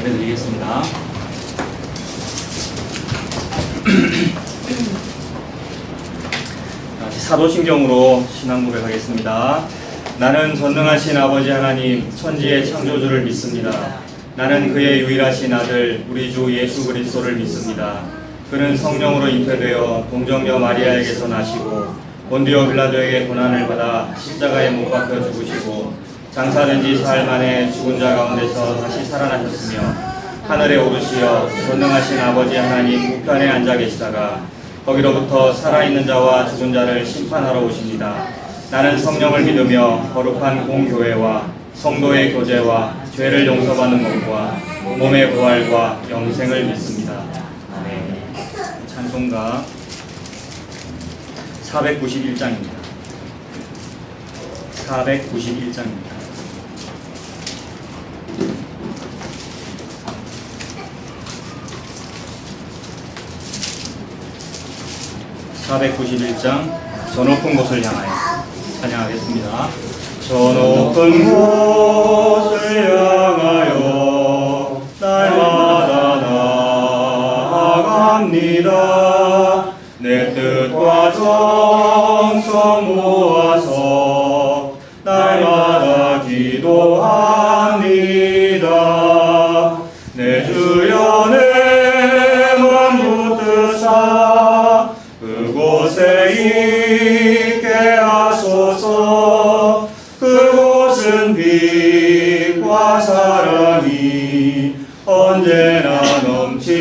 예배드리겠습니다. 사도신경으로 신앙 고백하겠습니다. 나는 전능하신 아버지 하나님 천지의 창조주를 믿습니다. 나는 그의 유일하신 아들 우리 주 예수 그리스도를 믿습니다. 그는 성령으로 잉태되어 동정녀 마리아에게서 나시고 본디오 빌라도에게 고난을 받아 십자가에 못 박혀 죽으시고 장사된 지 사흘 만에 죽은 자 가운데서 다시 살아나셨으며 하늘에 오르시어 전능하신 아버지 하나님 우편에 앉아 계시다가 거기로부터 살아있는 자와 죽은 자를 심판하러 오십니다. 나는 성령을 믿으며 거룩한 공교회와 성도의 교제와 죄를 용서받는 것과 몸의 부활과 영생을 믿습니다. 아멘. 찬송가 491장입니다. 491장입니다. 저 높은 곳을 향하여 찬양하겠습니다. 저 높은 곳을 향하여 날마다 나아갑니다. 내 뜻과 정성 모아서 날마다 기도합니다. 내 주여 내 맘 붙드사 그곳에 있게 하소서. 그곳은 빛과 사랑이 언제나 넘치옵니다.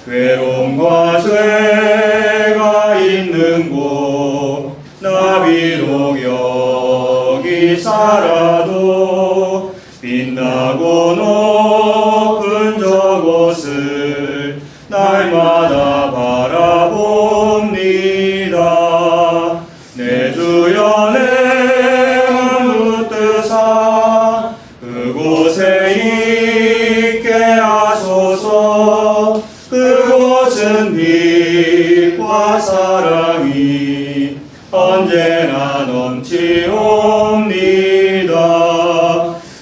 괴로움과 죄가 있는 곳 나 비록 여기 살아도 빛나고 높은 저곳을 날마다 바라봅니다. 내 주여 내 맘 붙드사 그곳에 있게 하소서. 그곳은 빛과 사랑이 언제나 넘치옵니다.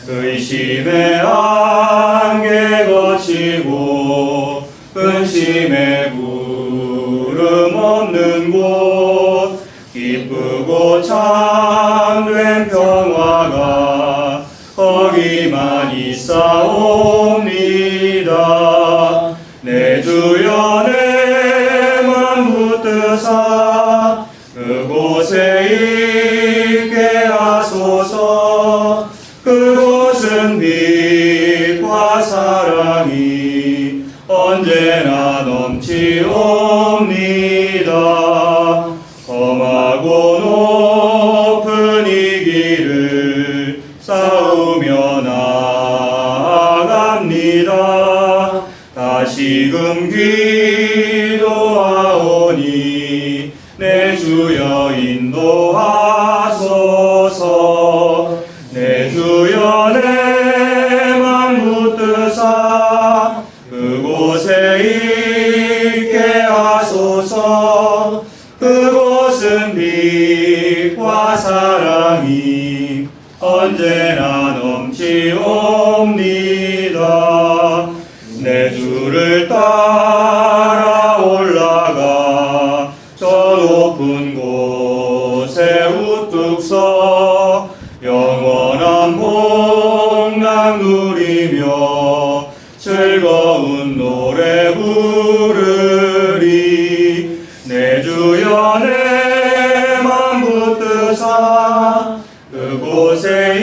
의심의 안개 거치고 근심의 구름 없는 곳 기쁘고 참된 평화가 거기만 있사옵니다. 내 주여 내 맘 붙드사 그곳에 있게 하소서. 그곳은 빛과 사랑이 언제나 넘치옵니다. 험하고 높은 이 길을 싸우며 나아갑니다. 다시금 기도하오니 내 주여 인도하소서. 내 주여 내 맘 붙드사 그곳에 있게 하소서. 그곳은 빛과 사랑이 언제나 넘치옵니다. 내 주를 따라 올라가 저 높은 곳에 우뚝 서 영원한 복락 누리며 즐거운 노래 부르리. 내 주여 내 맘 붙드사 그곳에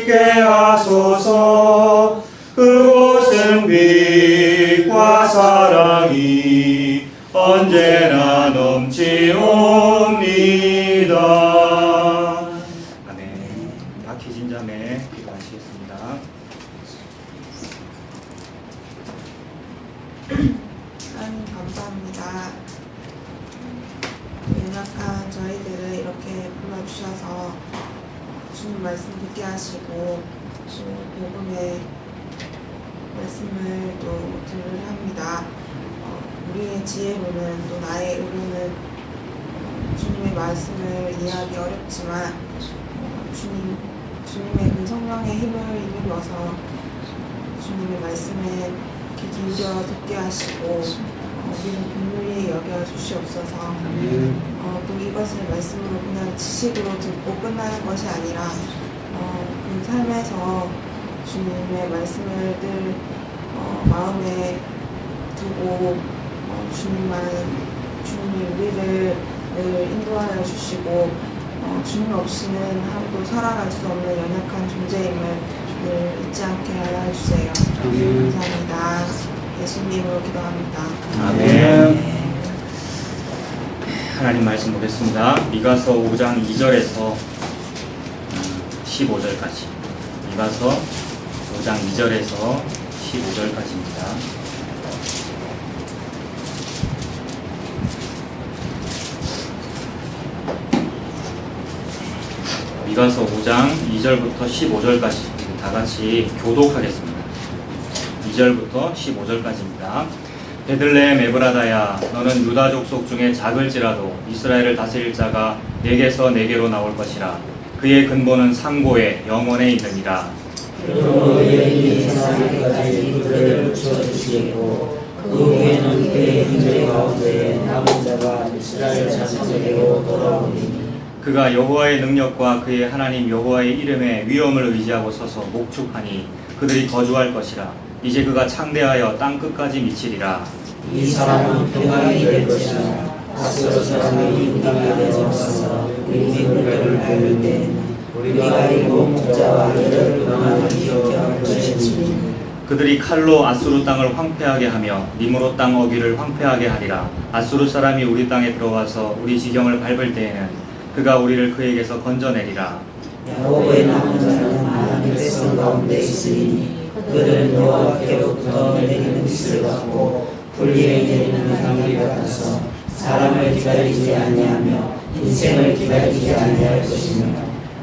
있게 하소서. 그곳은 빛과 사랑이 언제나 넘치옵니다. 아멘. 박희진 자매 기도하시겠습니다. 하나님 감사합니다. 연약한 저희들을 이렇게 불러주셔서 주님 말씀 듣게 하시고 주님 복음의 말씀을 또 들으려 합니다. 우리의 지혜로는 또 나의 의로는 주님의 말씀을 이해하기 어렵지만 주님 주님의 그 성령의 힘을 입어서 주님의 말씀에 귀 기울여 듣게 하시고 우리는 긍휼히 여겨 주시옵소서. 또 이것을 말씀으로 그냥 지식으로 듣고 끝나는 것이 아니라 그 삶에서 주님의 말씀을 늘 마음에 두고 주님이 우리를 늘 인도하여 주시고 주님 없이는 하루도 살아갈 수 없는 연약한 존재임을 늘 잊지 않게 하여 주세요. 감사합니다. 예수님으로 기도합니다. 아멘. 하나님 말씀 보겠습니다. 미가서 5장 2절에서 15절까지. 미가서 5장 2절에서 15절까지입니다. 미가서 5장 2절부터 15절까지 다 같이 교독하겠습니다. 2절부터 15절까지입니다. 베들레헴 에브라다야, 너는 유다 족속 중에 작을지라도 이스라엘을 다스릴 자가 내게서 내게로 나올 것이라. 그의 근본은 상고에 영원에 있느니라. 그러므로 너희의 세상에까지 그들을 붙여주시겠고 그 후에는 그의 힘의 가운데 남은 자가 이스라엘 자손에게로 돌아오리니 그가 여호와의 능력과 그의 하나님 여호와의 이름의 위엄을 의지하고 서서 목축하니 그들이 거주할 것이라. 이제 그가 창대하여 땅 끝까지 미치리라. 이 사람은 평강이 될 것이라. 아스로 사람이 우리가 되어서 우리 물결을 밟을 때 우리가 일곱 목자와 그를 평안을 지켜 것이니 그들이 칼로 아수르 땅을 황폐하게 하며 니므로 땅 어귀를 황폐하게 하리라. 아수르 사람이 우리 땅에 들어와서 우리 지경을 밟을 때에는 그가 우리를 그에게서 건져내리라. 야곱의 남은 자는 하나님의 백성 가운데 있으니 그들은 여호와께로부터 내리는 빛을 받고 불리에 내리는 향기 같아서 사람을 기다리지 아니하며 인생을 기다리지 아니할 것이며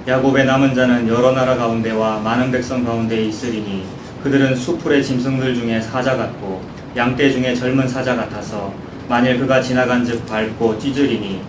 야곱의 남은 자는 여러 나라 가운데와 많은 백성 가운데 있으리니 그들은 수풀의 짐승들 중에 사자 같고 양떼 중에 젊은 사자 같아서 만일 그가 지나간즉 밟고 찢으리니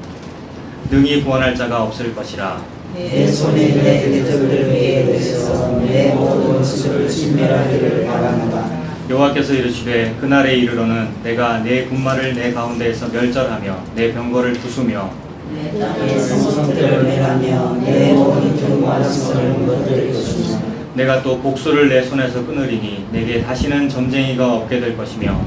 능히 구원할 자가 없을 것이라. 내 손에 내 깃털을 위에 대서 내 모든 것을 진멸하기를 바라노라. 여호와께서 이르시되 그날에 이르러는 내가 내 군마를 내 가운데에서 멸절하며 내 병거를 부수며 내 땅의 성소들을 멸하며 내 모든 경과 시설을 무너뜨릴 것이며 내가 또 복수를 내 손에서 끊으리니 내게 다시는 점쟁이가 없게 될 것이며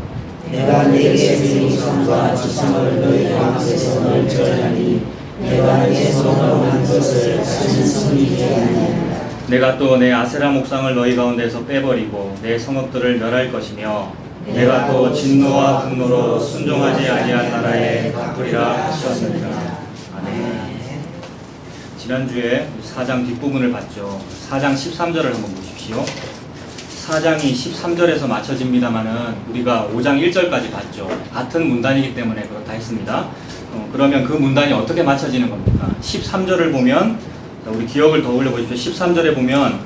내가 내게 생선과 지성을 너희 가운데서 멸절하니 내가 내 손으로 한 것을 다시는 숨기지 아니하리라. 내가 또 내 아세라 목상을 너희 가운데서 빼버리고 내 성읍들을 멸할 것이며 내가 또 진노와 분노로 순종하지 아니한 나라에 갚으리라 하셨느니라. 아멘. 지난주에 4장 뒷부분을 봤죠. 4장 13절을 한번 보십시오. 4장이 13절에서 맞춰집니다만은 우리가 5장 1절까지 봤죠. 같은 문단이기 때문에 그렇다 했습니다. 그러면 그 문단이 어떻게 맞춰지는 겁니까? 13절을 보면 우리 기억을 더 올려보십시오. 13절에 보면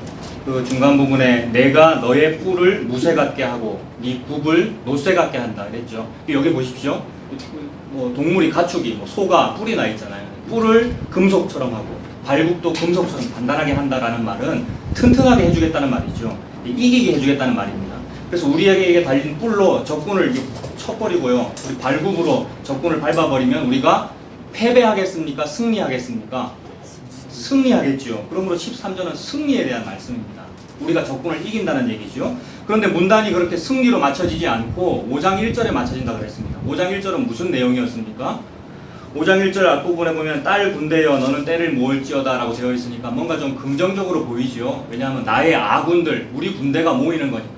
그 중간 부분에 내가 너의 뿔을 무쇠 같게 하고 네 굽을 노쇠 같게 한다 그랬죠. 여기 보십시오. 뭐 동물이 가축이 뭐 소가 뿔이 나 있잖아요. 뿔을 금속처럼 하고 발굽도 금속처럼 단단하게 한다라는 말은 튼튼하게 해주겠다는 말이죠. 이기게 해주겠다는 말입니다. 그래서 우리에게 달린 뿔로 적군을 쳐버리고요. 우리 발굽으로 적군을 밟아버리면 우리가 패배하겠습니까? 승리하겠습니까? 승리하겠죠. 그러므로 13절은 승리에 대한 말씀입니다. 우리가 적군을 이긴다는 얘기죠. 그런데 문단이 그렇게 승리로 맞춰지지 않고 5장 1절에 맞춰진다 그랬습니다. 5장 1절은 무슨 내용이었습니까? 5장 1절 앞부분에 보면 딸 군대여 너는 때를 모을지어다 라고 되어 있으니까 뭔가 좀 긍정적으로 보이죠. 왜냐하면 나의 아군들, 우리 군대가 모이는 거니까요.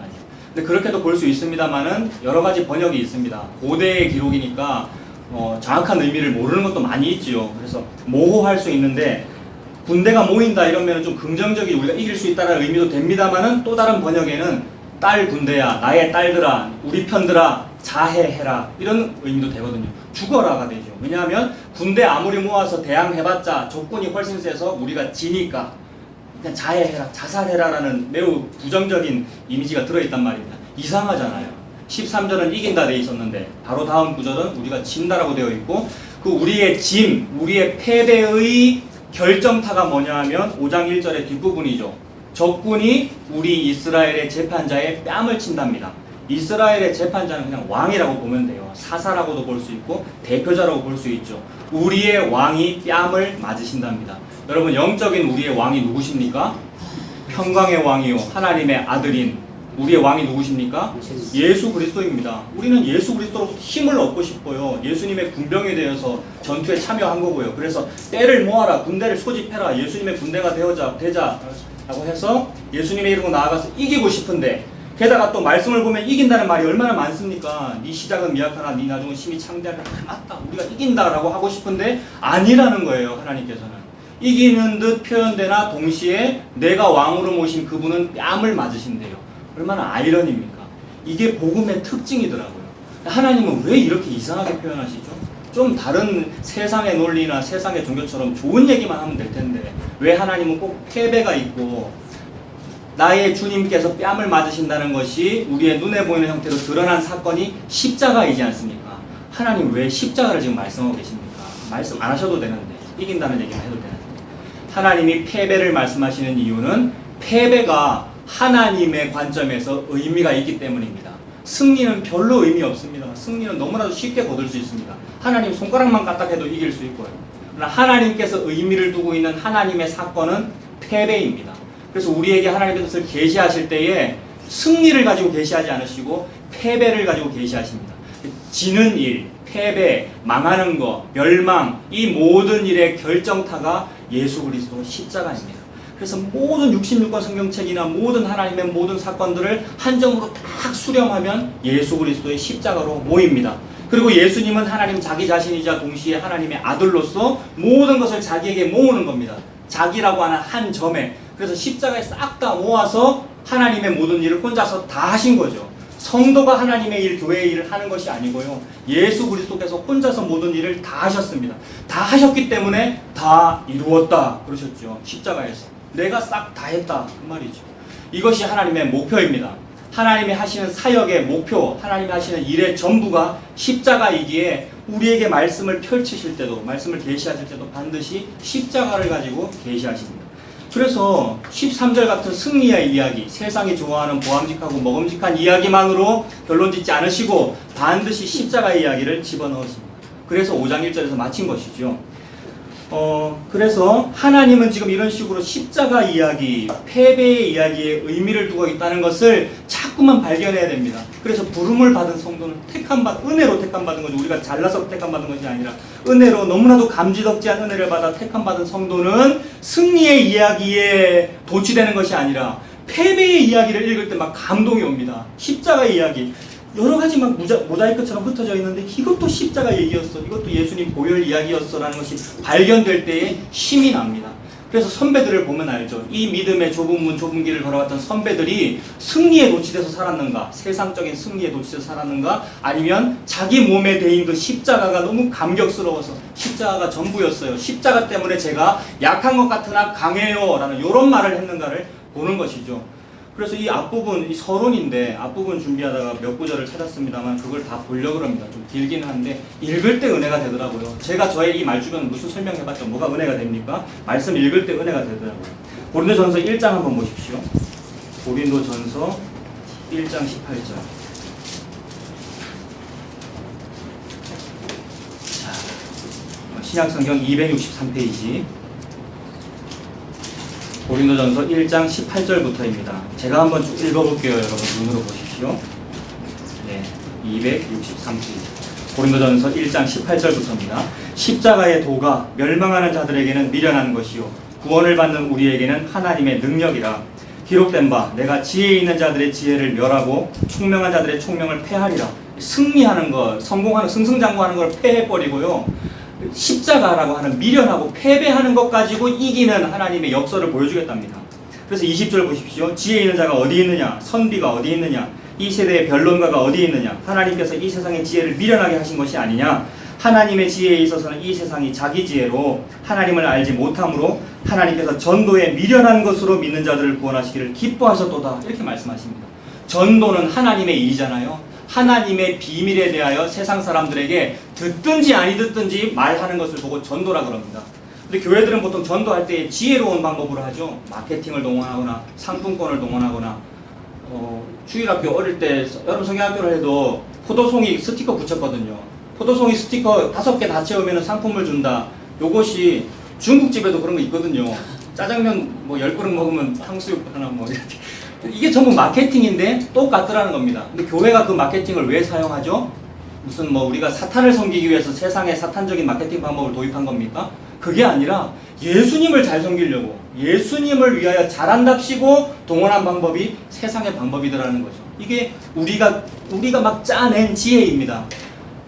근데 그렇게도 볼 수 있습니다만은 여러 가지 번역이 있습니다. 고대의 기록이니까 정확한 의미를 모르는 것도 많이 있지요. 그래서 모호할 수 있는데 군대가 모인다 이러면 좀 긍정적이 우리가 이길 수 있다는 의미도 됩니다만은 또 다른 번역에는 딸 군대야, 나의 딸들아, 우리 편들아, 자해해라 이런 의미도 되거든요. 죽어라가 되죠. 왜냐하면 군대 아무리 모아서 대항해봤자 적군이 훨씬 세서 우리가 지니까 그냥 자해해라, 자살해라라는 매우 부정적인 이미지가 들어있단 말입니다. 이상하잖아요. 13절은 이긴다 돼 있었는데 바로 다음 구절은 우리가 진다라고 되어 있고 그 우리의 짐, 우리의 패배의 결정타가 뭐냐 하면 5장 1절의 뒷부분이죠. 적군이 우리 이스라엘의 재판자의 뺨을 친답니다. 이스라엘의 재판자는 그냥 왕이라고 보면 돼요. 사사라고도 볼 수 있고 대표자라고 볼 수 있죠. 우리의 왕이 뺨을 맞으신답니다. 여러분, 영적인 우리의 왕이 누구십니까? 평강의 왕이요, 하나님의 아들인 우리의 왕이 누구십니까? 예수 그리스도입니다. 우리는 예수 그리스도로부터 힘을 얻고 싶어요. 예수님의 군병이 되어서 전투에 참여한 거고요. 그래서 때를 모아라, 군대를 소집해라, 예수님의 군대가 되자라고 해서 예수님의 이름으로 나아가서 이기고 싶은데, 게다가 또 말씀을 보면 이긴다는 말이 얼마나 많습니까? 네 시작은 미약하나 네 나중은 심히 창대하라. 맞다, 우리가 이긴다라고 하고 싶은데 아니라는 거예요. 하나님께서는 이기는 듯 표현되나 동시에 내가 왕으로 모신 그분은 뺨을 맞으신대요. 얼마나 아이러니입니까? 이게 복음의 특징이더라고요. 하나님은 왜 이렇게 이상하게 표현하시죠? 좀 다른 세상의 논리나 세상의 종교처럼 좋은 얘기만 하면 될 텐데 왜 하나님은 꼭 패배가 있고 나의 주님께서 뺨을 맞으신다는 것이 우리의 눈에 보이는 형태로 드러난 사건이 십자가이지 않습니까? 하나님 왜 십자가를 지금 말씀하고 계십니까? 말씀 안 하셔도 되는데, 이긴다는 얘기만 해도 되는데. 하나님이 패배를 말씀하시는 이유는 패배가 하나님의 관점에서 의미가 있기 때문입니다. 승리는 별로 의미 없습니다. 승리는 너무나도 쉽게 거둘 수 있습니다. 하나님 손가락만 까딱해도 이길 수 있고요. 그러나 하나님께서 의미를 두고 있는 하나님의 사건은 패배입니다. 그래서 우리에게 하나님의 뜻을 계시하실 때에 승리를 가지고 계시하지 않으시고 패배를 가지고 계시하십니다. 지는 일, 패배, 망하는 것, 멸망, 이 모든 일의 결정타가 예수 그리스도 십자가입니다. 그래서 모든 66권 성경책이나 모든 하나님의 모든 사건들을 한 점으로 딱 수렴하면 예수 그리스도의 십자가로 모입니다. 그리고 예수님은 하나님 자기 자신이자 동시에 하나님의 아들로서 모든 것을 자기에게 모으는 겁니다. 자기라고 하는 한 점에. 그래서 십자가에 싹 다 모아서 하나님의 모든 일을 혼자서 다 하신 거죠. 성도가 하나님의 일, 교회의 일을 하는 것이 아니고요. 예수 그리스도께서 혼자서 모든 일을 다 하셨습니다. 다 하셨기 때문에 다 이루었다 그러셨죠. 십자가에서. 내가 싹 다 했다 그 말이죠. 이것이 하나님의 목표입니다. 하나님이 하시는 사역의 목표, 하나님이 하시는 일의 전부가 십자가이기에 우리에게 말씀을 펼치실 때도, 말씀을 계시하실 때도 반드시 십자가를 가지고 계시하십니다. 그래서 13절 같은 승리의 이야기, 세상이 좋아하는 보암직하고 먹음직한 이야기만으로 결론 짓지 않으시고 반드시 십자가의 이야기를 집어넣으십니다. 그래서 5장 1절에서 마친 것이죠. 그래서 하나님은 지금 이런 식으로 십자가 이야기, 패배의 이야기에 의미를 두고 있다는 것을 자꾸만 발견해야 됩니다. 그래서 부름을 받은 성도는 은혜로 택함받은 거죠. 우리가 잘나서 택함받은 것이 아니라 은혜로 너무나도 감지덕지한 은혜를 받아 택함받은 성도는 승리의 이야기에 도취되는 것이 아니라 패배의 이야기를 읽을 때 막 감동이 옵니다. 십자가의 이야기. 여러 가지 막 모자이크처럼 흩어져 있는데 이것도 십자가 얘기였어, 이것도 예수님 보혈 이야기였어라는 것이 발견될 때에 힘이 납니다. 그래서 선배들을 보면 알죠. 이 믿음의 좁은 문 좁은 길을 걸어갔던 선배들이 승리에 도취돼서 살았는가, 세상적인 승리에 도취돼서 살았는가, 아니면 자기 몸에 대인 그 십자가가 너무 감격스러워서 십자가가 전부였어요, 십자가 때문에 제가 약한 것 같으나 강해요 라는 이런 말을 했는가를 보는 것이죠. 그래서 이 앞부분, 이 서론인데 앞부분 준비하다가 몇 구절을 찾았습니다만 그걸 다 보려고 합니다. 좀 길긴 한데 읽을 때 은혜가 되더라고요. 제가 저의 이 말주변 무슨 설명해봤자 뭐가 은혜가 됩니까? 말씀 읽을 때 은혜가 되더라고요. 고린도전서 1장 한번 보십시오. 고린도전서 1장 18절. 자, 신약성경 263페이지. 고린도전서 1장 18절부터입니다. 제가 한번 쭉 읽어볼게요. 여러분 눈으로 보십시오. 네, 263페이지. 고린도전서 1장 18절부터입니다. 십자가의 도가 멸망하는 자들에게는 미련한 것이요 구원을 받는 우리에게는 하나님의 능력이라. 기록된 바 내가 지혜 있는 자들의 지혜를 멸하고 총명한 자들의 총명을 패하리라. 승리하는 것, 성공하는, 승승장구하는 걸 패해버리고요. 십자가라고 하는 미련하고 패배하는 것 가지고 이기는 하나님의 역사를 보여주겠답니다. 그래서 20절 보십시오. 지혜 있는 자가 어디 있느냐, 선비가 어디 있느냐, 이 세대의 변론가가 어디 있느냐. 하나님께서 이 세상의 지혜를 미련하게 하신 것이 아니냐. 하나님의 지혜에 있어서는 이 세상이 자기 지혜로 하나님을 알지 못함으로 하나님께서 전도에 미련한 것으로 믿는 자들을 구원하시기를 기뻐하셨도다. 이렇게 말씀하십니다. 전도는 하나님의 일이잖아요. 하나님의 비밀에 대하여 세상 사람들에게 듣든지 아니 듣든지 말하는 것을 보고 전도라 그럽니다. 근데 교회들은 보통 전도할 때 지혜로운 방법으로 하죠. 마케팅을 동원하거나 상품권을 동원하거나 주일학교 어릴 때 여러분 성경학교를 해도 포도송이 스티커 붙였거든요. 포도송이 스티커 5개 다 채우면 상품을 준다. 요것이 중국집에도 그런 거 있거든요. 짜장면 뭐 10그릇 먹으면 탕수육 하나 뭐 이렇게. 이게 전부 마케팅인데 똑같더라는 겁니다. 근데 교회가 그 마케팅을 왜 사용하죠? 무슨 뭐 우리가 사탄을 섬기기 위해서 세상에 사탄적인 마케팅 방법을 도입한 겁니까? 그게 아니라 예수님을 잘 섬기려고 예수님을 위하여 잘한답시고 동원한 방법이 세상의 방법이더라는 거죠. 이게 우리가 막 짜낸 지혜입니다.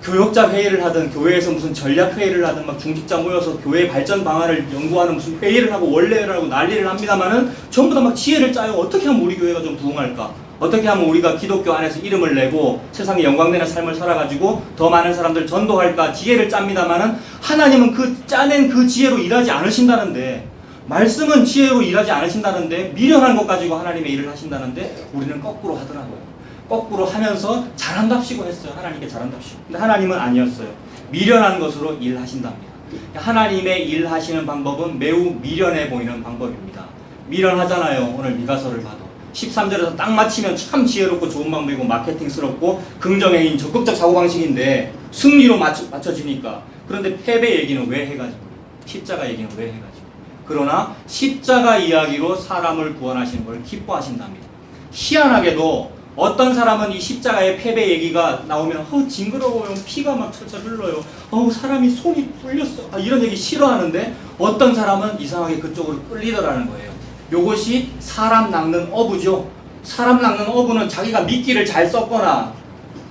교역자 회의를 하든 교회에서 무슨 전략 회의를 하든 막 중직자 모여서 교회 발전 방안을 연구하는 무슨 회의를 하고 원래를 하고 난리를 합니다만은 전부 다 막 지혜를 짜요. 어떻게 하면 우리 교회가 좀 부흥할까? 어떻게 하면 우리가 기독교 안에서 이름을 내고 세상에 영광되는 삶을 살아가지고 더 많은 사람들 전도할까? 지혜를 짭니다만은 하나님은 그 짜낸 그 지혜로 일하지 않으신다는데, 말씀은 지혜로 일하지 않으신다는데, 미련한 것 가지고 하나님의 일을 하신다는데 우리는 거꾸로 하더라고요. 거꾸로 하면서 잘한답시고 했어요. 하나님께 잘한답시고. 근데 하나님은 아니었어요. 미련한 것으로 일하신답니다. 하나님의 일하시는 방법은 매우 미련해 보이는 방법입니다. 미련하잖아요. 오늘 미가서를 봐도 13절에서 딱 맞히면 참 지혜롭고 좋은 방법이고 마케팅스럽고 긍정행위인 적극적 사고방식인데 승리로 맞춰지니까. 그런데 패배 얘기는 왜 해가지고, 십자가 얘기는 왜 해가지고. 그러나 십자가 이야기로 사람을 구원하시는 걸 기뻐하신답니다. 희한하게도 어떤 사람은 이 십자가의 패배 얘기가 나오면 징그러워요. 피가 막 철철 흘러요. 사람이 손이 뚫렸어. 이런 얘기 싫어하는데 어떤 사람은 이상하게 그쪽으로 끌리더라는 거예요. 요것이 사람 낚는 어부죠. 사람 낚는 어부는 자기가 미끼를 잘 썼거나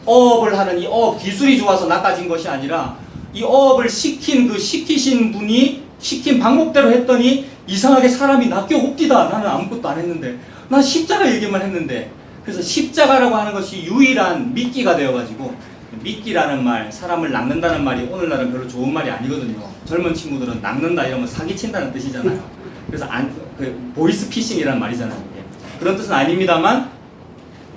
어업을 하는 이 어업 기술이 좋아서 낚아진 것이 아니라 이 어업을 시키신 분이 시킨 방법대로 했더니 이상하게 사람이 낚여 옵디다. 나는 아무것도 안 했는데. 난 십자가 얘기만 했는데. 그래서 십자가라고 하는 것이 유일한 미끼가 되어가지고, 미끼라는 말, 사람을 낚는다는 말이 오늘날은 별로 좋은 말이 아니거든요. 젊은 친구들은 낚는다 이러면 사기친다는 뜻이잖아요. 그래서 보이스피싱이라는 말이잖아요. 이게. 그런 뜻은 아닙니다만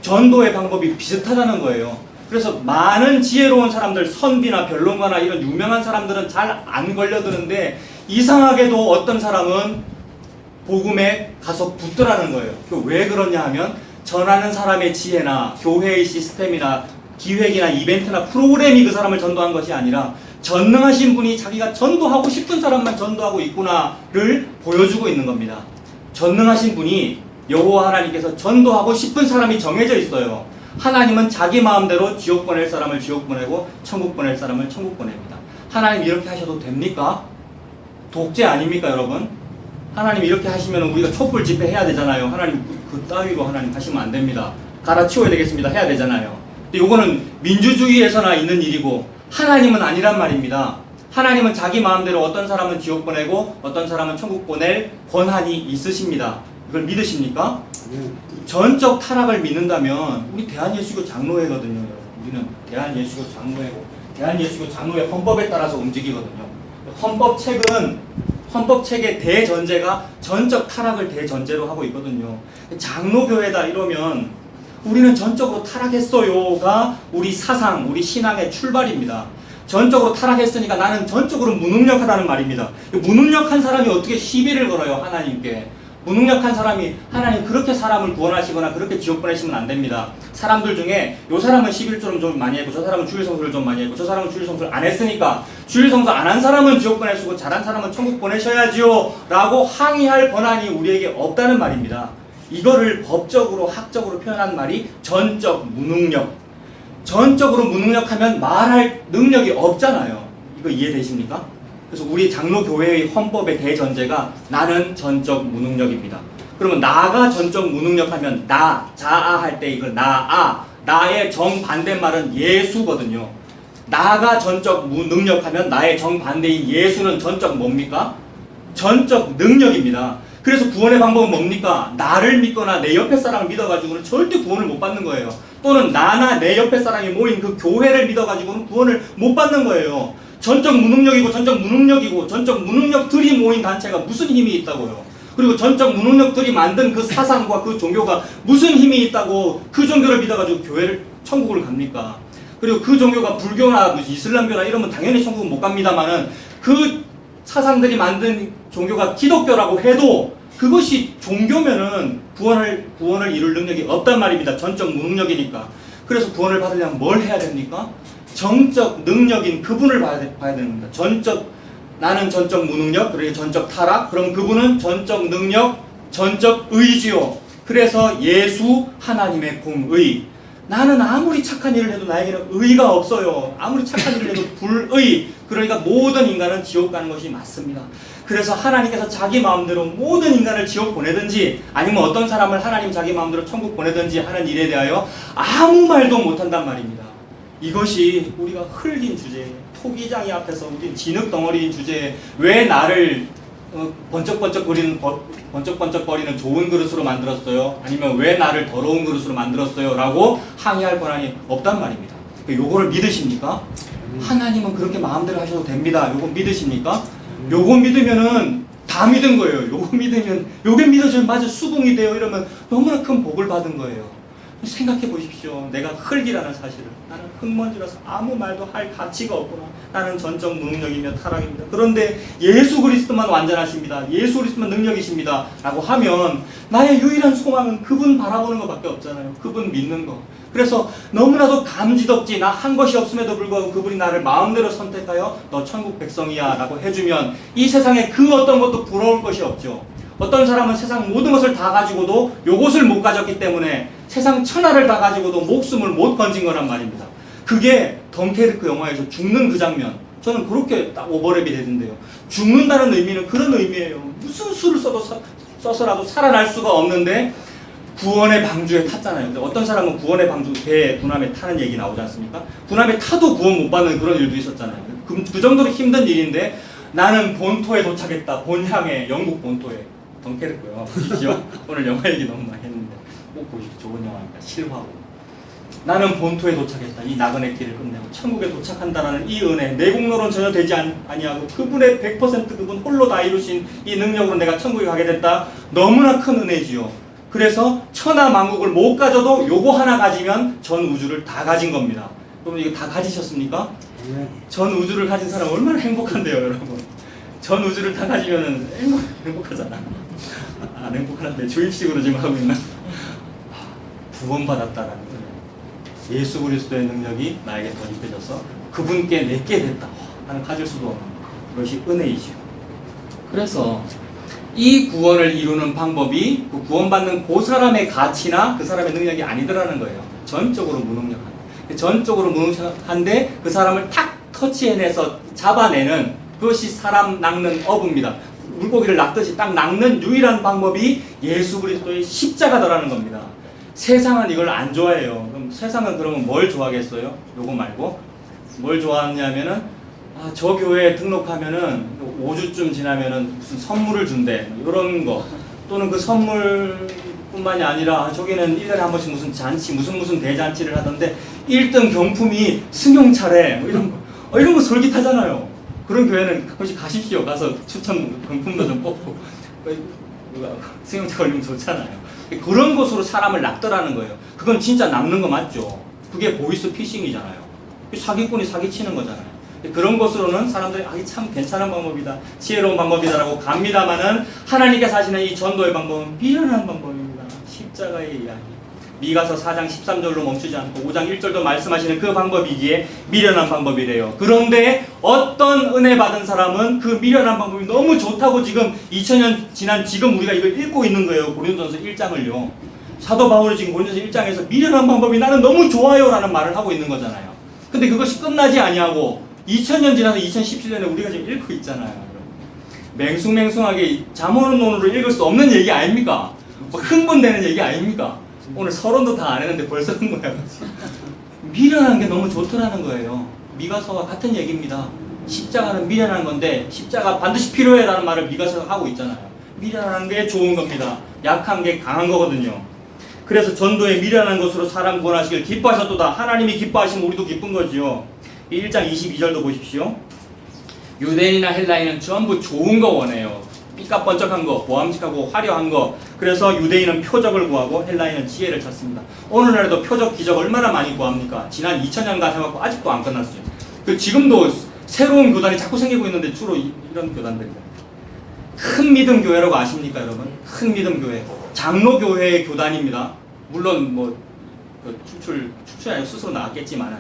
전도의 방법이 비슷하다는 거예요. 그래서 많은 지혜로운 사람들, 선비나 변론가나 이런 유명한 사람들은 잘 안 걸려드는데 이상하게도 어떤 사람은 복음에 가서 붙더라는 거예요. 왜 그러냐 하면 전하는 사람의 지혜나 교회의 시스템이나 기획이나 이벤트나 프로그램이 그 사람을 전도한 것이 아니라 전능하신 분이 자기가 전도하고 싶은 사람만 전도하고 있구나를 보여주고 있는 겁니다. 전능하신 분이 여호와 하나님께서 전도하고 싶은 사람이 정해져 있어요. 하나님은 자기 마음대로 지옥 보낼 사람을 지옥 보내고 천국 보낼 사람을 천국 보냅니다. 하나님 이렇게 하셔도 됩니까? 독재 아닙니까 여러분? 하나님 이렇게 하시면 우리가 촛불 집회 해야 되잖아요. 하나님 그 따위로 하나님 하시면 안 됩니다. 갈아치워야 되겠습니다. 해야 되잖아요. 근데 이거는 민주주의에서나 있는 일이고 하나님은 아니란 말입니다. 하나님은 자기 마음대로 어떤 사람은 지옥 보내고 어떤 사람은 천국 보낼 권한이 있으십니다. 이걸 믿으십니까? 전적 타락을 믿는다면 우리 대한예수교 장로회거든요. 우리는 대한예수교 장로회고 대한예수교 장로회 헌법에 따라서 움직이거든요. 헌법책의 대전제가 전적 타락을 대전제로 하고 있거든요. 장로교회다 이러면 우리는 전적으로 타락했어요가 우리 사상, 우리 신앙의 출발입니다. 전적으로 타락했으니까 나는 전적으로 무능력하다는 말입니다. 무능력한 사람이 어떻게 시비를 걸어요, 하나님께. 무능력한 사람이 하나님 그렇게 사람을 구원하시거나 그렇게 지옥 보내시면 안 됩니다. 사람들 중에 요 사람은 11조를 좀 많이 했고 저 사람은 주일 성수를 좀 많이 했고 저 사람은 주일 성수를 안 했으니까 주일 성수 안 한 사람은 지옥 보내시고 잘한 사람은 천국 보내셔야지요 라고 항의할 권한이 우리에게 없다는 말입니다. 이거를 법적으로 학적으로 표현한 말이 전적 무능력. 전적으로 무능력하면 말할 능력이 없잖아요. 이거 이해되십니까? 그래서 우리 장로교회의 헌법의 대전제가 나는 전적 무능력입니다. 그러면 나가 전적 무능력하면 자아 할 때 이걸 나의 정반대말은 예수거든요. 나가 전적 무능력하면 나의 정반대인 예수는 전적 뭡니까? 전적 능력입니다. 그래서 구원의 방법은 뭡니까? 나를 믿거나 내 옆에 사람을 믿어가지고는 절대 구원을 못 받는 거예요. 또는 나나 내 옆에 사람이 모인 그 교회를 믿어가지고는 구원을 못 받는 거예요. 전적 무능력이고 전적 무능력들이 모인 단체가 무슨 힘이 있다고요. 그리고 전적 무능력들이 만든 그 사상과 그 종교가 무슨 힘이 있다고 그 종교를 믿어가지고 교회를 천국을 갑니까? 그리고 그 종교가 불교나 이슬람교나 이러면 당연히 천국은 못 갑니다만은 그 사상들이 만든 종교가 기독교라고 해도 그것이 종교면은 구원을 이룰 능력이 없단 말입니다. 전적 무능력이니까. 그래서 구원을 받으려면 뭘 해야 됩니까? 정적 능력인 그분을 봐야 되는 겁니다. 나는 전적 무능력, 그리고 전적 타락, 그럼 그분은 전적 능력, 전적 의지요. 그래서 예수 하나님의 공의. 나는 아무리 착한 일을 해도 나에게는 의가 없어요. 아무리 착한 일을 해도 불의. 그러니까 모든 인간은 지옥 가는 것이 맞습니다. 그래서 하나님께서 자기 마음대로 모든 인간을 지옥 보내든지 아니면 어떤 사람을 하나님 자기 마음대로 천국 보내든지 하는 일에 대하여 아무 말도 못한단 말입니다. 이것이 우리가 흘린 주제에, 토기장이 앞에서 우리 진흙덩어리인 주제에 왜 나를 번쩍번쩍거리는 좋은 그릇으로 만들었어요? 아니면 왜 나를 더러운 그릇으로 만들었어요? 라고 항의할 권한이 없단 말입니다. 요거를 믿으십니까? 하나님은 그렇게 마음대로 하셔도 됩니다. 요거 믿으십니까? 요거 믿으면은 다 믿은 거예요. 요게 믿어지면 맞아 수긍이 돼요. 이러면 너무나 큰 복을 받은 거예요. 생각해 보십시오. 내가 흙이라는 사실을. 나는 흙먼지라서 아무 말도 할 가치가 없구나. 나는 전적 무능력이며 타락입니다. 그런데 예수 그리스도만 완전하십니다. 예수 그리스도만 능력이십니다. 라고 하면 나의 유일한 소망은 그분 바라보는 것밖에 없잖아요. 그분 믿는 거. 그래서 너무나도 감지덕지 나 한 것이 없음에도 불구하고 그분이 나를 마음대로 선택하여 너 천국 백성이야 라고 해주면 이 세상에 그 어떤 것도 부러울 것이 없죠. 어떤 사람은 세상 모든 것을 다 가지고도 요것을 못 가졌기 때문에 세상 천하를 다 가지고도 목숨을 못 건진 거란 말입니다. 그게 덩케르크 영화에서 죽는 그 장면, 저는 그렇게 딱 오버랩이 되던데요. 죽는다는 의미는 그런 의미예요. 무슨 수를 써서라도 살아날 수가 없는데 구원의 방주에 탔잖아요. 근데 어떤 사람은 구원의 방주 배 군함에 타는 얘기 나오지 않습니까? 군함에 타도 구원 못 받는 그런 일도 있었잖아요. 그 정도로 힘든 일인데 나는 본토에 도착했다. 본향에, 영국 본토에. 덩케르크요. 보십시오. 오늘 영화 얘기 너무 많이 했는데 꼭 보십시오. 좋은 영화입니다. 실화고. 나는 본토에 도착했다. 이 나그네 길을 끝내고 천국에 도착한다라는 이 은혜, 내 공로는 전혀 되지 아니하고 그분의 100% 그분 홀로 다 이루신 이 능력으로 내가 천국에 가게 됐다. 너무나 큰 은혜지요. 그래서 천하 만국을 못 가져도 요거 하나 가지면 전 우주를 다 가진 겁니다. 여러분 이거 다 가지셨습니까? 전 우주를 가진 사람 얼마나 행복한데요, 여러분. 전 우주를 다 가지면 행복하잖아. 안 행복한데 주입식으로 지금 하고 있나? 구원받았다라는 거예요. 예수 그리스도의 능력이 나에게 덧입혀져서 그분께 내게 됐다. 나는 가질 수도 없는 그것이 은혜이죠. 그래서 이 구원을 이루는 방법이 그 구원받는 그 사람의 가치나 그 사람의 능력이 아니더라는 거예요. 전적으로 무능력한데 그 사람을 탁 터치해내서 잡아내는 그것이 사람 낚는 어부입니다. 물고기를 낚듯이 딱 낚는 유일한 방법이 예수 그리스도의 십자가더라는 겁니다. 세상은 이걸 안 좋아해요. 그럼 세상은 그러면 뭘 좋아하겠어요? 요거 말고 뭘 좋아하냐면은 저 교회에 등록하면은 5주쯤 지나면은 무슨 선물을 준대. 이런 거. 또는 그 선물뿐만이 아니라 저기는 1년에 한 번씩 무슨 잔치, 무슨 대잔치를 하던데 1등 경품이 승용차래. 이런 거 솔깃하잖아요. 그런 교회는 가끔씩 가십시오. 가서 추천 경품도 좀 뽑고. 승용차 걸리면 좋잖아요. 그런 것으로 사람을 낚더라는 거예요. 그건 진짜 낚는 거 맞죠? 그게 보이스 피싱이잖아요. 사기꾼이 사기치는 거잖아요. 그런 것으로는 사람들이 참 괜찮은 방법이다, 지혜로운 방법이다라고 갑니다만은 하나님께서 하시는 이 전도의 방법은 미련한 방법입니다. 십자가의 이야기. 미가서 4장 13절로 멈추지 않고 5장 1절도 말씀하시는 그 방법이기에 미련한 방법이래요. 그런데 어떤 은혜 받은 사람은 그 미련한 방법이 너무 좋다고 지금 2000년 지난 지금 우리가 이걸 읽고 있는 거예요. 고린도전서 1장을요. 사도 바울이 지금 고린도전서 1장에서 미련한 방법이 나는 너무 좋아요 라는 말을 하고 있는 거잖아요. 근데 그것이 끝나지 아니하고 2000년 지나서 2017년에 우리가 지금 읽고 있잖아요. 맹숭맹숭하게 잠언론으로 읽을 수 없는 얘기 아닙니까? 흥분되는 얘기 아닙니까? 오늘 서론도 다 안 했는데 벌써 흥분해요. 미련한 게 너무 좋더라는 거예요. 미가서와 같은 얘기입니다. 십자가는 미련한 건데 십자가 반드시 필요해 라는 말을 미가서가 하고 있잖아요. 미련한 게 좋은 겁니다. 약한 게 강한 거거든요. 그래서 전도에 미련한 것으로 사람 구원하시길 기뻐하셨도다. 하나님이 기뻐하시면 우리도 기쁜 거지요. 1장 22절도 보십시오. 유대인이나 헬라인은 전부 좋은 거 원해요. 삐까번쩍한 거, 보암직하고 화려한 거. 그래서 유대인은 표적을 구하고 헬라인은 지혜를 찾습니다. 오늘날에도 표적, 기적 얼마나 많이 구합니까? 지난 2000년간 해갖고 아직도 안 끝났어요. 지금도 새로운 교단이 자꾸 생기고 있는데 주로 이런 교단들입니다. 큰 믿음 교회라고 아십니까, 여러분? 큰 믿음 교회, 장로 교회의 교단입니다. 물론 뭐 출출이 아니라 스스로 나왔겠지만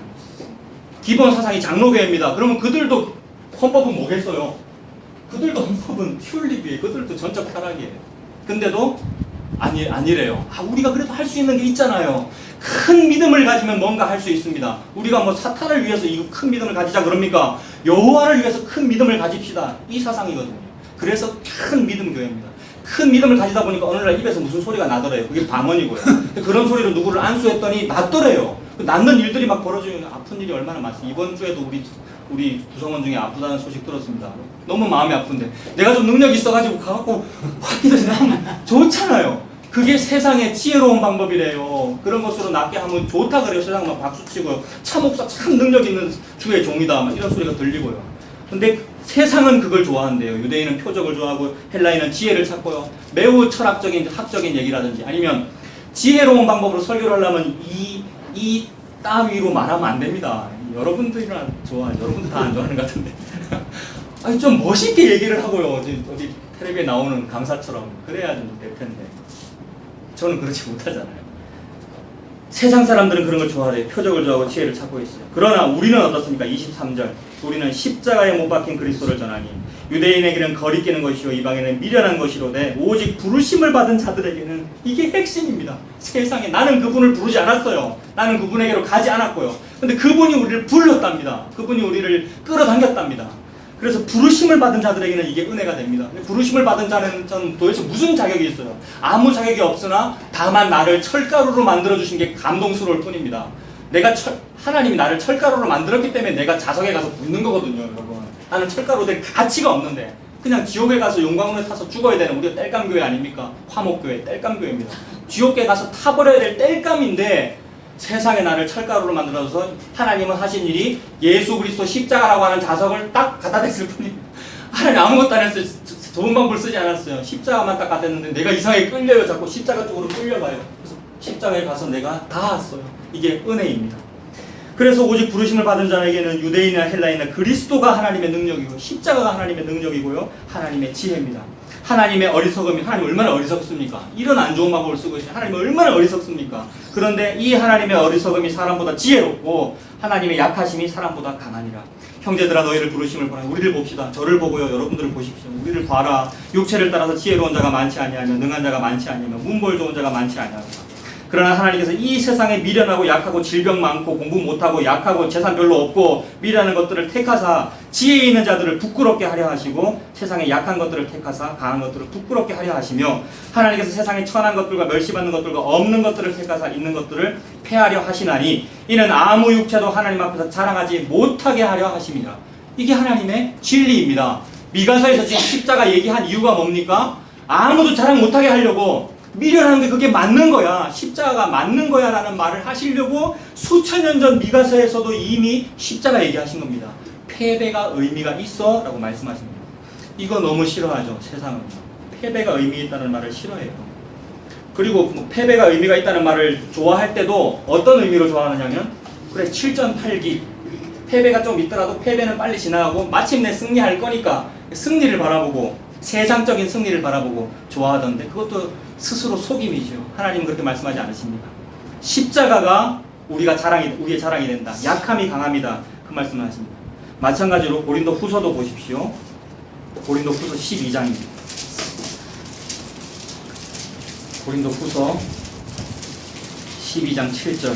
기본 사상이 장로 교회입니다. 그러면 그들도 헌법은 뭐겠어요? 그들도 헌법은 튤립이에요. 그들도 전적 타락이에요. 근데도 아니래요. 우리가 그래도 할 수 있는 게 있잖아요. 큰 믿음을 가지면 뭔가 할 수 있습니다. 우리가 뭐 사탄을 위해서 이 큰 믿음을 가지자 그럽니까? 여호와를 위해서 큰 믿음을 가집시다. 이 사상이거든요. 그래서 큰 믿음 교회입니다. 큰 믿음을 가지다 보니까 어느 날 입에서 무슨 소리가 나더래요. 그게 방언이고요. 그런 소리로 누구를 안수했더니 낫더래요. 낫는 일들이 막 벌어지는, 아픈 일이 얼마나 많습니다. 이번 주에도 우리 구성원 중에 아프다는 소식 들었습니다. 너무 마음이 아픈데 내가 좀 능력이 있어가지고 가갖고 확 기도해서 나면 좋잖아요. 그게 세상의 지혜로운 방법이래요. 그런 것으로 낫게 하면 좋다 그래요. 세상 막 박수치고 차 목사 참 능력 있는 주의 종이다 막 이런 소리가 들리고요. 근데 세상은 그걸 좋아한대요. 유대인은 표적을 좋아하고 헬라인은 지혜를 찾고요. 매우 철학적인 학적인 얘기라든지 아니면 지혜로운 방법으로 설교를 하려면 이 따위로 말하면 안 됩니다. 여러분들이나 좋아하죠. 여러분들 다 안 좋아하는 것 같은데. 아니 좀 멋있게 얘기를 하고요. 어디 텔레비에 나오는 강사처럼 그래야 좀 될 텐데. 저는 그렇지 못하잖아요. 세상 사람들은 그런 걸 좋아해요. 표적을 좋아하고 지혜를 찾고 있어요. 그러나 우리는 어떻습니까? 23절. 우리는 십자가에 못 박힌 그리스도를 전하니 유대인에게는 거리끼는 것이요 이방에는 미련한 것이로되 오직 부르심을 받은 자들에게는 이게 핵심입니다. 세상에 나는 그분을 부르지 않았어요. 나는 그분에게로 가지 않았고요. 근데 그분이 우리를 불렀답니다. 그분이 우리를 끌어당겼답니다. 그래서 부르심을 받은 자들에게는 이게 은혜가 됩니다. 부르심을 받은 자는 도대체 무슨 자격이 있어요? 아무 자격이 없으나 다만 나를 철가루로 만들어주신 게 감동스러울 뿐입니다. 하나님이 나를 철가루로 만들었기 때문에 내가 자석에 가서 붙는 거거든요, 여러분. 나는 철가루 될 가치가 없는데 그냥 지옥에 가서 용광로에 타서 죽어야 되는 우리가 땔감교회 아닙니까? 화목교회, 땔감교회입니다. 지옥에 가서 타버려야 될 땔감인데 세상에 나를 철가루로 만들어서 하나님은 하신 일이 예수 그리스도 십자가라고 하는 자석을 딱 갖다 댔을 뿐입니다. 하나님 아무것도 안 했어요. 좋은 방법을 쓰지 않았어요. 십자가만 딱 갖다 댔는데 내가 이상하게 끌려요. 자꾸 십자가 쪽으로 끌려가요. 그래서 십자가에 가서 내가 다 왔어요. 이게 은혜입니다. 그래서 오직 부르심을 받은 자에게는 유대인이나 헬라인이나 그리스도가 하나님의 능력이고 십자가가 하나님의 능력이고요. 하나님의 지혜입니다. 하나님의 어리석음이, 하나님 얼마나 어리석습니까? 이런 안 좋은 방법을 쓰고 있어요. 하나님 얼마나 어리석습니까? 그런데 이 하나님의 어리석음이 사람보다 지혜롭고 하나님의 약하심이 사람보다 강하니라. 형제들아 너희를 부르심을 보라. 우리를 봅시다. 저를 보고요. 여러분들을 보십시오. 우리를 봐라. 육체를 따라서 지혜로운 자가 많지 아니하며 능한 자가 많지 아니하며 문벌 좋은 자가 많지 아니하며 그러나 하나님께서 이 세상에 미련하고 약하고 질병 많고 공부 못하고 약하고 재산 별로 없고 미련한 것들을 택하사 지혜 있는 자들을 부끄럽게 하려 하시고 세상에 약한 것들을 택하사 강한 것들을 부끄럽게 하려 하시며 하나님께서 세상에 천한 것들과 멸시받는 것들과 없는 것들을 택하사 있는 것들을 폐하려 하시나니 이는 아무 육체도 하나님 앞에서 자랑하지 못하게 하려 하심이라. 이게 하나님의 진리입니다. 미가서에서 지금 십자가 얘기한 이유가 뭡니까? 아무도 자랑 못하게 하려고 미련한 게 그게 맞는 거야. 십자가가 맞는 거야 라는 말을 하시려고 수천 년 전 미가서에서도 이미 십자가 얘기하신 겁니다. 패배가 의미가 있어 라고 말씀하십니다. 이거 너무 싫어하죠. 세상은. 패배가 의미 있다는 말을 싫어해요. 그리고 패배가 의미가 있다는 말을 좋아할 때도 어떤 의미로 좋아하느냐면 그래 7전 8기 패배가 좀 있더라도 패배는 빨리 지나가고 마침내 승리할 거니까 승리를 바라보고 세상적인 승리를 바라보고 좋아하던데 그것도 스스로 속임이죠. 하나님은 그렇게 말씀하지 않으십니다. 십자가가 우리의 자랑이 된다. 약함이 강함이다. 그 말씀을 하십니다. 마찬가지로 고린도 후서도 보십시오. 고린도 후서 12장입니다. 고린도 후서 12장 7절.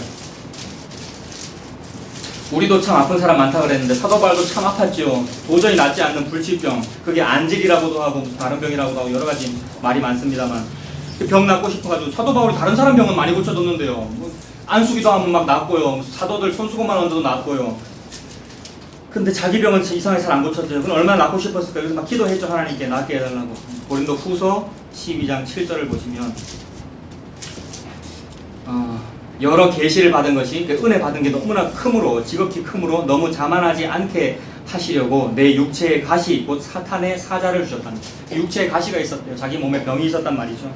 우리도 참 아픈 사람 많다 그랬는데 사도 바울도 참 아팠죠. 도저히 낫지 않는 불치병, 그게 안질이라고도 하고 무슨 다른 병이라고도 하고 여러 가지 말이 많습니다만 병 낫고 싶어가지고 사도 바울이 다른 사람 병은 많이 고쳐줬는데요. 뭐 안수기도 하면 막 낫고요. 사도들 손수건만 얹어도 낫고요. 근데 자기 병은 이상하게 잘 안 고쳤어요. 그럼 얼마나 낫고 싶었을까? 그래서 막 기도했죠. 하나님께 낫게 해달라고. 고린도 후서 12장 7절을 보시면 여러 계시를 받은 것이 은혜 받은 게 너무나 크므로 지극히 크므로 너무 자만하지 않게 하시려고 내 육체의 가시 곧 사탄의 사자를 주셨답니다. 육체에 가시가 있었대요. 자기 몸에 병이 있었단 말이죠.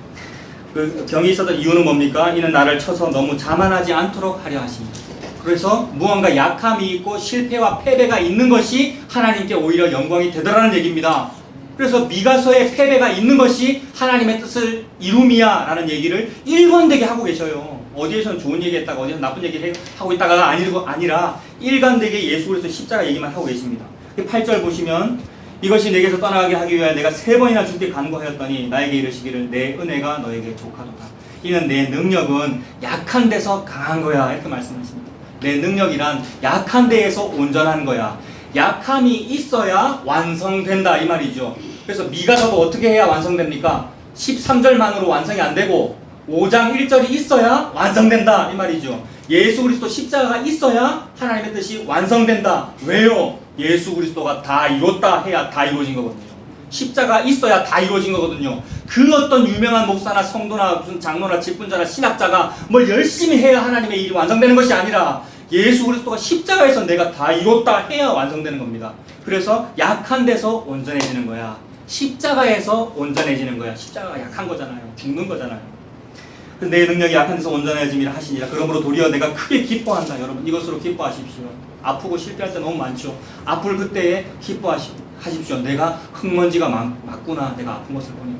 그 병이 있었던 이유는 뭡니까? 이는 나를 쳐서 너무 자만하지 않도록 하려 하십니다. 그래서 무언가 약함이 있고 실패와 패배가 있는 것이 하나님께 오히려 영광이 되더라는 얘기입니다. 그래서 미가서에 패배가 있는 것이 하나님의 뜻을 이룸이야 라는 얘기를 일관되게 하고 계셔요. 어디에서는 좋은 얘기 했다가 어디에서 나쁜 얘기를 하고 있다가 아니라 일관되게 예수 그리스도 십자가 얘기만 하고 계십니다. 8절 보시면 이것이 내게서 떠나가게 하기 위하여 내가 3번이나 주께 간구하였더니 나에게 이르시기를 내 은혜가 너에게 족하도다. 이는 내 능력은 약한 데서 강한 거야 이렇게 말씀하십니다. 내 능력이란 약한 데에서 온전한 거야. 약함이 있어야 완성된다 이 말이죠. 그래서 미가서도 어떻게 해야 완성됩니까? 13절만으로 완성이 안 되고 5장 1절이 있어야 완성된다 이 말이죠. 예수 그리스도 십자가가 있어야 하나님의 뜻이 완성된다. 왜요? 예수 그리스도가 다 이뤘다 해야 다 이루어진 거거든요. 십자가 있어야 다 이루어진 거거든요. 그 어떤 유명한 목사나 성도나 무슨 장로나 직분자나 신학자가 뭘 열심히 해야 하나님의 일이 완성되는 것이 아니라 예수 그리스도가 십자가에서 내가 다 이뤘다 해야 완성되는 겁니다. 그래서 약한 데서 온전해지는 거야. 십자가에서 온전해지는 거야. 십자가가 약한 거잖아요. 죽는 거잖아요. 그래서 내 능력이 약한 데서 온전해짐이라 하시니라. 그러므로 도리어 내가 크게 기뻐한다. 여러분 이것으로 기뻐하십시오. 아프고 실패할 때 너무 많죠. 아플 그때에 기뻐하십시오. 내가 흙먼지가 맞구나. 내가 아픈 것을 보니까.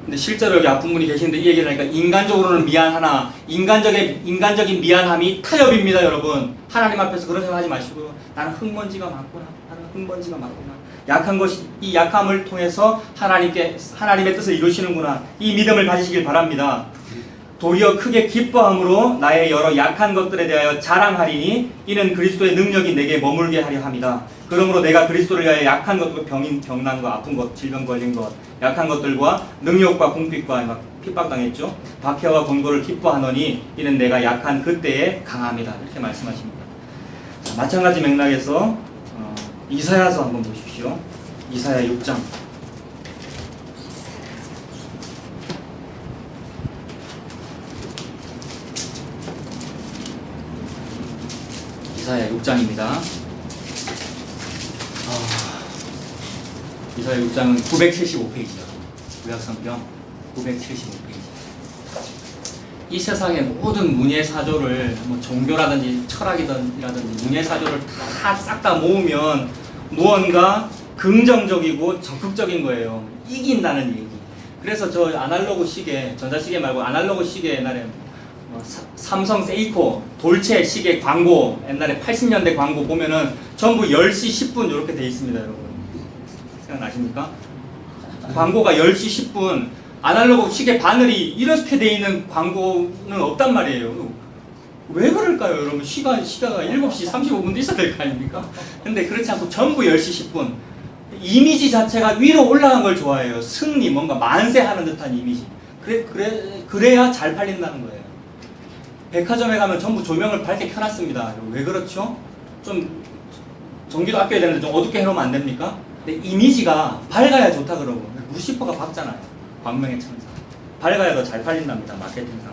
근데 실제로 여기 아픈 분이 계시는데 이 얘기를 하니까 인간적으로는 미안하나 인간적인 미안함이 타협입니다. 여러분 하나님 앞에서 그런 생각하지 마시고요. 나는 흙먼지가 맞구나. 나는 흙먼지가 맞구나. 약한 것이 이 약함을 통해서 하나님의 뜻을 이루시는구나. 이 믿음을 가지시길 바랍니다. 도리어 크게 기뻐함으로 나의 여러 약한 것들에 대하여 자랑하리니 이는 그리스도의 능력이 내게 머물게 하려 함이다. 그러므로 내가 그리스도를 위하여 약한 것과 병난 것, 아픈 것, 질병 걸린 것, 약한 것들과 능욕과 궁핍과 핍박당했죠. 박해와 권고를 기뻐하노니 이는 내가 약한 그때에 강함이다. 이렇게 말씀하십니다. 자, 마찬가지 맥락에서 이사야서 한번 보십시오. 이사야 6장. 이사야 6장입니다. 이사야 6장은 975페이지요. 구약성경 975페이지. 이 세상의 모든 문예사조를 뭐 종교라든지 철학이라든지 문예사조를 다 싹 다 모으면 무언가 긍정적이고 적극적인 거예요. 이긴다는 얘기. 그래서 저 아날로그 시계, 전자시계 말고 아날로그 시계 옛날에 삼성 세이코, 돌체 시계 광고 옛날에 80년대 광고 보면은 전부 10시 10분 이렇게 돼 있습니다. 여러분 생각나십니까? 광고가 10시 10분 아날로그 시계 바늘이 이렇게 돼 있는 광고는 없단 말이에요. 왜 그럴까요? 여러분 시가가 7시 35분도 있어야 될 거 아닙니까? 근데 그렇지 않고 전부 10시 10분 이미지 자체가 위로 올라간 걸 좋아해요. 승리, 뭔가 만세하는 듯한 이미지. 그래야 잘 팔린다는 거예요. 백화점에 가면 전부 조명을 밝게 켜놨습니다. 왜 그렇죠? 좀 전기도 아껴야 되는데 좀 어둡게 해놓으면 안 됩니까? 근데 이미지가 밝아야 좋다 그러고 루시퍼가 밝잖아요. 광명의 천사. 밝아야 더 잘 팔린답니다. 마케팅상.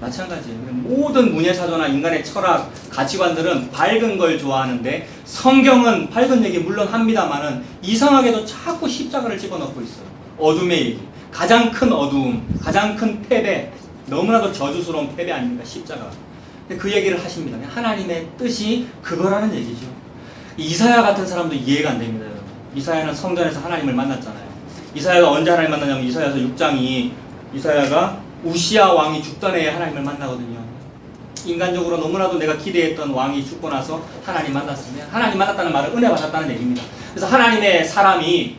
마찬가지예요. 모든 문예사조나 인간의 철학, 가치관들은 밝은 걸 좋아하는데 성경은 밝은 얘기 물론 합니다만은 이상하게도 자꾸 십자가를 집어넣고 있어요. 어둠의 얘기. 가장 큰 어두움, 가장 큰 패배, 너무나도 저주스러운 패배 아닙니까? 십자가. 그 얘기를 하십니다. 하나님의 뜻이 그거라는 얘기죠. 이사야 같은 사람도 이해가 안 됩니다. 여러분. 이사야는 성전에서 하나님을 만났잖아요. 이사야가 언제 하나님 만나냐면 이사야서 6장이 이사야가 우시아 왕이 죽던 해에 하나님을 만나거든요. 인간적으로 너무나도 내가 기대했던 왕이 죽고 나서 하나님 만났습니다. 하나님 만났다는 말은 은혜 받았다는 얘기입니다. 그래서 하나님의 사람이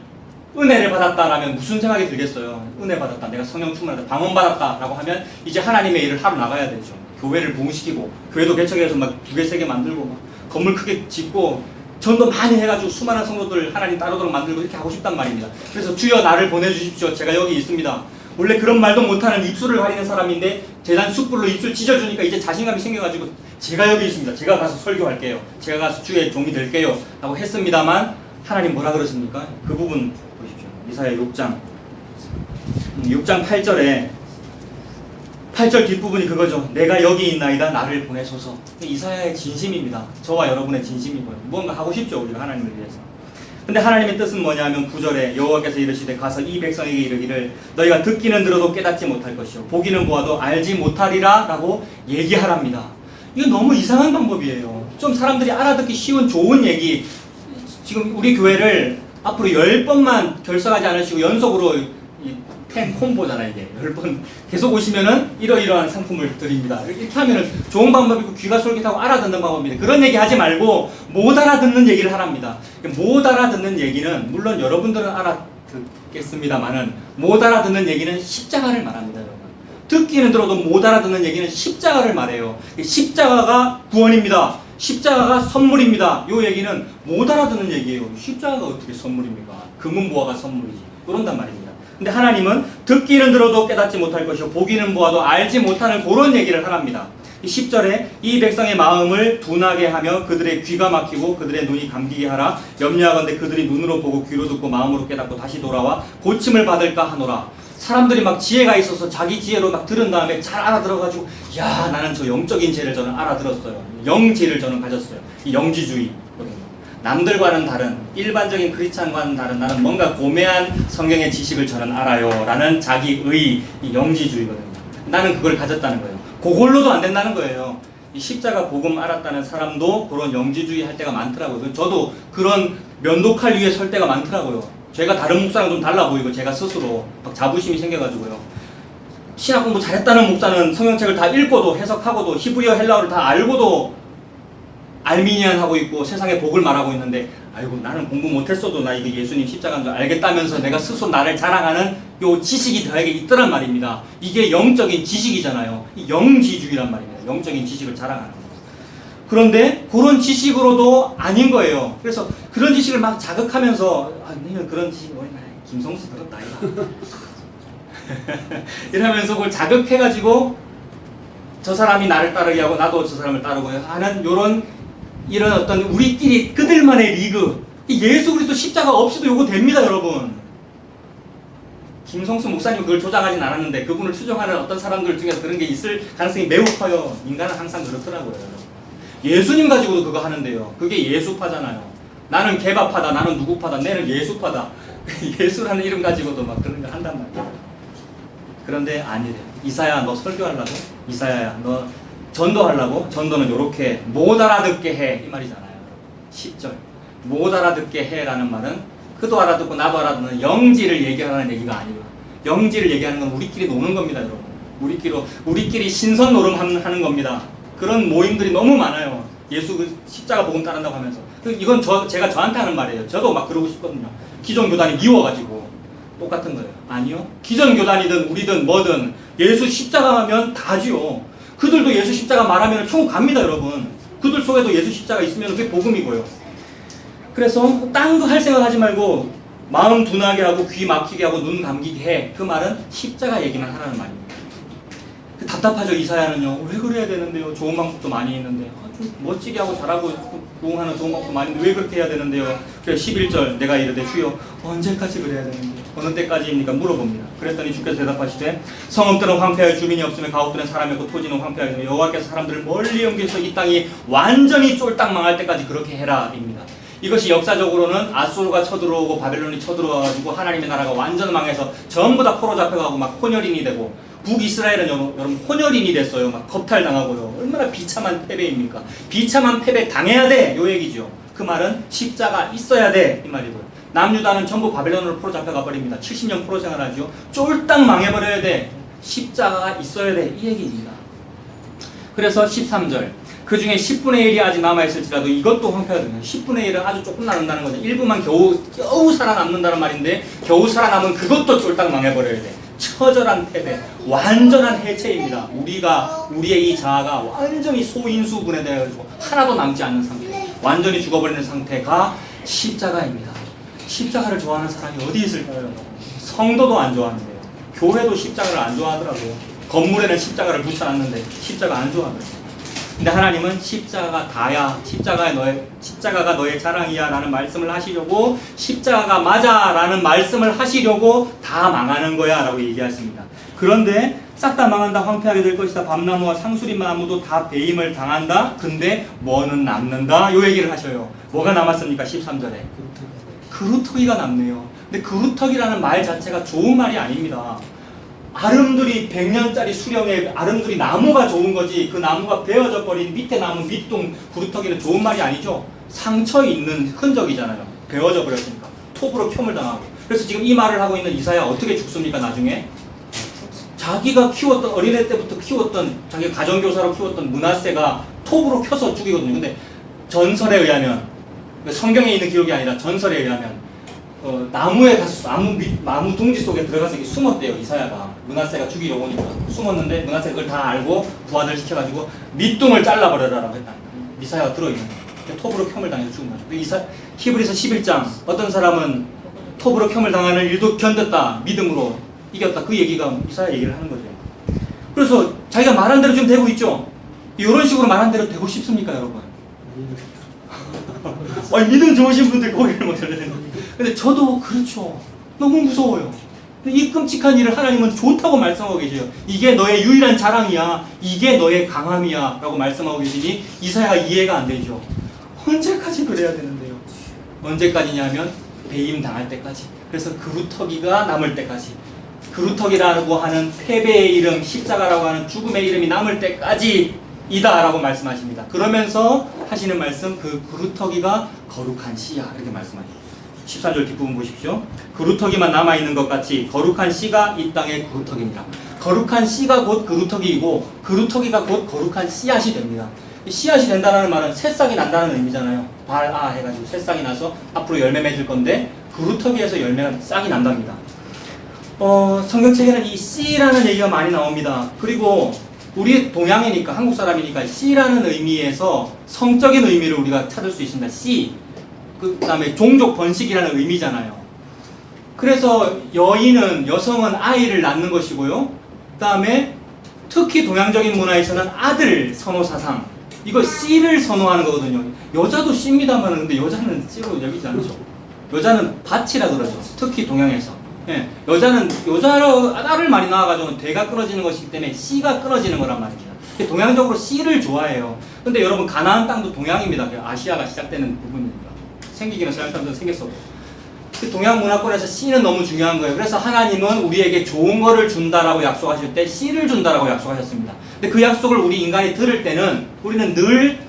은혜를 받았다라면 무슨 생각이 들겠어요? 은혜 받았다, 내가 성령 충만하다, 방언 받았다라고 하면 이제 하나님의 일을 하러 나가야 되죠. 교회를 부흥시키고 교회도 개척해서 막 2개, 3개 만들고 막 건물 크게 짓고 전도 많이 해가지고 수많은 성도들 하나님 따르도록 만들고 이렇게 하고 싶단 말입니다. 그래서 주여 나를 보내주십시오. 제가 여기 있습니다. 원래 그런 말도 못하는 입술을 가리는 사람인데 재단 숯불로 입술 찢어주니까 이제 자신감이 생겨가지고 제가 여기 있습니다. 제가 가서 설교할게요. 제가 가서 주의 종이 될게요. 라고 했습니다만 하나님 뭐라 그러십니까? 그 부분 보십시오. 이사야 6장 8절에 8절 뒷부분이 그거죠. 내가 여기 있나이다 나를 보내소서. 이사야의 진심입니다. 저와 여러분의 진심이고요. 무언가 하고 싶죠. 우리가 하나님을 위해서. 근데 하나님의 뜻은 뭐냐면 9절에 여호와께서 이르시되 가서 이 백성에게 이르기를 너희가 듣기는 들어도 깨닫지 못할 것이요 보기는 보아도 알지 못하리라 라고 얘기하랍니다. 이건 너무 이상한 방법이에요. 좀 사람들이 알아듣기 쉬운 좋은 얘기. 지금 우리 교회를 앞으로 10번만 결석하지 않으시고 연속으로 팬 콤보잖아요. 이게 10번 계속 오시면은 이러이러한 상품을 드립니다. 이렇게 하면은 좋은 방법이고 귀가 솔깃하고 알아듣는 방법입니다. 그런 얘기 하지 말고 못 알아듣는 얘기를 하랍니다. 못 알아듣는 얘기는 물론 여러분들은 알아듣겠습니다만은 못 알아듣는 얘기는 십자가를 말합니다. 여러분. 듣기는 들어도 못 알아듣는 얘기는 십자가를 말해요. 십자가가 구원입니다. 십자가가 선물입니다. 이 얘기는 못 알아듣는 얘기예요. 십자가가 어떻게 선물입니까? 금은보화가 선물이지. 그런단 말입니다. 근데 하나님은 듣기는 들어도 깨닫지 못할 것이요 보기는 보아도 알지 못하는 그런 얘기를 하랍니다. 10절에 이 백성의 마음을 둔하게 하며 그들의 귀가 막히고 그들의 눈이 감기게 하라. 염려하건대 그들이 눈으로 보고 귀로 듣고 마음으로 깨닫고 다시 돌아와 고침을 받을까 하노라. 사람들이 막 지혜가 있어서 자기 지혜로 막 들은 다음에 잘 알아들어가지고 야 나는 저 영적인 지혜를 저는 알아들었어요. 영지를 저는 가졌어요. 이 영지주의거든요. 남들과는 다른 일반적인 크리스찬과는 다른 나는 뭔가 고매한 성경의 지식을 저는 알아요 라는 자기의 이 영지주의거든요. 나는 그걸 가졌다는 거예요. 그걸로도 안 된다는 거예요. 이 십자가 복음 알았다는 사람도 그런 영지주의 할 때가 많더라고요. 저도 그런 면도칼 위에 설 때가 많더라고요. 제가 다른 목사랑 좀 달라 보이고 제가 스스로 막 자부심이 생겨가지고요. 신학 공부 잘했다는 목사는 성경책을 다 읽고도 해석하고도 히브리어 헬라어를 다 알고도 알미니안 하고 있고 세상에 복을 말하고 있는데 아이고 나는 공부 못했어도 나 이거 예수님 십자가인 줄 알겠다면서 내가 스스로 나를 자랑하는 요 지식이 저에게 있더란 말입니다. 이게 영적인 지식이잖아요. 이 영지주의란 말입니다. 영적인 지식을 자랑하는 거. 그런데 그런 지식으로도 아닌 거예요. 그래서 그런 지식을 막 자극하면서 너는 그런 지식이 뭐냐 김성수 그렇다 이거 이러면서 그걸 자극해가지고 저 사람이 나를 따르게 하고 나도 저 사람을 따르고 하는 이런 어떤 우리끼리 그들만의 리그. 예수 그리스도 십자가 없이도 요거 됩니다, 여러분. 김성수 목사님 그걸 조장하진 않았는데 그분을 추종하는 어떤 사람들 중에서 그런 게 있을 가능성이 매우 커요. 인간은 항상 그렇더라고요. 예수님 가지고도 그거 하는데요. 그게 예수파잖아요. 나는 개바파다, 나는 누구파다, 나는 예수파다. 예수라는 이름 가지고도 막 그런 거 한단 말이에요. 그런데 아니래요. 이사야 너 설교하려고? 이사야야 너 전도하려고? 전도는 요렇게 못 알아듣게 해 이 말이잖아요. 10절 못 알아듣게 해 라는 말은 그도 알아듣고 나도 알아듣는 영지를 얘기하라는 얘기가 아니고 영지를 얘기하는 건 우리끼리 노는 겁니다. 여러분 우리끼리 신선 노름하는 겁니다. 그런 모임들이 너무 많아요. 예수 그 십자가 복음 따른다고 하면서 이건 제가 저한테 하는 말이에요. 저도 막 그러고 싶거든요. 기존 교단이 미워가지고 똑같은 거예요. 아니요. 기존 교단이든 우리든 뭐든 예수 십자가 하면 다지요. 그들도 예수 십자가 말하면 천국 갑니다, 여러분. 그들 속에도 예수 십자가 있으면 그게 복음이고요. 그래서 딴 거 할 생각 하지 말고 마음 둔하게 하고 귀 막히게 하고 눈 감기게 해. 그 말은 십자가 얘기만 하라는 말입니다. 답답하죠. 이사야는요. 왜 그래야 되는데요. 좋은 방법도 많이 있는데 좀 멋지게 하고 잘하고 부흥하는 좋은 방법도 많이 있는데 왜 그렇게 해야 되는데요. 그래서 11절 내가 이르되 주여 언제까지 그래야 되는데 어느 때까지입니까? 물어봅니다. 그랬더니 주께서 대답하시되 성읍들은 황폐하여 주민이 없으며 가옥들은 사람이 없고 토지는 황폐하여 여호와께서 사람들을 멀리 옮겨서 이 땅이 완전히 쫄딱 망할 때까지 그렇게 해라 입니다. 이것이 역사적으로는 아수르가 쳐들어오고 바벨론이 쳐들어와가지고 하나님의 나라가 완전 망해서 전부 다 포로 잡혀가고 막 혼혈인이 되고 북이스라엘은 여러분 혼혈인이 됐어요. 막 겁탈당하고요. 얼마나 비참한 패배입니까? 비참한 패배 당해야 돼 요 얘기죠. 그 말은 십자가 있어야 돼 이 말이고요. 남유다는 전부 바벨론으로 포로 잡혀가 버립니다. 70년 포로 생활하죠. 쫄딱 망해버려야 돼. 십자가가 있어야 돼 이 얘기입니다. 그래서 13절 그 중에 10분의 1이 아직 남아있을지라도 이것도 황폐하거든요. 10분의 1은 아주 조금 남는다는 거죠. 일부만 겨우 살아남는다는 말인데 겨우 살아남은 그것도 쫄딱 망해버려야 돼. 처절한 패배, 완전한 해체입니다. 우리의 이 자아가 완전히 소인수분해되어가지고 하나도 남지 않는 상태, 완전히 죽어버리는 상태가 십자가입니다. 십자가를 좋아하는 사람이 어디 있을까요? 성도도 안 좋아하는데요. 교회도 십자가를 안 좋아하더라고요. 건물에는 십자가를 붙여놨는데 십자가 안 좋아하더라고요. 근데 하나님은 십자가가 다야, 십자가가 너의 자랑이야 라는 말씀을 하시려고 십자가가 맞아 라는 말씀을 하시려고 다 망하는 거야 라고 얘기하십니다. 그런데 싹 다 망한다, 황폐하게 될 것이다, 밤나무와 상수리나무도 다 배임을 당한다. 근데 뭐는 남는다 요 얘기를 하셔요. 뭐가 남았습니까? 13절에 그루터기가 남네요. 근데 그루터기라는 말 자체가 좋은 말이 아닙니다. 아름드리 100년짜리 수령의 아름드리 나무가 좋은 거지 그 나무가 베어져 버린 밑에 나무 밑동 구루터기는 좋은 말이 아니죠. 상처 있는 흔적이잖아요. 베어져 버렸으니까 톱으로 켬을 당하고. 그래서 지금 이 말을 하고 있는 이사야 어떻게 죽습니까? 나중에 자기가 키웠던 어린애 때부터 키웠던 자기가 가정교사로 키웠던 므낫세가 톱으로 켜서 죽이거든요. 근데 전설에 의하면 성경에 있는 기록이 아니라 전설에 의하면 나무에 가서 나무 둥지 속에 들어가서 숨었대요. 이사야가 므낫세가 죽이려고 오니까 숨었는데 므낫세가 그걸 다 알고 부하들 시켜가지고 밑둥을 잘라버려라라고 했다. 이사야가 들어있는 거예요. 톱으로 켬을 당해서 죽은 거죠. 히브리서 11장 어떤 사람은 톱으로 켬을 당하는 일도 견뎠다. 믿음으로 이겼다. 그 얘기가 이사야 얘기를 하는 거죠. 그래서 자기가 말한 대로 지금 되고 있죠. 이런 식으로 말한 대로 되고 싶습니까, 여러분? 믿음 좋으신 분들 고개를 못 들리는. 근데 저도 그렇죠. 너무 무서워요. 근데 이 끔찍한 일을 하나님은 좋다고 말씀하고 계세요. 이게 너의 유일한 자랑이야. 이게 너의 강함이야. 라고 말씀하고 계시니 이사야가 이해가 안 되죠. 언제까지 그래야 되는데요? 언제까지냐면 배임 당할 때까지. 그래서 그루터기가 남을 때까지. 그루터기라고 하는 패배의 이름, 십자가라고 하는 죽음의 이름이 남을 때까지 이다 라고 말씀하십니다. 그러면서 하시는 말씀, 그 그루터기가 거룩한 씨야 이렇게 말씀하십니다. 14절 뒷부분 보십시오. 그루터기만 남아있는 것 같이 거룩한 씨가 이 땅의 그루터기입니다. 거룩한 씨가 곧 그루터기이고 그루터기가 곧 거룩한 씨앗이 됩니다. 씨앗이 된다는 말은 새싹이 난다는 의미잖아요. 발아 해가지고 새싹이 나서 앞으로 열매 맺을 건데 그루터기에서 열매가 싹이 난답니다. 성경책에는 이 씨라는 얘기가 많이 나옵니다. 그리고 우리 동양이니까 한국 사람이니까 씨라는 의미에서 성적인 의미를 우리가 찾을 수 있습니다. 씨. 그 다음에 종족 번식이라는 의미잖아요. 그래서 여성은 아이를 낳는 것이고요. 그 다음에 특히 동양적인 문화에서는 아들 선호 사상. 이거 씨를 선호하는 거거든요. 여자도 씨입니다만 근데 여자는 씨로 여기지 않죠. 여자는 밭이라 그러죠. 특히 동양에서. 예, 여자로 딸을 많이 낳아가지고 대가 끊어지는 것이기 때문에 씨가 끊어지는 거란 말입니다. 동양적으로 씨를 좋아해요. 근데 여러분 가나안 땅도 동양입니다. 아시아가 시작되는 부분입니다. 생기기는 서양사람들은 생겼어도. 그 동양 문화권에서 씨는 너무 중요한 거예요. 그래서 하나님은 우리에게 좋은 거를 준다라고 약속하실 때 씨를 준다라고 약속하셨습니다. 근데 그 약속을 우리 인간이 들을 때는 우리는 늘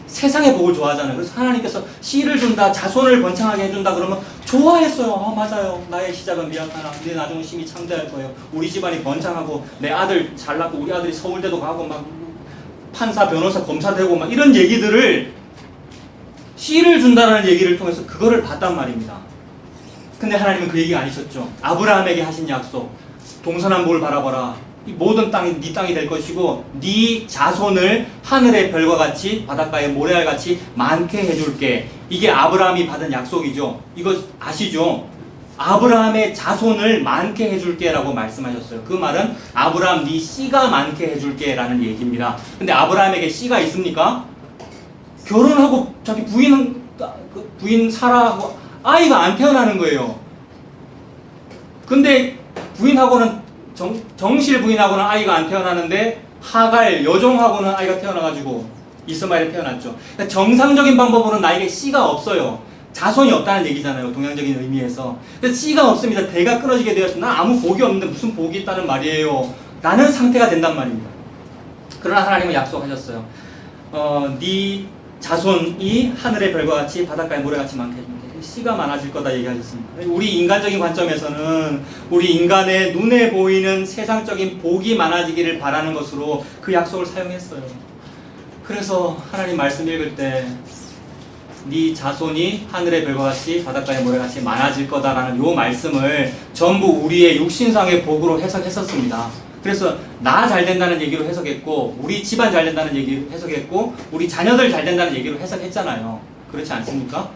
세상의 복을 좋아하잖아요. 그래서 하나님께서 씨를 준다, 자손을 번창하게 해준다 그러면 좋아했어요. 맞아요. 나의 시작은 미약하나 내 나중은 심히 창대할 거예요. 우리 집안이 번창하고 내 아들 잘 낳고 우리 아들이 서울대도 가고 막 판사, 변호사, 검사 되고 막 이런 얘기들을 씨를 준다라는 얘기를 통해서 그거를 봤단 말입니다. 근데 하나님은 그 얘기 아니셨죠. 아브라함에게 하신 약속, 동서남북을 바라봐라. 이 모든 땅이 네 땅이 될 것이고 네 자손을 하늘의 별과 같이 바닷가의 모래알 같이 많게 해줄게. 이게 아브라함이 받은 약속이죠. 이거 아시죠? 아브라함의 자손을 많게 해줄게 라고 말씀하셨어요. 그 말은 아브라함 네 씨가 많게 해줄게 라는 얘기입니다. 근데 아브라함에게 씨가 있습니까? 결혼하고 자기 부인 사라하고 아이가 안 태어나는 거예요. 근데 부인하고는 정실 부인하고는 아이가 안 태어나는데 하갈 여종하고는 아이가 태어나가지고 이스마엘이 태어났죠. 그러니까 정상적인 방법으로는 나에게 씨가 없어요. 자손이 없다는 얘기잖아요. 동양적인 의미에서. 그래서 씨가 없습니다. 대가 끊어지게 되었습니다. 난 아무 복이 없는데 무슨 복이 있다는 말이에요. 라는 상태가 된단 말입니다. 그러나 하나님은 약속하셨어요. 네 자손이 하늘의 별과 같이 바닷가의 모래같이 많게 해줍니다. 씨가 많아질 거다 얘기하셨습니다. 우리 인간적인 관점에서는 우리 인간의 눈에 보이는 세상적인 복이 많아지기를 바라는 것으로 그 약속을 사용했어요. 그래서 하나님 말씀 읽을 때 네 자손이 하늘의 별과 같이 바닷가의 모래같이 많아질 거다라는 요 말씀을 전부 우리의 육신상의 복으로 해석했었습니다. 그래서 나 잘 된다는 얘기로 해석했고 우리 집안 잘 된다는 얘기로 해석했고 우리 자녀들 잘 된다는 얘기로 해석했잖아요. 그렇지 않습니까?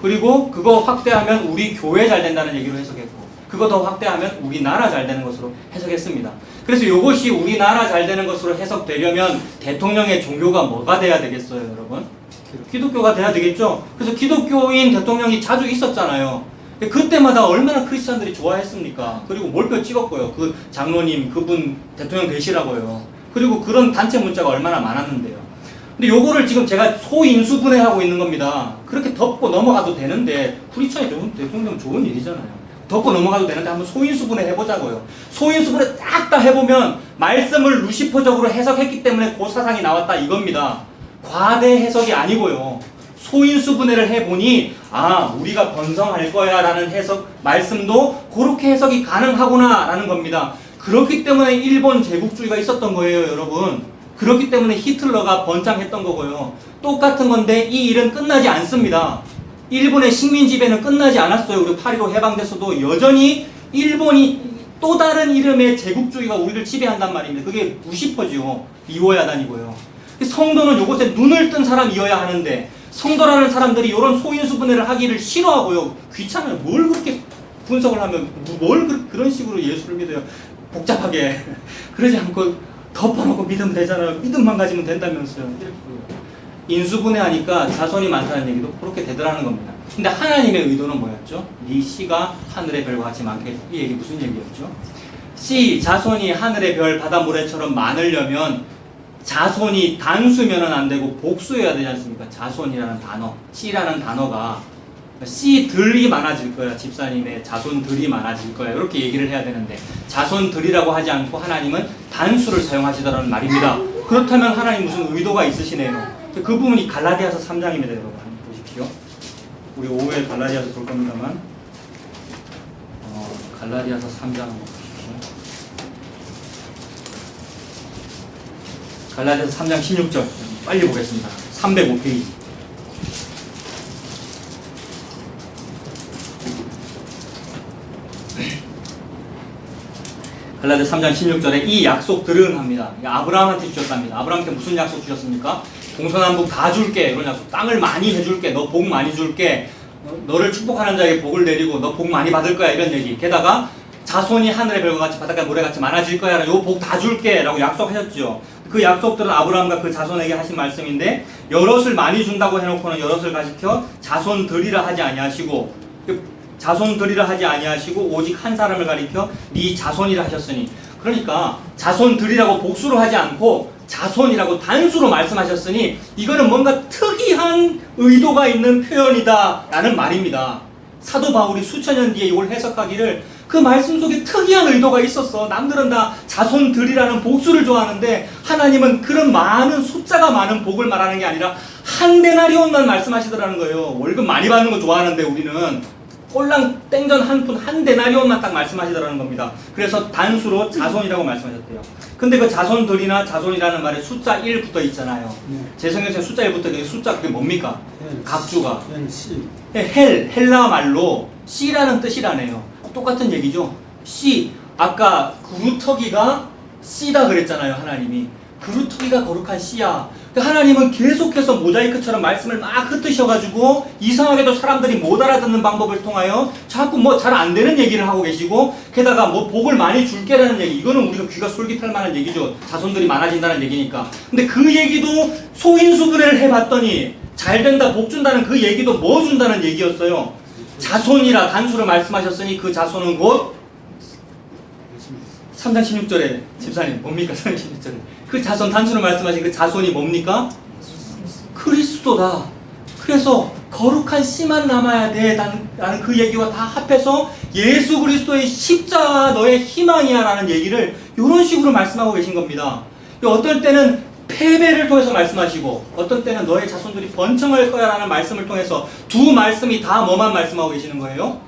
그리고 그거 확대하면 우리 교회 잘 된다는 얘기로 해석했고 그거 더 확대하면 우리나라 잘 되는 것으로 해석했습니다. 그래서 이것이 우리나라 잘 되는 것으로 해석되려면 대통령의 종교가 뭐가 돼야 되겠어요, 여러분? 기독교가 돼야 되겠죠? 그래서 기독교인 대통령이 자주 있었잖아요. 그때마다 얼마나 크리스찬들이 좋아했습니까? 그리고 몰표 찍었고요. 그 장로님, 그분 대통령 되시라고요. 그리고 그런 단체 문자가 얼마나 많았는데요. 근데 요거를 지금 제가 소인수분해하고 있는 겁니다. 그렇게 덮고 넘어가도 되는데 크리스찬이 좋은 대통령은 좋은 일이잖아요. 덮고 넘어가도 되는데 한번 소인수분해 해보자고요. 소인수분해 싹 다 해보면 말씀을 루시퍼적으로 해석했기 때문에 그 사상이 나왔다 이겁니다. 과대 해석이 아니고요. 소인수분해를 해보니 우리가 번성할 거야 라는 해석, 말씀도 그렇게 해석이 가능하구나 라는 겁니다. 그렇기 때문에 일본 제국주의가 있었던 거예요, 여러분. 그렇기 때문에 히틀러가 번창했던 거고요. 똑같은 건데 이 일은 끝나지 않습니다. 일본의 식민 지배는 끝나지 않았어요. 우리 8.15 해방돼서도 여전히 일본이 또 다른 이름의 제국주의가 우리를 지배한단 말입니다. 그게 루시퍼지요. 이호야단이고요. 성도는 이것에 눈을 뜬 사람이어야 하는데 성도라는 사람들이 이런 소인수분해를 하기를 싫어하고요. 귀찮아요. 뭘 그렇게 분석을 하면 뭘 그런 식으로 예수를 믿어요. 복잡하게 그러지 않고 덮어놓고 믿으면 되잖아요. 믿음만 가지면 된다면서요. 인수분해하니까 자손이 많다는 얘기도 그렇게 되더라는 겁니다. 근데 하나님의 의도는 뭐였죠? 네 씨가 하늘의 별과 같이 많게. 이 얘기 무슨 얘기였죠? 씨, 자손이 하늘의 별 바다 모래처럼 많으려면 자손이 단수면은 안 되고 복수해야 되지 않습니까? 자손이라는 단어, 씨라는 단어가 씨들이 많아질 거야. 집사님의 자손들이 많아질 거야. 이렇게 얘기를 해야 되는데 자손들이라고 하지 않고 하나님은 단수를 사용하시더라는 말입니다. 그렇다면 하나님 무슨 의도가 있으시네요. 그 부분이 갈라디아서 3장입니다. 여러분 한번 보십시오. 우리 오후에 갈라디아서 볼 겁니다만 갈라디아서 3장 한번 보십시오. 갈라디아서 3장 16절 빨리 보겠습니다. 305페이지. 갈라디아서 3장 16절에 이 약속들은 합니다. 아브라함한테 주셨답니다. 아브라함한테 무슨 약속 주셨습니까? 동서남북 다 줄게. 이런 약속. 땅을 많이 해줄게. 너 복 많이 줄게. 너를 축복하는 자에게 복을 내리고 너 복 많이 받을 거야. 이런 얘기. 게다가 자손이 하늘의 별과 같이 바닷가 모래같이 많아질 거야. 요 복 다 줄게. 라고 약속하셨죠. 그 약속들은 아브라함과 그 자손에게 하신 말씀인데 여럿을 많이 준다고 해놓고는 여럿을 가리켜 자손들이라 하지 아니하시고 자손들이라 하지 아니하시고 오직 한 사람을 가리켜 네 자손이라 하셨으니, 그러니까 자손들이라고 복수로 하지 않고 자손이라고 단수로 말씀하셨으니 이거는 뭔가 특이한 의도가 있는 표현이다 라는 말입니다. 사도 바울이 수천 년 뒤에 이걸 해석하기를 그 말씀 속에 특이한 의도가 있었어. 남들은 다 자손들이라는 복수를 좋아하는데 하나님은 그런 많은 숫자가 많은 복을 말하는 게 아니라 한 데나리온만 말씀하시더라는 거예요. 월급 많이 받는 거 좋아하는데 우리는 꼴랑 땡전 한 푼 한 데나리온만 딱 말씀하시더라는 겁니다. 그래서 단수로 자손이라고 말씀하셨대요. 근데 그 자손들이나 자손이라는 말에 숫자 1 붙어 있잖아요. 제 성경에 숫자 1 붙어 있는 숫자 그게 뭡니까? 각주가. 헬라 말로 씨라는 뜻이라네요. 똑같은 얘기죠. 씨, 아까 그루터기가 씨다 그랬잖아요. 하나님이 그루터기가 거룩한 씨야. 하나님은 계속해서 모자이크처럼 말씀을 막 흩으셔가지고 이상하게도 사람들이 못 알아듣는 방법을 통하여 자꾸 뭐 잘 안 되는 얘기를 하고 계시고, 게다가 뭐 복을 많이 줄게라는 얘기, 이거는 우리가 귀가 솔깃할 만한 얘기죠. 자손들이 많아진다는 얘기니까. 근데 그 얘기도 소인수분해를 해봤더니 잘 된다, 복 준다는 그 얘기도 뭐 준다는 얘기였어요. 자손이라 단수를 말씀하셨으니 그 자손은 곧 3장 16절에 집사님 뭡니까? 3장 16절에 그 자손 단수를 말씀하신 그 자손이 뭡니까? 그리스도다. 그래서 거룩한 씨만 남아야 돼 라는 그 얘기와 다 합해서 예수 그리스도의 십자가 너의 희망이야 라는 얘기를 이런 식으로 말씀하고 계신 겁니다. 어떨 때는 패배를 통해서 말씀하시고 어떤 때는 너의 자손들이 번창할 거야 라는 말씀을 통해서 두 말씀이 다 뭐만 말씀하고 계시는 거예요?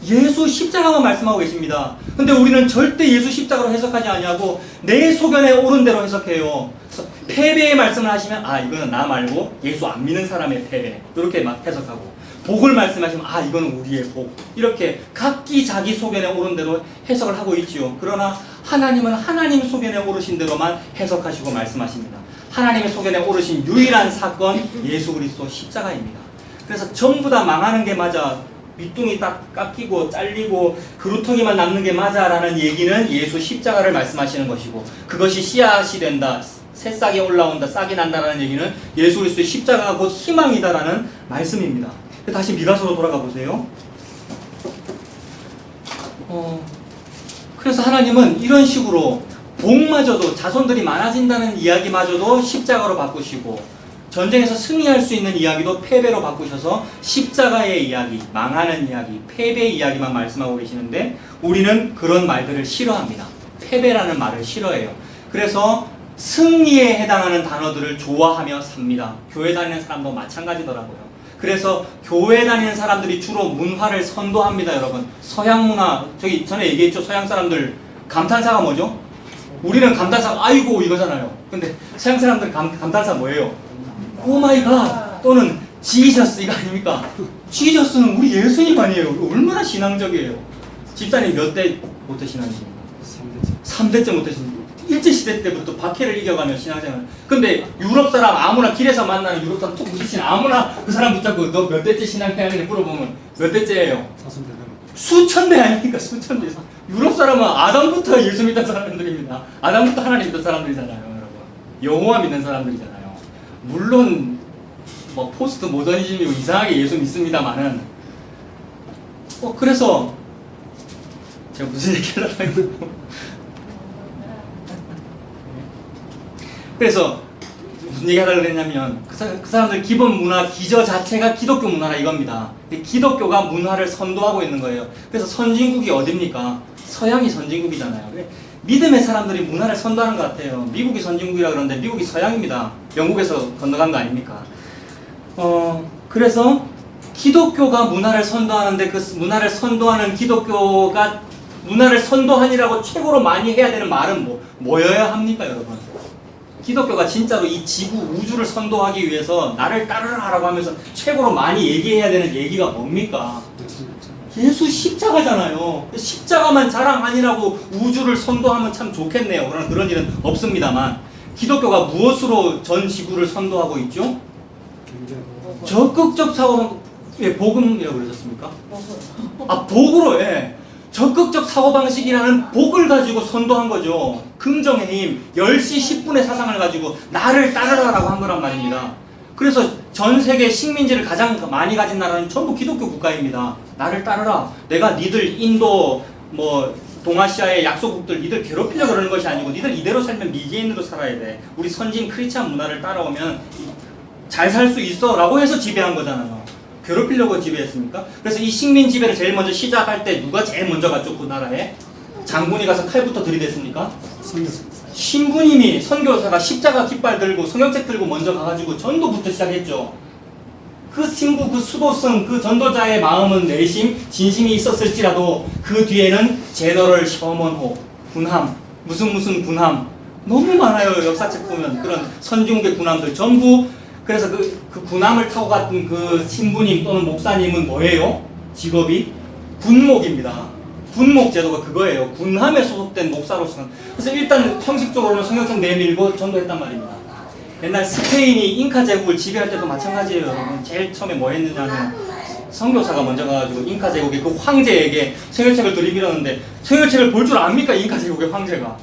예수 십자가만 말씀하고 계십니다. 근데 우리는 절대 예수 십자가로 해석하지 아니하고 내 소견에 옳은 대로 해석해요. 그래서 패배의 말씀을 하시면 이거는 나 말고 예수 안 믿는 사람의 패배, 이렇게 막 해석하고, 복을 말씀하시면 이거는 우리의 복, 이렇게 각기 자기 소견에 옳은 대로 해석을 하고 있지요. 그러나 하나님은 하나님 소견에 오르신 대로만 해석하시고 말씀하십니다. 하나님의 소견에 오르신 유일한 사건 예수 그리스도 십자가입니다. 그래서 전부 다 망하는 게 맞아, 밑둥이 딱 깎이고 잘리고 그루터기만 남는 게 맞아 라는 얘기는 예수 십자가를 말씀하시는 것이고, 그것이 씨앗이 된다, 새싹이 올라온다, 싹이 난다라는 얘기는 예수 그리스도의 십자가가 곧 희망이다 라는 말씀입니다. 다시 미가서로 돌아가 보세요. 그래서 하나님은 이런 식으로 복마저도, 자손들이 많아진다는 이야기마저도 십자가로 바꾸시고, 전쟁에서 승리할 수 있는 이야기도 패배로 바꾸셔서 십자가의 이야기, 망하는 이야기, 패배의 이야기만 말씀하고 계시는데 우리는 그런 말들을 싫어합니다. 패배라는 말을 싫어해요. 그래서 승리에 해당하는 단어들을 좋아하며 삽니다. 교회 다니는 사람도 마찬가지더라고요. 그래서 교회 다니는 사람들이 주로 문화를 선도합니다, 여러분. 서양 문화, 저기 전에 얘기했죠. 서양 사람들 감탄사가 뭐죠? 우리는 감탄사 아이고 이거잖아요. 근데 서양 사람들 감탄사 뭐예요? 오 마이 갓 또는 지저스 이거 아닙니까? 지저스는 우리 예수님 아니에요. 얼마나 신앙적이에요. 집사님 몇 대부터 신앙이십니까? 3대째 못했습니다. 일제시대 때부터 박해를 이겨가며 신앙생활. 근데 유럽 사람 아무나 길에서 만나는 유럽 사람 툭 부딪히는 아무나 그 사람 붙잡고 너 몇 대째 신앙생활을 물어보면 몇 대째예요? 수천 대 아닙니까? 수천 대. 유럽 사람은 아담부터 예수 믿는 사람들입니다. 아담부터 하나님 믿는 사람들이잖아요, 여러분. 여호와 믿는 사람들이잖아요. 물론 뭐 포스트 모더니즘이고 이상하게 예수 믿습니다만은 그래서 제가 무슨 얘기를 하려고 그래서 무슨 얘기 하려고 했냐면 그 사람들 기본 문화 기저 자체가 기독교 문화라 이겁니다. 근데 기독교가 문화를 선도하고 있는 거예요. 그래서 선진국이 어딥니까? 서양이 선진국이잖아요. 믿음의 사람들이 문화를 선도하는 것 같아요. 미국이 선진국이라 그러는데 미국이 서양입니다. 영국에서 건너간 거 아닙니까? 그래서 기독교가 문화를 선도하는데 그 문화를 선도하는 기독교가 문화를 선도하니라고 최고로 많이 해야 되는 말은 뭐여야 합니까, 여러분? 기독교가 진짜로 이 지구, 우주를 선도하기 위해서 나를 따르라라고 하면서 최고로 많이 얘기해야 되는 얘기가 뭡니까? 예수 십자가잖아요. 십자가만 자랑하니라고 우주를 선도하면 참 좋겠네요. 그러나 그런 일은 없습니다만 기독교가 무엇으로 전 지구를 선도하고 있죠? 적극적 사고방식, 복음이라고 그러셨습니까? 복으로, 적극적 사고방식이라는 복을 가지고 선도한 거죠. 긍정의 힘, 10시 10분의 사상을 가지고 나를 따르라라고 한 거란 말입니다. 그래서 전 세계 식민지를 가장 많이 가진 나라는 전부 기독교 국가입니다. 나를 따르라. 내가 니들 인도, 동아시아의 약소국들 니들 괴롭히려고 그러는 것이 아니고 니들 이대로 살면 미개인으로 살아야 돼. 우리 선진 크리스찬 문화를 따라오면 잘 살 수 있어 라고 해서 지배한 거잖아요. 괴롭히려고 지배했습니까? 그래서 이 식민 지배를 제일 먼저 시작할 때 누가 제일 먼저 갔죠? 그 나라에? 장군이 가서 칼부터 들이댔습니까? 신부님이, 선교사가 십자가 깃발 들고 성경책 들고 먼저 가가지고 전도부터 시작했죠. 그 신부, 그 수도승, 그 전도자의 마음은 내심, 진심이 있었을지라도 그 뒤에는 제너럴 셔먼호, 군함, 무슨 군함 너무 많아요. 역사책 보면 그런 선진국의 군함들 전부. 그래서 그 군함을 타고 갔던 그 신부님 또는 목사님은 뭐예요? 직업이? 군목입니다. 군목 제도가 그거예요. 군함에 소속된 목사로서는. 그래서 일단 형식적으로는 성경책 내밀고 전도했단 말입니다. 옛날 스페인이 잉카 제국을 지배할 때도 마찬가지예요, 여러분. 제일 처음에 뭐 했느냐면 선교사가 먼저 가가지고 잉카 제국의 그 황제에게 성경책을 들이밀었는데 성경책을 볼 줄 압니까? 잉카 제국의 황제가.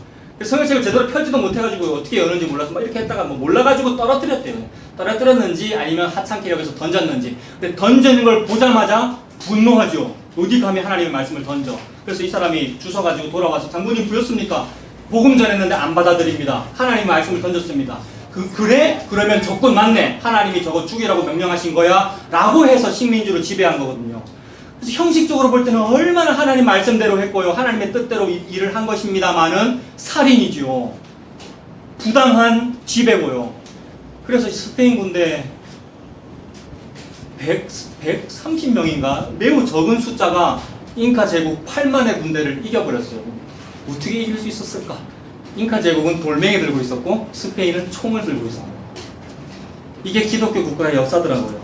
성경책을 제대로 펴지도 못해가지고 어떻게 여는지 몰라서 막 이렇게 했다가 몰라가지고 떨어뜨렸대요. 떨어뜨렸는지 아니면 하찮게 여기서 던졌는지. 근데 던지는 걸 보자마자 분노하죠. 어디 감히 하나님의 말씀을 던져. 그래서 이 사람이 주워가지고 돌아와서 장군님 보였습니까? 복음 전했는데 안 받아들입니다. 하나님의 말씀을 던졌습니다. 그래? 그러면 적군 맞네. 하나님이 저거 죽이라고 명령하신 거야? 라고 해서 식민지로 지배한 거거든요. 그래서 형식적으로 볼 때는 얼마나 하나님 말씀대로 했고요. 하나님의 뜻대로 일을 한 것입니다만은 살인이죠. 부당한 지배고요. 그래서 스페인 군대 130명인가 매우 적은 숫자가 잉카 제국 8만의 군대를 이겨버렸어요. 어떻게 이길 수 있었을까? 잉카 제국은 돌멩이 들고 있었고 스페인은 총을 들고 있었어요. 이게 기독교 국가의 역사더라고요.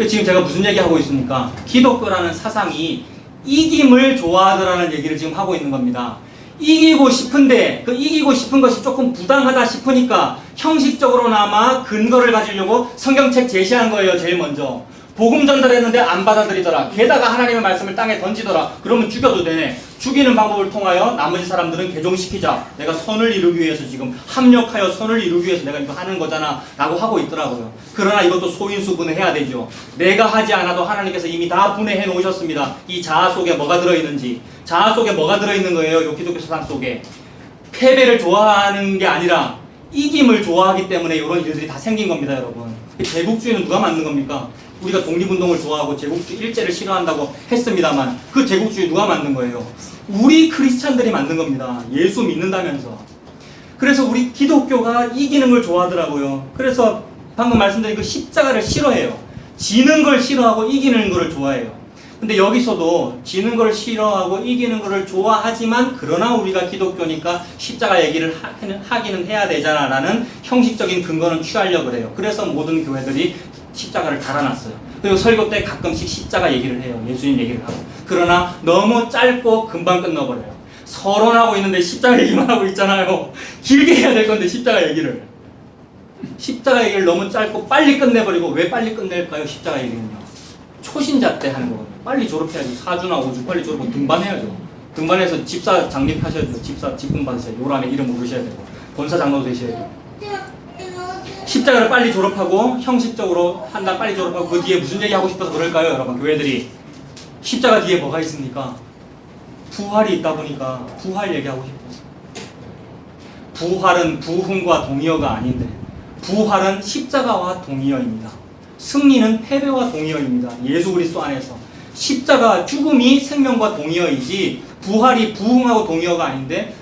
지금 제가 무슨 얘기하고 있습니까? 기독교라는 사상이 이김을 좋아하더라는 얘기를 지금 하고 있는 겁니다. 이기고 싶은데 그 이기고 싶은 것이 조금 부당하다 싶으니까 형식적으로나마 근거를 가지려고 성경책 제시한 거예요. 제일 먼저. 복음 전달했는데 안 받아들이더라. 게다가 하나님의 말씀을 땅에 던지더라. 그러면 죽여도 되네. 죽이는 방법을 통하여 나머지 사람들은 개종시키자. 내가 선을 이루기 위해서 지금 합력하여 선을 이루기 위해서 내가 이거 하는 거잖아 라고 하고 있더라고요. 그러나 이것도 소인수 분해해야 되죠. 내가 하지 않아도 하나님께서 이미 다 분해해 놓으셨습니다. 이 자아 속에 뭐가 들어있는지. 자아 속에 뭐가 들어있는 거예요. 요 기독교 사상 속에. 패배를 좋아하는 게 아니라 이김을 좋아하기 때문에 이런 일들이 다 생긴 겁니다, 여러분. 제국주의는 누가 만든 겁니까? 우리가 독립운동을 좋아하고 제국주의 일제를 싫어한다고 했습니다만 그 제국주의 누가 만든 거예요? 우리 크리스찬들이 만든 겁니다. 예수 믿는다면서. 그래서 우리 기독교가 이기는 걸 좋아하더라고요. 그래서 방금 말씀드린 그 십자가를 싫어해요. 지는 걸 싫어하고 이기는 걸 좋아해요. 근데 여기서도 지는 걸 싫어하고 이기는 걸 좋아하지만 그러나 우리가 기독교니까 십자가 얘기를 하기는 해야 되잖아 라는 형식적인 근거는 취하려고 그래요. 그래서 모든 교회들이 십자가를 달아놨어요. 그리고 설교 때 가끔씩 십자가 얘기를 해요. 예수님 얘기를 하고. 그러나 너무 짧고 금방 끝나버려요. 서론하고 있는데 십자가 얘기만 하고 있잖아요. 길게 해야 될 건데 십자가 얘기를. 십자가 얘기를 너무 짧고 빨리 끝내버리고 왜 빨리 끝낼까요? 십자가 얘기는요. 초신자 때 하는 거거든요. 빨리 졸업해야죠. 4주나 5주 빨리 졸업하고 등반해야죠. 등반해서 집사 장립하셔야 돼요. 집사 직분 받으셔야 돼요. 요람에 이름 오르셔야 되고 본사 장로도 되셔야 돼요. 십자가를 빨리 졸업하고 형식적으로 한 달 빨리 졸업하고 그 뒤에 무슨 얘기 하고 싶어서 그럴까요? 여러분 교회들이 십자가 뒤에 뭐가 있습니까? 부활이 있다 보니까 부활 얘기하고 싶어서. 부활은 부흥과 동의어가 아닌데 부활은 십자가와 동의어입니다. 승리는 패배와 동의어입니다. 예수 그리스도 안에서 십자가 죽음이 생명과 동의어이지 부활이 부흥하고 동의어가 아닌데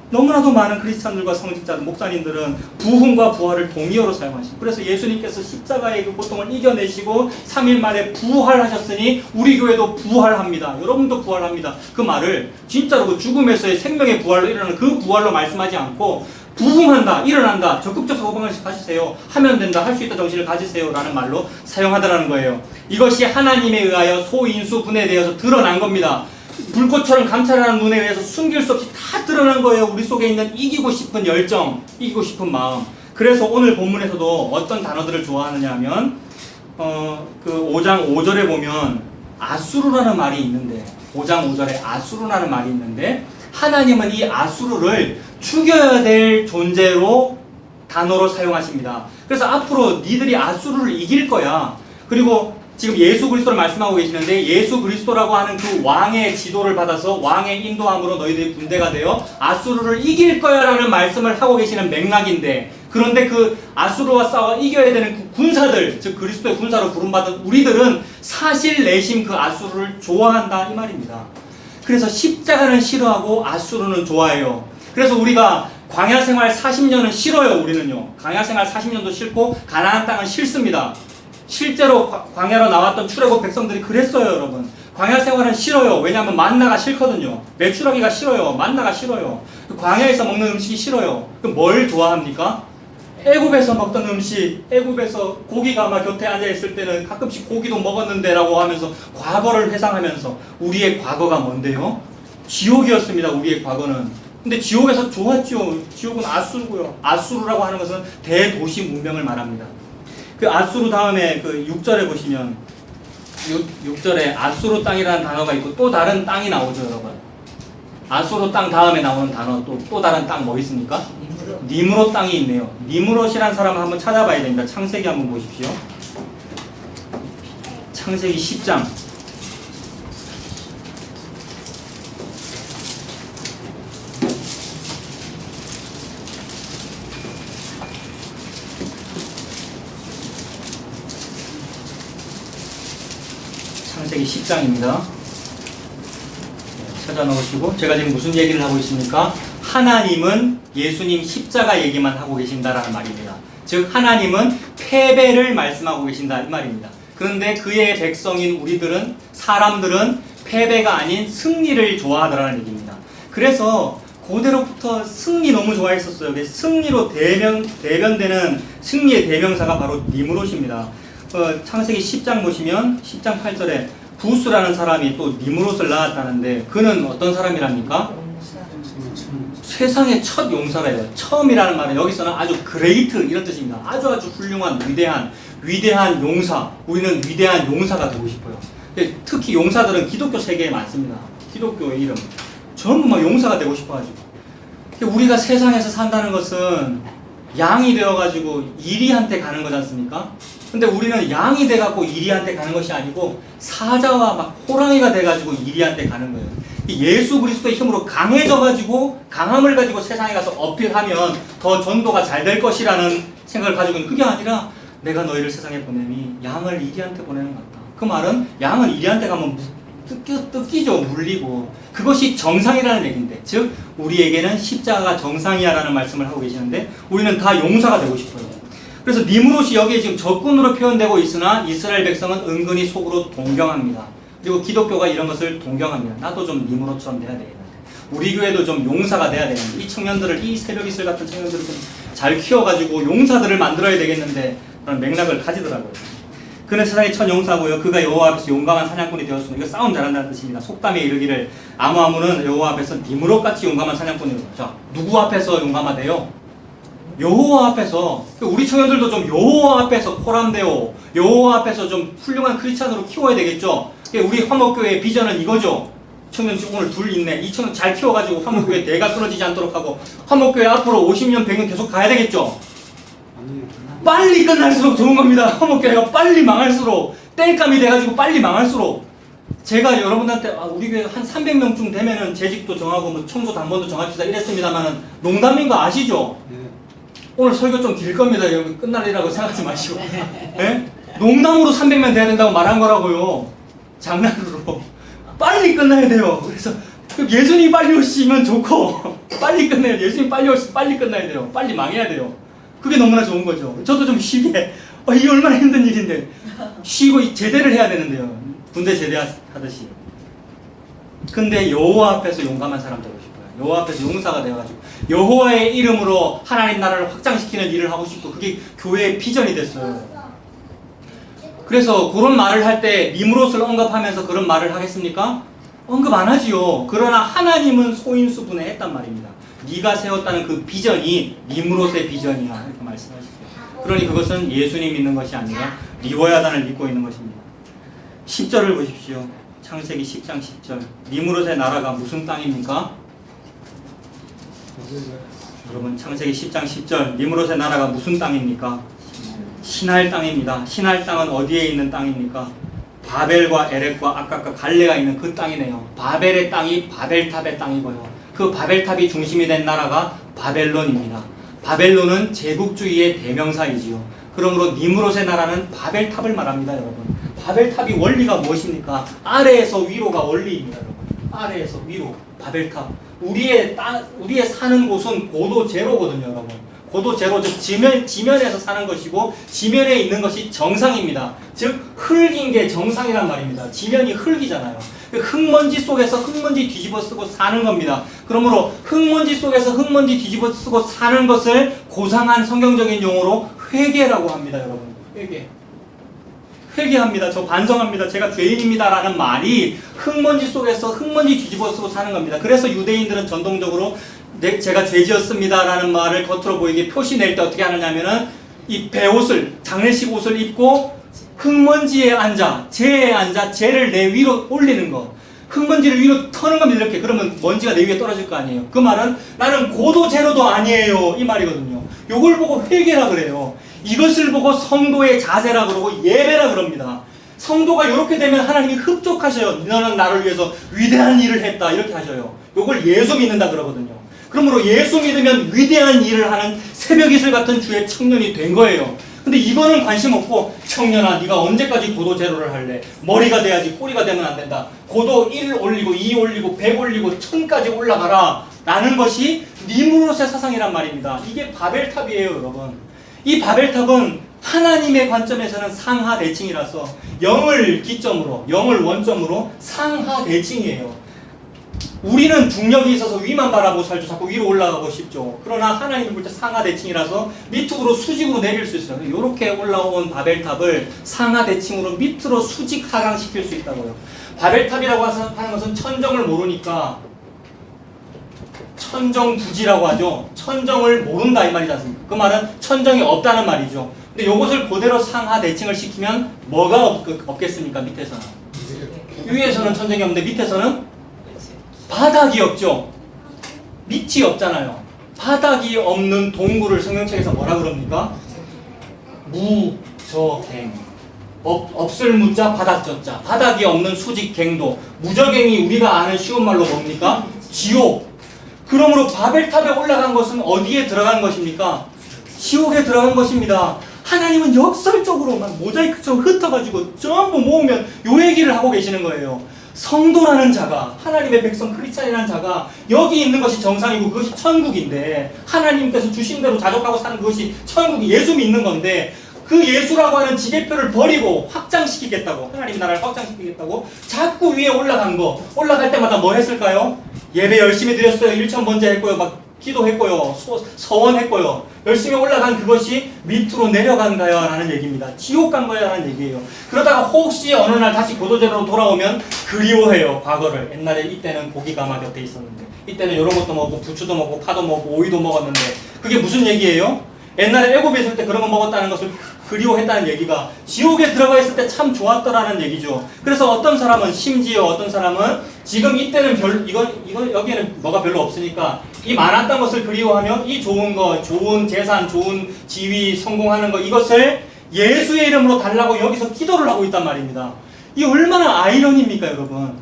너무나도 많은 크리스찬들과 성직자들, 목사님들은 부흥과 부활을 동의어로 사용하십니다. 그래서 예수님께서 십자가의 그 고통을 이겨내시고 3일 만에 부활하셨으니 우리 교회도 부활합니다. 여러분도 부활합니다. 그 말을 진짜로 그 죽음에서의 생명의 부활로 일어나는 그 부활로 말씀하지 않고 부흥한다, 일어난다, 적극적 사고방을 가지세요, 하면 된다, 할 수 있다 정신을 가지세요 라는 말로 사용하더라는 거예요. 이것이 하나님에 의하여 소인수 분해되어서 드러난 겁니다. 불꽃처럼 감찰하는 눈에 의해서 숨길 수 없이 다 드러난 거예요. 우리 속에 있는 이기고 싶은 열정, 이기고 싶은 마음. 그래서 오늘 본문에서도 어떤 단어들을 좋아하느냐 하면 그 5장 5절에 보면 아수르라는 말이 있는데 5장 5절에 아수르라는 말이 있는데 하나님은 이 아수르를 죽여야 될 존재로 단어로 사용하십니다. 그래서 앞으로 니들이 아수르를 이길 거야. 그리고 지금 예수 그리스도를 말씀하고 계시는데 예수 그리스도라고 하는 그 왕의 지도를 받아서 왕의 인도함으로 너희들이 군대가 되어 아수르를 이길 거야 라는 말씀을 하고 계시는 맥락인데 그런데 그 아수르와 싸워 이겨야 되는 그 군사들, 즉 그리스도의 군사로 부름받은 우리들은 사실 내심 그 아수르를 좋아한다 이 말입니다. 그래서 십자가는 싫어하고 아수르는 좋아해요. 그래서 우리가 광야 생활 40년은 싫어요. 우리는요. 광야 생활 40년도 싫고 가나안 땅은 싫습니다. 실제로 광야로 나왔던 출애굽 백성들이 그랬어요. 여러분. 광야 생활은 싫어요. 왜냐하면 만나가 싫거든요. 메추라기가 싫어요. 만나가 싫어요. 광야에서 먹는 음식이 싫어요. 그럼 뭘 좋아합니까? 애굽에서 먹던 음식, 애굽에서 고기가 아마 곁에 앉아있을 때는 가끔씩 고기도 먹었는데 라고 하면서 과거를 회상하면서 우리의 과거가 뭔데요? 지옥이었습니다. 우리의 과거는. 근데 지옥에서 좋았죠. 지옥은 아수르고요. 아수르라고 하는 것은 대도시 문명을 말합니다. 그 아수르 다음에 그 6절에 보시면 6절에 아수르 땅이라는 단어가 있고 또 다른 땅이 나오죠, 여러분. 아수르 땅 다음에 나오는 단어 또 다른 땅 뭐 있습니까? 니므롯 땅이 있네요. 니므롯이라는 사람을 한번 찾아봐야 됩니다. 창세기 한번 보십시오. 창세기 10장. 창세기 10장입니다. 찾아놓으시고 제가 지금 무슨 얘기를 하고 있습니까? 하나님은 예수님 십자가 얘기만 하고 계신다라는 말입니다. 즉 하나님은 패배를 말씀하고 계신다 이 말입니다. 그런데 그의 백성인 우리들은 사람들은 패배가 아닌 승리를 좋아하더라는 얘기입니다. 그래서 고대로부터 승리 너무 좋아했었어요. 승리로 대변되는 승리의 대명사가 바로 니므롯입니다. 창세기 10장 보시면 10장 8절에 부스라는 사람이 또 니므롯을 낳았다는데 그는 어떤 사람이랍니까? 세상의 첫 용사래요. 처음이라는 말은 여기서는 아주 그레이트 이런 뜻입니다. 아주 훌륭한 위대한 용사. 우리는 위대한 용사가 되고 싶어요. 특히 용사들은 기독교 세계에 많습니다. 기독교의 이름 전부 막 용사가 되고 싶어가지고. 우리가 세상에서 산다는 것은 양이 되어가지고 이리한테 가는 거지 않습니까? 근데 우리는 양이 돼갖고 이리한테 가는 것이 아니고 사자와 막 호랑이가 돼가지고 이리한테 가는 거예요. 예수 그리스도의 힘으로 강해져가지고 강함을 가지고 세상에 가서 어필하면 더 전도가 잘 될 것이라는 생각을 가지고 있는 그게 아니라 내가 너희를 세상에 보내니 양을 이리한테 보내는 것 같다. 그 말은 양은 이리한테 가면 뜯기죠. 물리고. 그것이 정상이라는 얘기인데, 즉 우리에게는 십자가가 정상이야라는 말씀을 하고 계시는데 우리는 다 용사가 되고 싶어요. 그래서 니므롯이 여기에 지금 적군으로 표현되고 있으나 이스라엘 백성은 은근히 속으로 동경합니다. 그리고 기독교가 이런 것을 동경합니다. 나도 좀 니므롯처럼 돼야 되겠는데, 우리 교회도 좀 용사가 돼야 되는데, 이 청년들을, 이 새벽 이슬 같은 청년들을 좀 잘 키워가지고 용사들을 만들어야 되겠는데 그런 맥락을 가지더라고요. 그는 세상의 첫 용사고요. 그가 여호와 앞에서 용감한 사냥꾼이 되었으면, 이거 싸움 잘한다는 뜻입니다. 속담에 이르기를 아무는 여호와 앞에서 니므롯같이 용감한 사냥꾼이요. 자, 누구 앞에서 용감하대요? 여호와 앞에서. 우리 청년들도 좀 여호와 앞에서 코람되어 여호와 앞에서 좀 훌륭한 크리스찬으로 키워야 되겠죠. 우리 화목교회의 비전은 이거죠. 청년 오늘 둘 있네. 이 청년 잘 키워가지고 화목교회 대가 끊어지지 않도록 하고 화목교회 앞으로 50년 100년 계속 가야 되겠죠. 빨리 끝날수록 좋은 겁니다. 화목교회가 빨리 망할수록, 땡감이 돼가지고 빨리 망할수록. 제가 여러분한테 우리 교회 한 300명쯤 되면은 재직도 정하고 뭐 청소 당번도 정합시다 이랬습니다만은 농담인 거 아시죠? 오늘 설교 좀 길 겁니다. 여기 끝날이라고 생각하지 마시고. 네? 농담으로 300명 돼야 된다고 말한 거라고요. 장난으로. 빨리 끝나야 돼요. 그래서 예수님이 빨리 오시면 좋고 빨리 끝내야 돼요. 예수님이 빨리 오시면 빨리 끝나야 돼요. 빨리 망해야 돼요. 그게 너무나 좋은 거죠. 저도 좀 쉬게, 이게 얼마나 힘든 일인데 쉬고 제대를 해야 되는데요. 군대 제대하듯이. 근데 여호와 앞에서 용감한 사람 되고 싶어요. 여호와 앞에서 용사가 되어가지고 여호와의 이름으로 하나님 나라를 확장시키는 일을 하고 싶고, 그게 교회의 비전이 됐어요. 그래서 그런 말을 할 때 니므롯을 언급하면서 그런 말을 하겠습니까? 언급 안 하지요. 그러나 하나님은 소인수분해 했단 말입니다. 네가 세웠다는 그 비전이 니므롯의 비전이야, 이렇게 말씀하시죠. 그러니 그것은 예수님 믿는 것이 아니라 리워야단을 믿고 있는 것입니다. 10절을 보십시오. 창세기 10장 10절. 니므롯의 나라가 무슨 땅입니까? 여러분, 창세기 10장 10절. 니므롯의 나라가 무슨 땅입니까? 신할 땅입니다. 신할 땅은 어디에 있는 땅입니까? 바벨과 에렉과 아까까 갈레가 있는 그 땅이네요. 바벨의 땅이 바벨탑의 땅이고요. 그 바벨탑이 중심이 된 나라가 바벨론입니다. 바벨론은 제국주의의 대명사이지요. 그러므로 니므롯의 나라는 바벨탑을 말합니다, 여러분. 바벨탑이 원리가 무엇입니까? 아래에서 위로가 원리입니다, 여러분. 아래에서 위로, 바벨탑. 우리의 사는 곳은 고도 제로거든요, 여러분. 고도 제로, 즉 지면에서 사는 것이고 지면에 있는 것이 정상입니다. 즉 흙인 게 정상이란 말입니다. 지면이 흙이잖아요. 흙먼지 속에서 흙먼지 뒤집어 쓰고 사는 겁니다. 그러므로 흙먼지 속에서 흙먼지 뒤집어 쓰고 사는 것을 고상한 성경적인 용어로 회개라고 합니다, 여러분. 회개합니다. 저 반성합니다. 제가 죄인입니다. 라는 말이 흙먼지 속에서 흙먼지 뒤집어 쓰고 사는 겁니다. 그래서 유대인들은 전통적으로 제가 죄지었습니다 라는 말을 겉으로 보이게 표시낼 때 어떻게 하느냐면은 이 배옷을, 장례식 옷을 입고 흙먼지에 앉아, 재에 앉아 재를 내 위로 올리는 것. 흙먼지를 위로 터는 겁니다. 이렇게. 그러면 먼지가 내 위에 떨어질 거 아니에요. 그 말은 나는 고도 제로도 아니에요, 이 말이거든요. 요걸 보고 회개라 그래요. 이것을 보고 성도의 자세라 그러고 예배라 그럽니다. 성도가 이렇게 되면 하나님이 흡족하셔요. 너는 나를 위해서 위대한 일을 했다, 이렇게 하셔요. 요걸 예수 믿는다 그러거든요. 그러므로 예수 믿으면 위대한 일을 하는 새벽 이슬 같은 주의 청년이 된 거예요. 근데 이거는 관심 없고, 청년아 네가 언제까지 고도 제로를 할래? 머리가 돼야지 꼬리가 되면 안 된다. 고도 1 올리고 2 올리고 100 올리고 1000까지 올라가라 라는 것이 니므롯의 사상이란 말입니다. 이게 바벨탑이에요, 여러분. 이 바벨탑은 하나님의 관점에서는 상하 대칭이라서 영을 기점으로, 영을 원점으로 상하 대칭이에요. 우리는 중력이 있어서 위만 바라보고 살죠. 자꾸 위로 올라가고 싶죠. 그러나 하나님이 볼 때 상하 대칭이라서 밑으로 수직으로 내릴 수 있어요. 이렇게 올라온 바벨탑을 상하 대칭으로 밑으로 수직 하강시킬 수 있다고요. 바벨탑이라고 하는 것은 천정을 모르니까 천정부지라고 하죠. 천정을 모른다 이 말이지 않습니까? 그 말은 천정이 없다는 말이죠. 근데 이것을 그대로 상하 대칭을 시키면 뭐가 없겠습니까? 밑에서는. 위에서는 천정이 없는데 밑에서는 바닥이 없죠. 밑이 없잖아요. 바닥이 없는 동굴을 성경책에서 뭐라 그럽니까? 무저갱. 없을 무자 바닥저자. 바닥이 없는 수직갱도. 무저갱이 우리가 아는 쉬운 말로 뭡니까? 지옥. 그러므로 바벨탑에 올라간 것은 어디에 들어간 것입니까? 지옥에 들어간 것입니다. 하나님은 역설적으로 막 모자이크처럼 흩어가지고 전부 모으면 요 얘기를 하고 계시는 거예요. 성도라는 자가, 하나님의 백성 크리스찬이라는 자가 여기 있는 것이 정상이고 그것이 천국인데, 하나님께서 주신 대로 자족하고 사는 그것이 천국이 예수 믿는 건데, 그 예수라고 하는 지계표를 버리고 확장시키겠다고, 하나님 나라를 확장시키겠다고 자꾸 위에 올라간 거, 올라갈 때마다 뭐 했을까요? 예배 열심히 드렸어요. 1,000번째 했고요. 막 기도했고요. 서원했고요. 열심히 올라간 그것이 밑으로 내려간가요? 라는 얘기입니다. 지옥 간 거야? 라는 얘기예요. 그러다가 혹시 어느 날 다시 고도제로 돌아오면 그리워해요. 과거를. 옛날에 이때는 고기가 막 곁에 있었는데, 이때는 이런 것도 먹고 부추도 먹고 파도 먹고 오이도 먹었는데, 그게 무슨 얘기예요? 옛날에 애굽에 있을 때 그런 거 먹었다는 것을 그리워했다는 얘기가 지옥에 들어가 있을 때 참 좋았더라는 얘기죠. 그래서 어떤 사람은, 심지어 어떤 사람은 지금 이때는 이건 여기에는 뭐가 별로 없으니까 이 많았던 것을 그리워하며 이 좋은 거, 좋은 재산, 좋은 지위, 성공하는 거, 이것을 예수의 이름으로 달라고 여기서 기도를 하고 있단 말입니다. 이 얼마나 아이러니입니까, 여러분?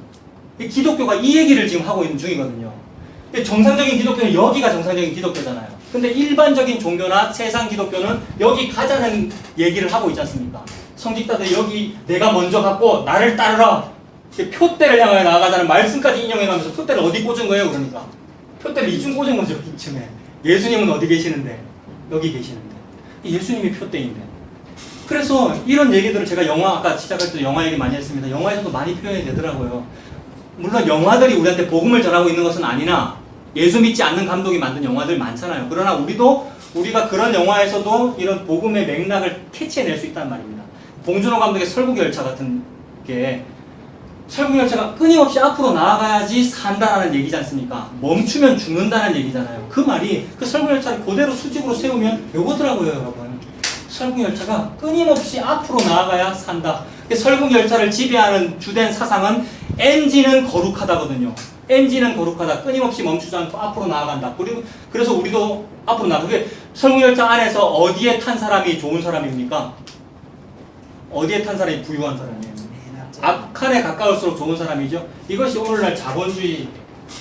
이 기독교가 이 얘기를 지금 하고 있는 중이거든요. 정상적인 기독교는 여기가 정상적인 기독교잖아요. 근데 일반적인 종교나 세상 기독교는 여기 가자는 얘기를 하고 있지 않습니까? 성직자들 여기 내가 먼저 갖고 나를 따르라. 표대를 향하여 나아가자는 말씀까지 인용해가면서 표대를 어디 꽂은 거예요, 그러니까? 표대를 이중 꽂은 거죠, 이쯤에. 예수님은 어디 계시는데? 여기 계시는데. 예수님이 표대인데. 그래서 이런 얘기들을 제가 아까 시작할 때 영화 얘기 많이 했습니다. 영화에서도 많이 표현이 되더라고요. 물론 영화들이 우리한테 복음을 전하고 있는 것은 아니나, 예수 믿지 않는 감독이 만든 영화들 많잖아요. 그러나 우리가 그런 영화에서도 이런 복음의 맥락을 캐치해낼 수 있단 말입니다. 봉준호 감독의 설국열차 같은 게, 설국열차가 끊임없이 앞으로 나아가야지 산다라는 얘기지 않습니까? 멈추면 죽는다는 얘기잖아요. 그 말이, 그 설국열차를 그대로 수직으로 세우면 요거더라고요, 여러분. 설국열차가 끊임없이 앞으로 나아가야 산다. 설국열차를 지배하는 주된 사상은 엔진은 거룩하다거든요. 엔진은 거룩하다. 끊임없이 멈추지 않고 앞으로 나아간다. 그래서 우리도 앞으로 나아가. 그게 설국열차 안에서 어디에 탄 사람이 좋은 사람입니까? 어디에 탄 사람이 부유한 사람이에요? 악한에 가까울수록 좋은 사람이죠. 이것이 오늘날 자본주의,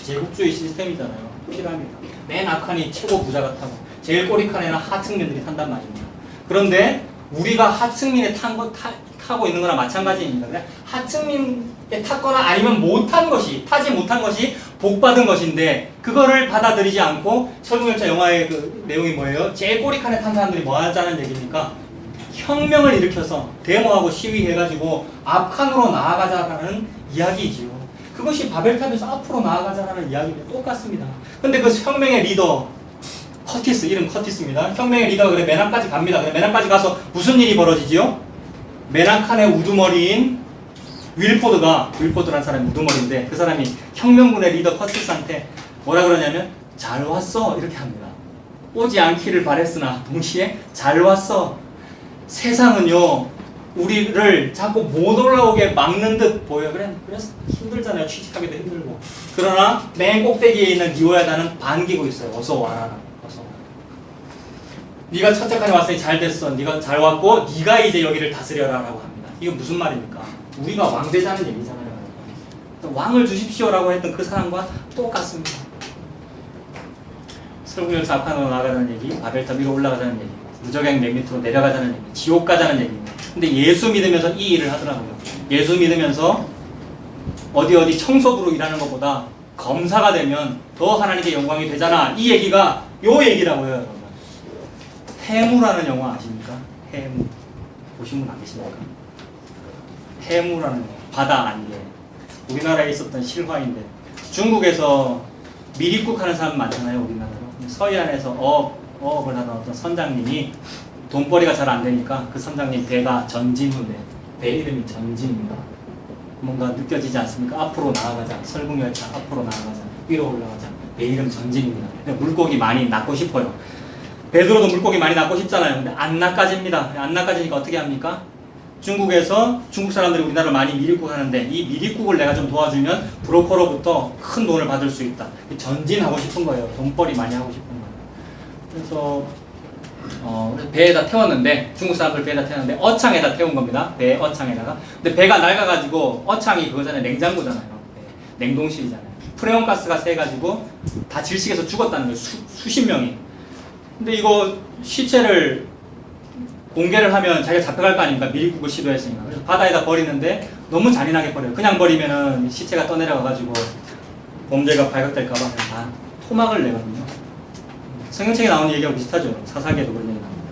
제국주의 시스템이잖아요. 필요합니다. 맨 악한이 최고 부자가 타고, 제일 꼬리칸에는 하층민들이 탄단 말입니다. 그런데 우리가 하층민에 타고 있는 거나 마찬가지입니다. 하층민에 탔거나 아니면 타지 못한 것이 복받은 것인데, 그거를 받아들이지 않고, 설국열차 영화의 그 내용이 뭐예요? 제일 꼬리칸에 탄 사람들이 뭐 하자는 얘기입니까? 혁명을 일으켜서 데모하고 시위해가지고 앞칸으로 나아가자라는 이야기지요. 그것이 바벨탑에서 앞으로 나아가자라는 이야기랑 똑같습니다. 근데 그 혁명의 리더 커티스, 이름 커티스입니다. 혁명의 리더가 그래 맨 앞까지 갑니다. 그래 맨 앞까지 가서 무슨 일이 벌어지지요? 맨 앞칸의 우두머리인 윌포드라는 사람이 우두머리인데, 그 사람이 혁명군의 리더 커티스한테 뭐라 그러냐면 잘 왔어 이렇게 합니다. 오지 않기를 바랬으나 동시에 잘 왔어. 세상은요 우리를 자꾸 못 올라오게 막는 듯 보여. 그래서 힘들잖아요. 취직하기도 힘들고. 그러나 맨 꼭대기에 있는 니오야다는 반기고 있어요. 어서 와라. 어서 와라. 네가 첫 해까지 왔으니 잘 됐어. 네가 잘 왔고 네가 이제 여기를 다스려라 라고 합니다. 이거 무슨 말입니까? 우리가 왕 되자는 얘기잖아요. 왕을 주십시오라고 했던 그 사람과 똑같습니다. 설국열차 앞칸으로 나가자는 얘기, 바벨탑 위로 올라가자는 얘기, 무적행 맥 밑으로 내려가자는 얘기, 지옥 가자는 얘기입니다. 근데 예수 믿으면서 이 일을 하더라고요. 예수 믿으면서 어디 청소부로 일하는 것보다 검사가 되면 더 하나님께 영광이 되잖아. 이 얘기가 요 얘기라고요, 여러분. 해무라는 영화 아십니까? 해무. 보신 분 안 계십니까? 해무라는 영화. 바다 안개. 우리나라에 있었던 실화인데, 중국에서 미립국 하는 사람 많잖아요, 우리나라로. 서해안에서 어업을 하던 어떤 선장님이 돈벌이가 잘 안 되니까 그 선장님 배가 전진후대, 배 이름이 전진입니다. 뭔가 느껴지지 않습니까? 앞으로 나아가자. 설국열차 앞으로 나아가자. 위로 올라가자. 배 이름 전진입니다. 물고기 많이 낳고 싶어요. 베드로도 물고기 많이 낳고 싶잖아요. 근데 안 낚아집니다. 안 낚아지니까 어떻게 합니까? 중국에서 중국 사람들이 우리나라를 많이 미립국 하는데, 이 미립국을 내가 좀 도와주면 브로커로부터 큰 돈을 받을 수 있다. 전진하고 싶은 거예요. 돈벌이 많이 하고 싶은 거예요. 그래서 배에다 태웠는데, 중국 사람들 배에다 태웠는데 어창에다 태운 겁니다. 배 어창에다가. 근데 배가 낡아가지고 어창이 그거잖아요. 냉장고잖아요. 냉동실이잖아요. 프레온가스가 새가지고 다 질식해서 죽었다는 거예요. 수십 명이. 근데 이거 시체를 공개를 하면 자기가 잡혀갈 거 아닙니까? 미리국을 시도했으니까. 그래서 바다에다 버리는데 너무 잔인하게 버려요. 그냥 버리면은 시체가 떠내려가가지고 범죄가 발각될까봐 다 토막을 내거든요. 성경책에 나오는 얘기하고 비슷하죠. 사사기에도 그런 얘기 나옵니다.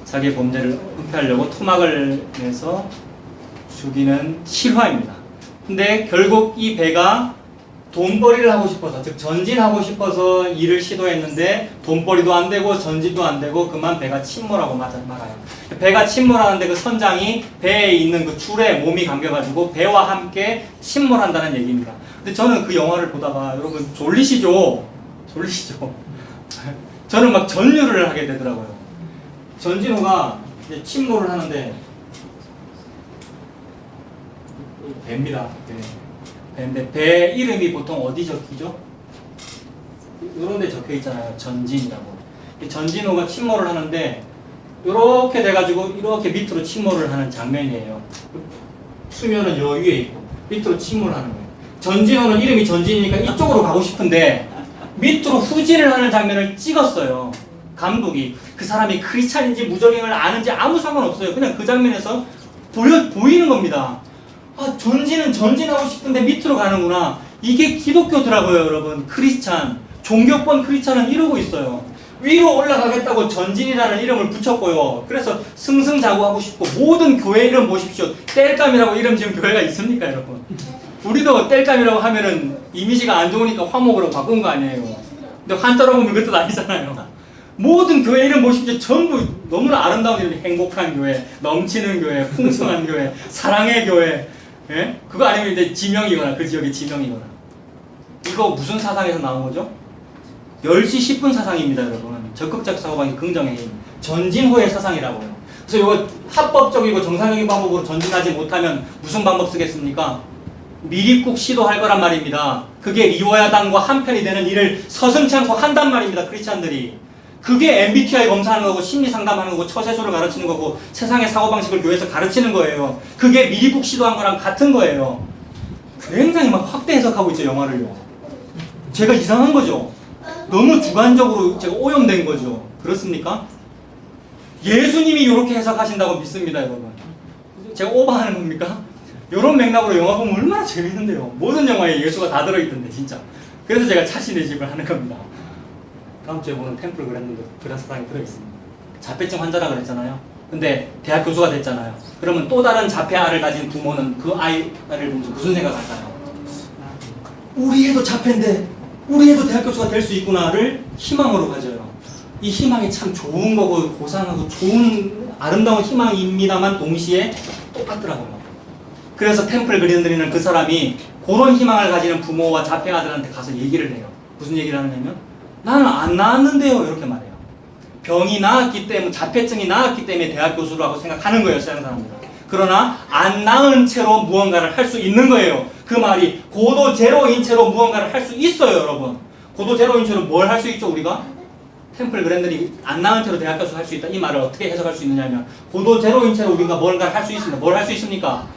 자기의 범죄를 은폐하려고 토막을 내서 죽이는 실화입니다. 근데 결국 이 배가 돈벌이를 하고 싶어서, 즉 전진하고 싶어서 일을 시도했는데 돈벌이도 안 되고 전진도 안 되고 그만 배가 침몰하고 말아요. 배가 침몰하는데 그 선장이 배에 있는 그 줄에 몸이 감겨가지고 배와 함께 침몰한다는 얘기입니다. 근데 저는 그 영화를 보다가 여러분 졸리시죠? 저는 막 전율을 하게 되더라고요. 전진호가 이제 침몰을 하는데 배입니다. 배인데 배 이름이 보통 어디 적히죠? 이런 데 적혀 있잖아요. 전진이라고. 전진호가 침몰을 하는데 이렇게 돼가지고 이렇게 밑으로 침몰을 하는 장면이에요. 수면은 여 위에 있고 밑으로 침몰을 하는 거예요. 전진호는 이름이 전진이니까 이쪽으로 가고 싶은데 밑으로 후진을 하는 장면을 찍었어요. 감독이. 그 사람이 크리스찬인지 무적행을 아는지 아무 상관없어요. 그냥 그 장면에서 보이는 겁니다. 아, 전진은 전진하고 싶은데 밑으로 가는구나. 이게 기독교더라고요, 여러분. 크리스찬. 종교권 크리스찬은 이러고 있어요. 위로 올라가겠다고 전진이라는 이름을 붙였고요. 그래서 승승장구하고 싶고 모든 교회 이름 보십시오. 땔감이라고 이름 지은 교회가 있습니까, 여러분? 우리도 땔감이라고 하면은 이미지가 안 좋으니까 화목으로 바꾼 거 아니에요. 근데 한자로 보면 그것도 아니잖아요. 모든 교회 이름 보십시오. 전부 너무나 아름다운 이름. 행복한 교회, 넘치는 교회, 풍성한 교회, 사랑의 교회. 예? 그거 아니면 이제 지명이거나 그 지역의 지명이거나. 이거 무슨 사상에서 나온 거죠? 10시 10분 사상입니다, 여러분. 적극적 사고방식 긍정의 힘. 전진호의 사상이라고요. 그래서 이거 합법적이고 정상적인 방법으로 전진하지 못하면 무슨 방법 쓰겠습니까? 미립국 시도할 거란 말입니다. 그게 리워야당과 한편이 되는 일을 서슴지 않고 한단 말입니다, 크리스찬들이. 그게 MBTI 검사하는 거고 심리 상담하는 거고 처세술을 가르치는 거고 세상의 사고방식을 교회에서 가르치는 거예요. 그게 미립국 시도한 거랑 같은 거예요. 굉장히 막 확대 해석하고 있죠, 영화를요. 제가 이상한 거죠. 너무 주관적으로 제가 오염된 거죠. 그렇습니까? 예수님이 이렇게 해석하신다고 믿습니다, 여러분. 제가 오버하는 겁니까? 이런 맥락으로 영화 보면 얼마나 재밌는데요. 모든 영화에 예수가 다 들어있던데, 진짜. 그래서 제가 차신의 집을 하는 겁니다. 다음 주에 보는 템플 그랜드도 그런 사상이 들어있습니다. 자폐증 환자라 그랬잖아요. 근데 대학 교수가 됐잖아요. 그러면 또 다른 자폐아를 가진 부모는 그 아이를 보면서 무슨 생각할까요? 우리 애도 자폐인데 우리 애도 대학 교수가 될 수 있구나를 희망으로 가져요. 이 희망이 참 좋은 거고 고상하고 좋은 아름다운 희망입니다만 동시에 똑같더라고요. 그래서 템플 그랜드는 그 사람이 그런 희망을 가지는 부모와 자폐아들한테 가서 얘기를 해요. 무슨 얘기를 하느냐면 나는 안 나았는데요, 이렇게 말해요. 병이 나았기 때문에, 자폐증이 나았기 때문에 대학 교수라고 생각하는 거예요, 세상 사람들은. 그러나 안 나은 채로 무언가를 할 수 있는 거예요. 그 말이 고도 제로인 채로 무언가를 할 수 있어요, 여러분. 고도 제로인 채로 뭘 할 수 있죠, 우리가? 템플 그랜드니 안 나은 채로 대학 교수 할 수 있다. 이 말을 어떻게 해석할 수 있느냐면 고도 제로인 채로 우리가 뭔가를 할 수 있습니다. 뭘 할 수 있습니까?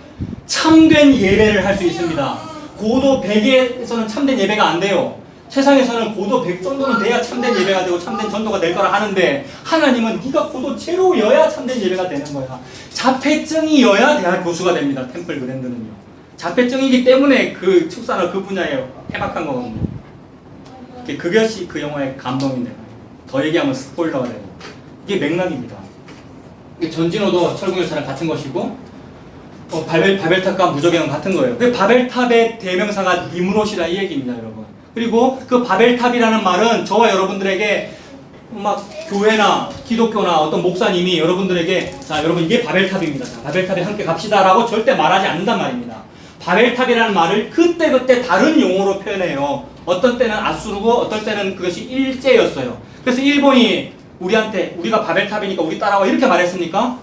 참된 예배를 할 수 있습니다. 고도 100에서는 참된 예배가 안 돼요. 세상에서는 고도 100 정도는 돼야 참된 예배가 되고 참된 전도가 될 거라 하는데 하나님은 네가 고도 제로여야 참된 예배가 되는 거야. 자폐증이어야 대학 교수가 됩니다. 템플 그랜드는요. 자폐증이기 때문에 그 축사나 그 분야에 해박한 거거든요. 그것이 그 영화의 감동인데 더 얘기하면 스포일러가 되고 이게 맥락입니다. 전진호도 철궁열차랑 같은 것이고 바벨탑과 무적행은 같은 거예요. 그 바벨탑의 대명사가 니므롯이라 이 얘기입니다, 여러분. 그리고 그 바벨탑이라는 말은 저와 여러분들에게 막 교회나 기독교나 어떤 목사님이 여러분들에게 자 여러분 이게 바벨탑입니다. 자, 바벨탑에 함께 갑시다라고 절대 말하지 않는단 말입니다. 바벨탑이라는 말을 그때그때 다른 용어로 표현해요. 어떤 때는 아수르고 어떤 때는 그것이 일제였어요. 그래서 일본이 우리한테 우리가 바벨탑이니까 우리 따라와 이렇게 말했습니까?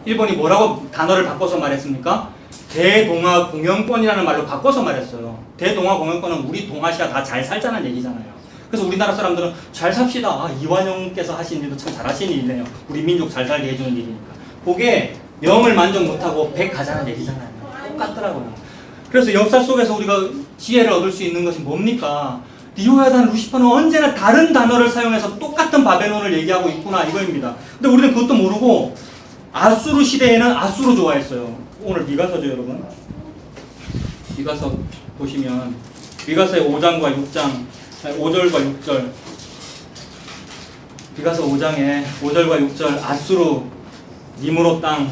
일본이 뭐라고 단어를 바꿔서 말했습니까? 대동아 공영권이라는 말로 바꿔서 말했어요. 대동아 공영권은 우리 동아시아 다 잘 살자는 얘기잖아요. 그래서 우리나라 사람들은 잘 삽시다. 아, 이완용께서 하신 일도 참 잘하신 일이네요. 우리 민족 잘 살게 해주는 일이니까. 그게 명을 만족 못하고 백 가자는 얘기잖아요. 똑같더라고요. 그래서 역사 속에서 우리가 지혜를 얻을 수 있는 것이 뭡니까? 리오야단 루시퍼는 언제나 다른 단어를 사용해서 똑같은 바벨론을 얘기하고 있구나 이거입니다. 근데 우리는 그것도 모르고 아수르 시대에는 아수르 좋아했어요. 오늘 미가서죠, 여러분. 미가서 보시면 미가서의 5장과 6장, 5절과 6절. 미가서 5장에 5절과 6절 아수르 니므롯 땅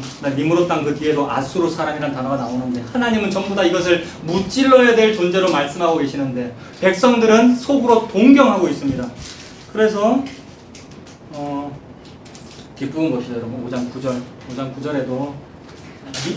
그 뒤에도 아수르 사람이라는 단어가 나오는데 하나님은 전부 다 이것을 무찔러야 될 존재로 말씀하고 계시는데 백성들은 속으로 동경하고 있습니다. 그래서 뒷부분 봅시다, 여러분. 5장 9절에도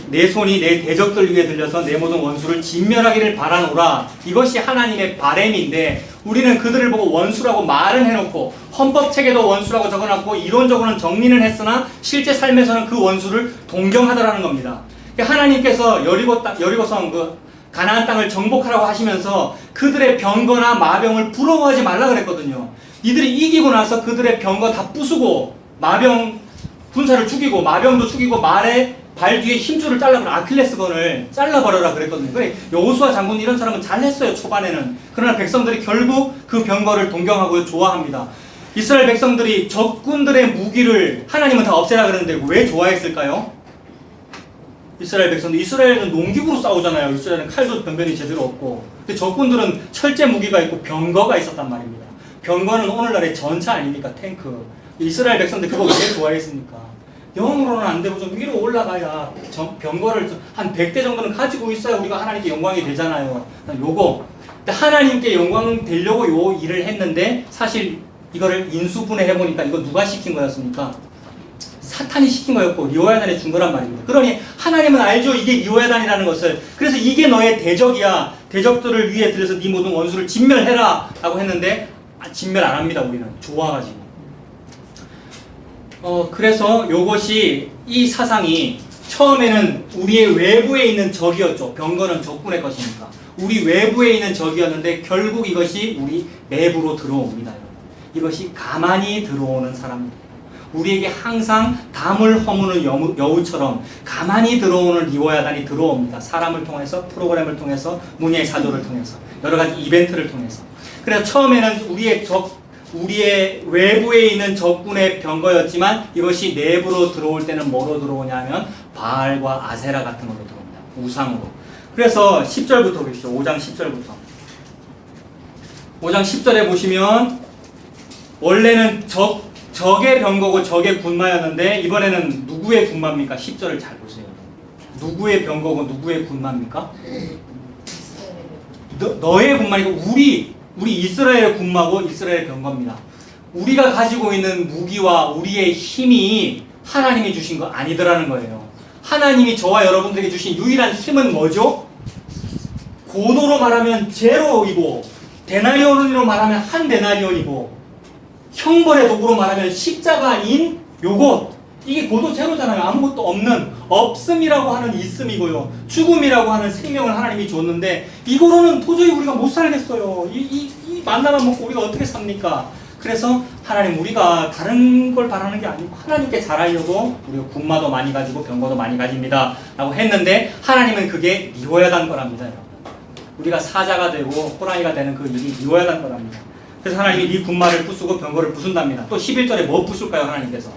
내 손이 내 대적들 위에 들려서 내 모든 원수를 진멸하기를 바라노라. 이것이 하나님의 바램인데 우리는 그들을 보고 원수라고 말은 해놓고 헌법책에도 원수라고 적어놨고 이론적으로는 정리는 했으나 실제 삶에서는 그 원수를 동경하더라는 겁니다. 하나님께서 여리고성 그 가나안 땅을 정복하라고 하시면서 그들의 병거나 마병을 부러워하지 말라 그랬거든요. 이들이 이기고 나서 그들의 병거 다 부수고 마병 군사를 죽이고 마병도 죽이고 말에 발 뒤에 힘줄을 잘라버려 아킬레스건을 잘라버려라 그랬거든요. 그래 여호수아 장군 이런 사람은 잘했어요 초반에는. 그러나 백성들이 결국 그 병거를 동경하고 좋아합니다. 이스라엘 백성들이 적군들의 무기를 하나님은 다 없애라 그랬는데 왜 좋아했을까요? 이스라엘 백성들, 이스라엘은 농기구로 싸우잖아요. 이스라엘은 칼도 변변히 제대로 없고. 근데 적군들은 철제 무기가 있고 병거가 있었단 말입니다. 병거는 오늘날의 전차 아닙니까? 탱크. 이스라엘 백성들 그거 왜 좋아했습니까? 영으로는 안 되고 좀 위로 올라가야 병거를 한 100대 정도는 가지고 있어야 우리가 하나님께 영광이 되잖아요. 요거. 근데 하나님께 영광 되려고 요 일을 했는데 사실 이거를 인수분해해보니까 이거 누가 시킨 거였습니까? 사탄이 시킨 거였고 리오야단에 준 거란 말입니다. 그러니 하나님은 알죠. 이게 리오야단이라는 것을. 그래서 이게 너의 대적이야. 대적들을 위해 들여서 네 모든 원수를 진멸해라 라고 했는데 진멸 안 합니다. 우리는 좋아가지고. 그래서 요것이 이 사상이 처음에는 우리의 외부에 있는 적이었죠. 병거는 적군의 것이니까. 우리 외부에 있는 적이었는데 결국 이것이 우리 내부로 들어옵니다. 여러분. 이것이 가만히 들어오는 사람입니다. 우리에게 항상 담을 허무는 여우처럼 가만히 들어오는 리오야단이 들어옵니다. 사람을 통해서, 프로그램을 통해서, 문예의 사조를 통해서, 여러 가지 이벤트를 통해서. 그래서 처음에는 우리의 외부에 있는 적군의 병거였지만 이것이 내부로 들어올 때는 뭐로 들어오냐면 바알과 아세라 같은 걸로 들어옵니다. 우상으로. 그래서 10절부터 보십시오. 5장 10절부터. 5장 10절에 보시면 원래는 적의 병거고 적의 군마였는데 이번에는 누구의 군마입니까? 10절을 잘 보세요. 누구의 병거고 누구의 군마입니까? 너의 군마니까 우리 이스라엘의 군마고 이스라엘의 병거입니다. 우리가 가지고 있는 무기와 우리의 힘이 하나님이 주신 거 아니더라는 거예요. 하나님이 저와 여러분들에게 주신 유일한 힘은 뭐죠? 고도로 말하면 제로이고 데나리온으로 말하면 한 데나리온이고 형벌의 도구로 말하면 십자가인 요것. 이게 고도 제로잖아요. 아무것도 없는 없음이라고 하는 있음이고요. 죽음이라고 하는 생명을 하나님이 줬는데 이거로는 도저히 우리가 못 살겠어요. 이 만나만 먹고 우리가 어떻게 삽니까? 그래서 하나님 우리가 다른 걸 바라는 게 아니고 하나님께 잘하려고 우리가 군마도 많이 가지고 병거도 많이 가집니다 라고 했는데 하나님은 그게 미워야단 거랍니다. 여러분. 우리가 사자가 되고 호랑이가 되는 그 일이 미워야단 거랍니다. 그래서 하나님이 네 군마를 부수고 병거를 부순답니다. 또 11절에 뭐 부술까요? 하나님께서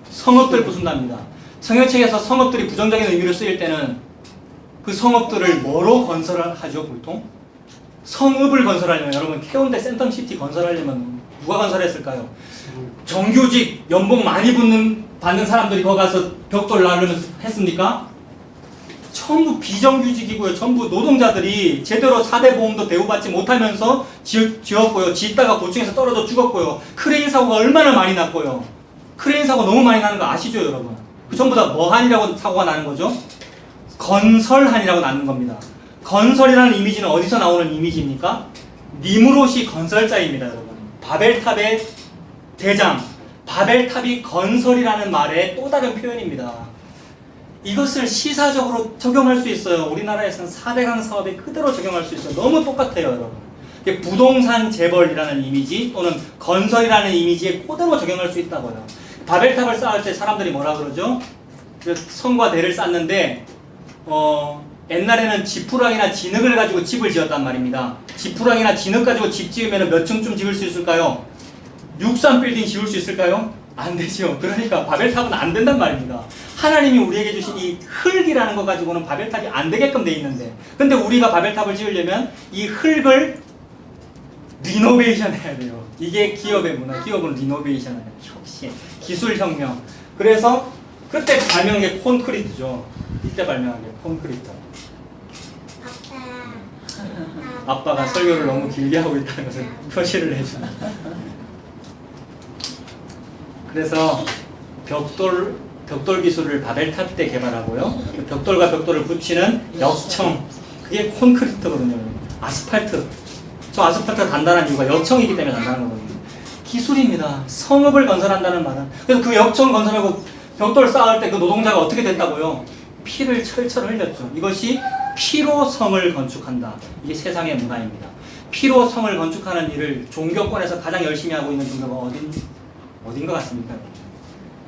성읍들 부순답니다. 성경책에서 성읍들이 부정적인 의미로 쓰일 때는 그 성읍들을 뭐로 건설을 하죠? 보통? 성읍을 건설하려면 여러분 해운대 센텀시티 건설하려면 누가 건설했을까요? 정규직 연봉 많이 받는 사람들이 거기 가서 벽돌 나르면서 했습니까? 전부 비정규직이고요. 전부 노동자들이 제대로 4대 보험도 대우받지 못하면서 지었고요. 짓다가 고층에서 떨어져 죽었고요. 크레인 사고가 얼마나 많이 났고요. 크레인 사고 너무 많이 나는 거 아시죠, 여러분? 그 전부 다 뭐한이라고 사고가 나는 거죠? 건설한이라고 나는 겁니다. 건설이라는 이미지는 어디서 나오는 이미지입니까? 니므롯이 건설자입니다, 여러분. 바벨탑의 대장, 바벨탑이 건설이라는 말의 또 다른 표현입니다. 이것을 시사적으로 적용할 수 있어요. 우리나라에서는 4대강 사업에 그대로 적용할 수 있어요. 너무 똑같아요, 여러분. 부동산 재벌이라는 이미지 또는 건설이라는 이미지에 그대로 적용할 수 있다고요. 바벨탑을 쌓을 때 사람들이 뭐라 그러죠? 성과 대를 쌓는데 옛날에는 지푸라기나 진흙을 가지고 집을 지었단 말입니다. 지푸라기나 진흙 가지고 집 지으면 몇 층쯤 지을 수 있을까요? 63 빌딩 지을 수 있을까요? 안 되죠. 그러니까 바벨탑은 안 된단 말입니다. 하나님이 우리에게 주신 이 흙이라는 거 가지고는 바벨탑이 안 되게끔 돼 있는데, 근데 우리가 바벨탑을 지으려면 이 흙을 리노베이션 해야 돼요. 이게 기업의 문화. 기업은 리노베이션 해야 돼요. 혁신, 기술혁명. 그래서 그때 발명한 게 콘크리트죠. 이때 발명한 게 콘크리트. 아빠가 설교를 너무 길게 하고 있다는 것을 표시를 해줍니다. 그래서 벽돌 기술을 바벨탑 때 개발하고요. 그 벽돌과 벽돌을 붙이는 역청, 그게 콘크리트거든요. 아스팔트. 저 아스팔트가 단단한 이유가 역청이기 때문에 단단한 거거든요. 기술입니다. 성읍을 건설한다는 말은. 그래서 그 역청 건설하고 벽돌 쌓을 때 그 노동자가 어떻게 됐다고요? 피를 철철 흘렸죠. 이것이 피로 성을 건축한다. 이게 세상의 문화입니다. 피로 성을 건축하는 일을 종교권에서 가장 열심히 하고 있는 종교가 어딘 것 같습니까?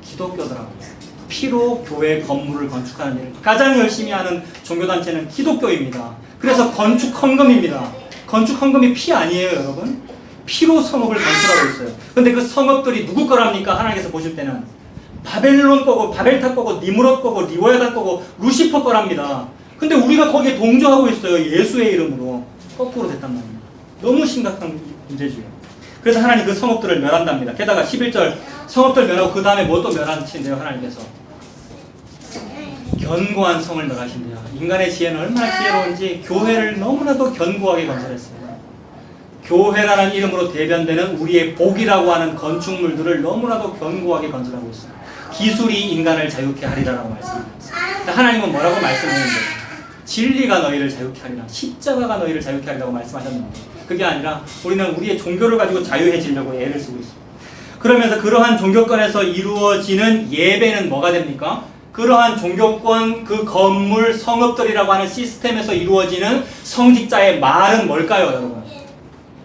기독교더라고요. 피로 교회 건물을 건축하는 일을 가장 열심히 하는 종교단체는 기독교입니다. 그래서 건축 헌금입니다. 건축 헌금이 피 아니에요, 여러분? 피로 성읍을 건축하고 있어요. 근데 그 성읍들이 누구 거랍니까? 하나님께서 보실 때는 바벨론 거고, 바벨탑 거고, 니무롯 거고, 리워야단 거고, 루시퍼 거랍니다. 근데 우리가 거기에 동조하고 있어요. 예수의 이름으로. 거꾸로 됐단 말입니다. 너무 심각한 문제죠. 그래서 하나님 그 성읍들을 멸한답니다. 게다가 11절 성읍들 멸하고 그 다음에 뭐 또 멸하신대요, 하나님께서. 견고한 성을 멸하신대요. 인간의 지혜는 얼마나 지혜로운지 교회를 너무나도 견고하게 건설했어요. 교회라는 이름으로 대변되는 우리의 복이라고 하는 건축물들을 너무나도 견고하게 건설하고 있어요. 기술이 인간을 자유케 하리라고 말씀하셨어요. 하나님은 뭐라고 말씀하셨는데? 진리가 너희를 자유케 하리라. 십자가가 너희를 자유케 하리라고 말씀하셨는데, 그게 아니라 우리는 우리의 종교를 가지고 자유해지려고 애를 쓰고 있어요. 그러면서 그러한 종교권에서 이루어지는 예배는 뭐가 됩니까? 그러한 종교권, 그 건물, 성읍들이라고 하는 시스템에서 이루어지는 성직자의 말은 뭘까요, 여러분?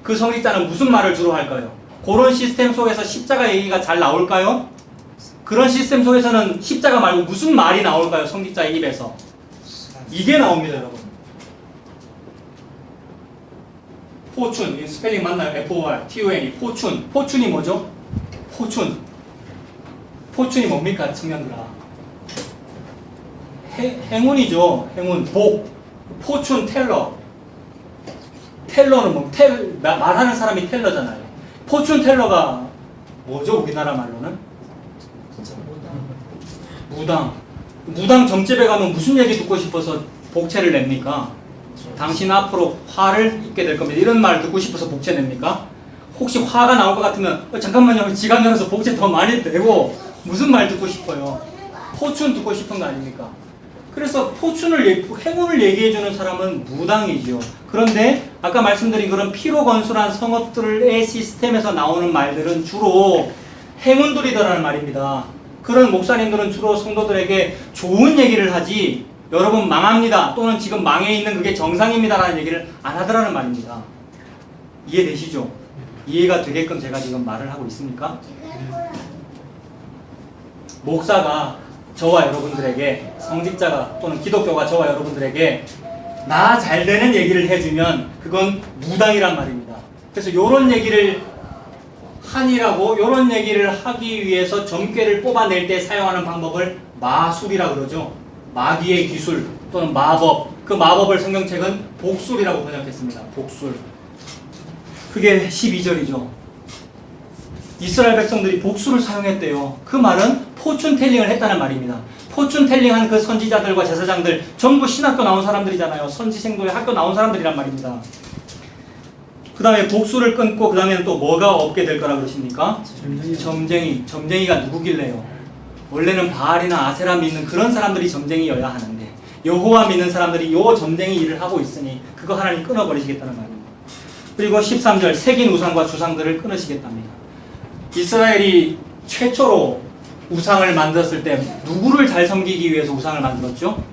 그 성직자는 무슨 말을 주로 할까요? 그런 시스템 속에서 십자가 얘기가 잘 나올까요? 그런 시스템 속에서는 십자가 말고 무슨 말이 나올까요? 성직자의 입에서. 이게 나옵니다, 여러분. 포춘, 스펠링 맞나요? F-O-R, T-U-N-E, 포춘. 포춘이 뭐죠? 포춘. 포춘이 뭡니까, 청년들아? 행운이죠. 행운, 복. 포춘 텔러. 텔러는 뭐, 말하는 사람이 텔러잖아요. 포춘 텔러가 뭐죠, 우리나라 말로는? 무당 점집에 가면 무슨 얘기 듣고 싶어서 복채를 냅니까? 당신 앞으로 화를 입게 될 겁니다. 이런 말 듣고 싶어서 복채 냅니까? 혹시 화가 나올 것 같으면 잠깐만요, 지갑 열어서 복채 더 많이 내고, 무슨 말 듣고 싶어요? 포춘 듣고 싶은 거 아닙니까? 그래서 행운을 얘기해주는 사람은 무당이죠. 그런데 아까 말씀드린 그런 피로 건설한 성읍들의 시스템에서 나오는 말들은 주로 행운들이더라는 말입니다. 그런 목사님들은 주로 성도들에게 좋은 얘기를 하지, 여러분 망합니다, 또는 지금 망해 있는 그게 정상입니다 라는 얘기를 안 하더라는 말입니다. 이해되시죠? 이해가 되게끔 제가 지금 말을 하고 있습니까? 목사가 저와 여러분들에게, 성직자가 또는 기독교가 저와 여러분들에게 나 잘 되는 얘기를 해주면 그건 무당이란 말입니다. 그래서 요런 얘기를 한이라고, 요런 얘기를 하기 위해서 점괘를 뽑아낼 때 사용하는 방법을 마술이라고 그러죠. 마귀의 기술 또는 마법. 그 마법을 성경책은 복술이라고 번역했습니다. 복술. 그게 12절이죠. 이스라엘 백성들이 복술을 사용했대요. 그 말은 포춘텔링을 했다는 말입니다. 포춘텔링한 그 선지자들과 제사장들 전부 신학교 나온 사람들이잖아요. 선지생도의 학교 나온 사람들이란 말입니다. 그 다음에 복수를 끊고 그 다음에는 또 뭐가 없게 될 거라 그러십니까? 점쟁이가 누구길래요? 원래는 바알이나 아세라 믿는 그런 사람들이 점쟁이여야 하는데 여호와 믿는 사람들이 요 점쟁이 일을 하고 있으니 그거 하나님 끊어버리시겠다는 말입니다. 그리고 13절 새긴 우상과 주상들을 끊으시겠답니다. 이스라엘이 최초로 우상을 만들었을 때 누구를 잘 섬기기 위해서 우상을 만들었죠?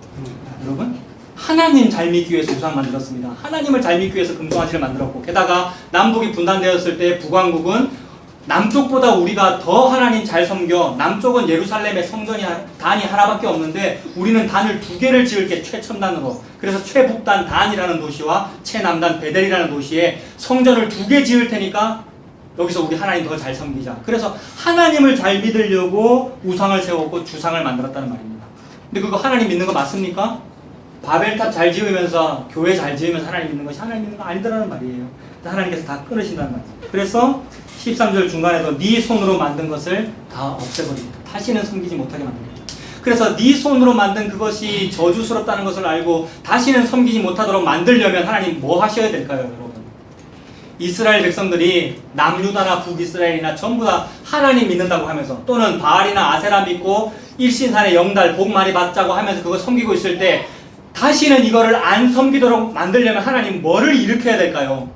여러분? 하나님 잘 믿기 위해서 우상 만들었습니다. 하나님을 잘 믿기 위해서 금송아지를 만들었고, 게다가 남북이 분단되었을 때 북왕국은 남쪽보다 우리가 더 하나님 잘 섬겨, 남쪽은 예루살렘에 성전이 단이 하나밖에 없는데 우리는 단을 2개를 지을게, 최첨단으로. 그래서 최북단 단이라는 도시와 최남단 베델이라는 도시에 성전을 2개 지을 테니까 여기서 우리 하나님 더 잘 섬기자. 그래서 하나님을 잘 믿으려고 우상을 세웠고 주상을 만들었다는 말입니다. 근데 그거 하나님 믿는 거 맞습니까? 바벨탑 잘 지으면서 교회 잘 지으면서 하나님 믿는 것이 하나님 믿는 거 아니더라는 말이에요. 하나님께서 다 끊으신다는 말이에요. 그래서 13절 중간에도 네 손으로 만든 것을 다 없애버립니다. 다시는 섬기지 못하게 만듭니다. 그래서 네 손으로 만든 그것이 저주스럽다는 것을 알고 다시는 섬기지 못하도록 만들려면 하나님 뭐 하셔야 될까요, 여러분? 이스라엘 백성들이 남유다나 북이스라엘이나 전부 다 하나님 믿는다고 하면서 또는 바알이나 아세라 믿고 일신산의 영달 복 많이 받자고 하면서 그거 섬기고 있을 때 다시는 이거를 안 섬기도록 만들려면 하나님 뭐를 일으켜야 될까요?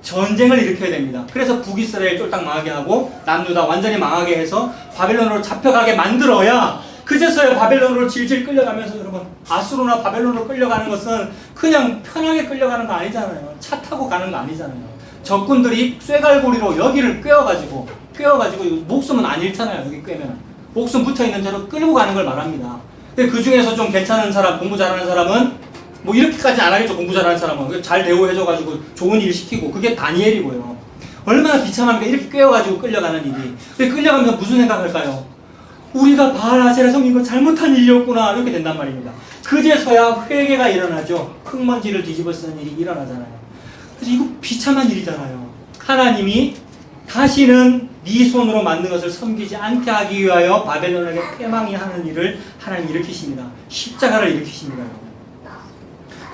전쟁을 일으켜야 됩니다. 그래서 북이스라엘 쫄딱 망하게 하고 남유다 완전히 망하게 해서 바벨론으로 잡혀가게 만들어야 그제서야 바벨론으로 질질 끌려가면서 여러분 아수르나 바벨론으로 끌려가는 것은 그냥 편하게 끌려가는 거 아니잖아요. 차 타고 가는 거 아니잖아요. 적군들이 쇠갈고리로 여기를 꿰어가지고 목숨은 안 잃잖아요. 여기 꿰면 목숨 붙어있는 채로 끌고 가는 걸 말합니다. 근데 그 중에서 좀 괜찮은 사람, 공부 잘하는 사람은 뭐 이렇게까지 안 하겠죠. 공부 잘하는 사람은 잘 대우해줘가지고 좋은 일 시키고 그게 다니엘이고요. 얼마나 비참합니까? 이렇게 꿰어가지고 끌려가는 일이. 근데 끌려가면서 무슨 생각할까요? 우리가 바알 아세라 섬긴 거 잘못한 일이었구나 이렇게 된단 말입니다. 그제서야 회개가 일어나죠. 흙먼지를 뒤집어 쓰는 일이 일어나잖아요. 그래서 이거 비참한 일이잖아요. 하나님이 다시는 네 손으로 만든 것을 섬기지 않게 하기 위하여 바벨론에게 패망이 하는 일을 하나님 일으키십니다. 십자가를 일으키십니다.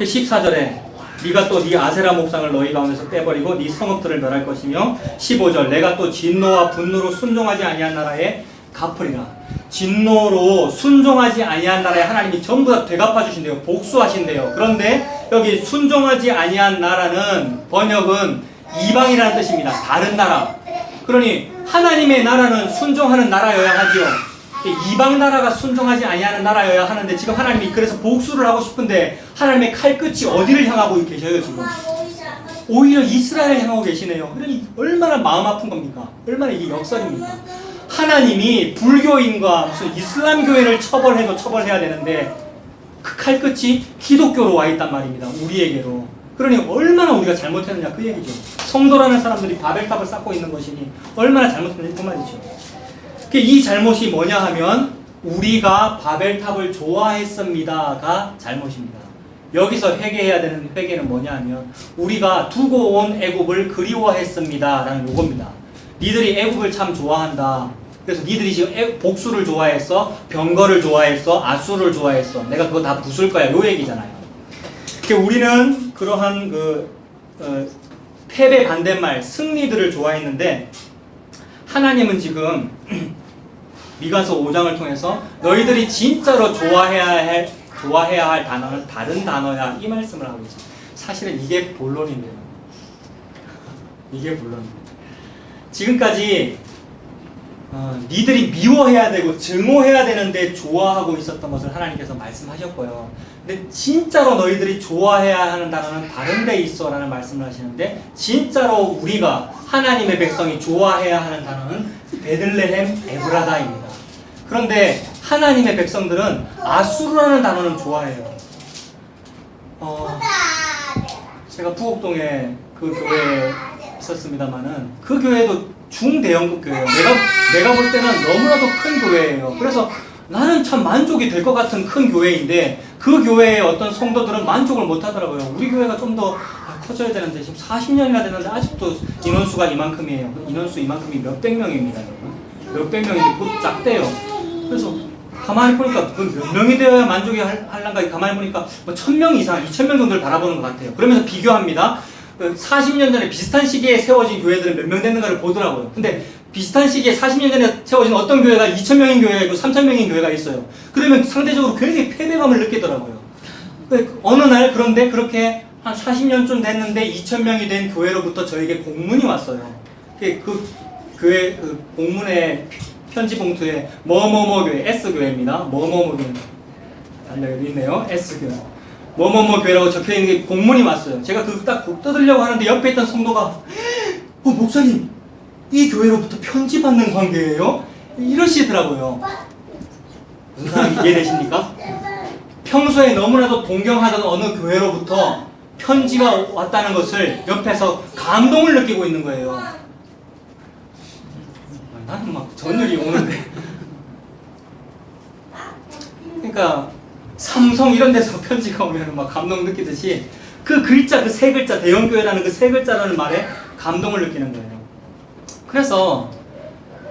14절에 네가 또 네 아세라 목상을 너희 가운데서 떼버리고 네 성읍들을 멸할 것이며 15절 내가 또 진노와 분노로 순종하지 아니한 나라에 갚으리라. 진노로 순종하지 아니한 나라에 하나님이 전부 다 되갚아 주신대요. 복수하신대요. 그런데 여기 순종하지 아니한 나라는 번역은 이방이라는 뜻입니다. 다른 나라. 그러니 하나님의 나라는 순종하는 나라여야 하지요. 이방 나라가 순종하지 아니하는 나라여야 하는데 지금 하나님이 그래서 복수를 하고 싶은데 하나님의 칼끝이 어디를 향하고 계셔요 지금? 오히려 이스라엘 향하고 계시네요. 그러니 얼마나 마음 아픈 겁니까? 얼마나 이게 역설입니까? 하나님이 불교인과 무슨 이슬람 교회를 처벌해도 처벌해야 되는데 그 칼끝이 기독교로 와 있단 말입니다. 우리에게로. 그러니 얼마나 우리가 잘못했느냐 그 얘기죠. 성도라는 사람들이 바벨탑을 쌓고 있는 것이니 얼마나 잘못했느냐 그 말이죠. 이 잘못이 뭐냐 하면 우리가 바벨탑을 좋아했습니다가 잘못입니다. 여기서 회개해야 되는 회개는 뭐냐 하면 우리가 두고 온 애굽을 그리워했습니다 라는 요겁니다. 니들이 애굽을 참 좋아한다. 그래서 니들이 지금 복수를 좋아했어, 병거를 좋아했어, 아수르를 좋아했어. 내가 그거 다 부술 거야. 요 얘기잖아요. 우리는 그러한 패배 반대말 승리들을 좋아했는데 하나님은 지금 미가서 5장을 통해서 너희들이 진짜로 좋아해야 할 단어는 다른 단어야 이 말씀을 하고 있어요. 사실은 이게 본론인데요. 이게 본론입니다. 지금까지 니들이 미워해야 되고 증오해야 되는데 좋아하고 있었던 것을 하나님께서 말씀하셨고요. 근데 진짜로 너희들이 좋아해야 하는 단어는 다른 데 있어 라는 말씀을 하시는데 진짜로 우리가 하나님의 백성이 좋아해야 하는 단어는 베들레헴 에브라다입니다. 그런데 하나님의 백성들은 아수르라는 단어는 좋아해요. 제가 부곡동에 그 교회에 있었습니다만은 그 교회도 중대형급 교회예요. 내가 볼 때는 너무나도 큰 교회예요. 그래서 나는 참 만족이 될 것 같은 큰 교회인데 그 교회의 어떤 성도들은 만족을 못 하더라고요. 우리 교회가 좀 더 커져야 되는데 지금 40년이나 됐는데 아직도 인원수가 이만큼이에요. 인원수 이만큼이 몇백 명입니다. 몇백 명이 곧 작대요. 그래서 가만히 보니까 몇 명이 되어야 만족이 할란가 가만히 보니까 뭐 1000명 이상, 2000명 정도를 바라보는 것 같아요. 그러면서 비교합니다. 40년 전에 비슷한 시기에 세워진 교회들은 몇 명 됐는가를 보더라고요. 근데 비슷한 시기에 40년 전에 세워진 어떤 교회가 2000명인 교회가 있고 3000명인 교회가 있어요. 그러면 상대적으로 굉장히 패배감을 느끼더라고요. 어느 날 그런데 그렇게 한 40년쯤 됐는데 2000명이 된 교회로부터 저에게 공문이 왔어요. 그 교회 그 공문의 편지 봉투에 뭐뭐뭐 교회, S교회입니다. 뭐뭐뭐 교회. 여기 있네요. S교회. 뭐뭐뭐 교회라고 적혀있는 게 공문이 왔어요. 제가 그거 딱 뜯으려고 하는데 옆에 있던 성도가 목사님 이 교회로부터 편지 받는 관계예요? 이러시더라고요. 무슨 사람이 이해되십니까? 평소에 너무나도 동경하던 어느 교회로부터 편지가 왔다는 것을 옆에서 감동을 느끼고 있는 거예요. 나는 막 전율이 오는데. 그러니까 삼성 이런 데서 편지가 오면 막 감동 느끼듯이 그 글자, 그 세 글자, 대형교회라는 그 세 글자라는 말에 감동을 느끼는 거예요. 그래서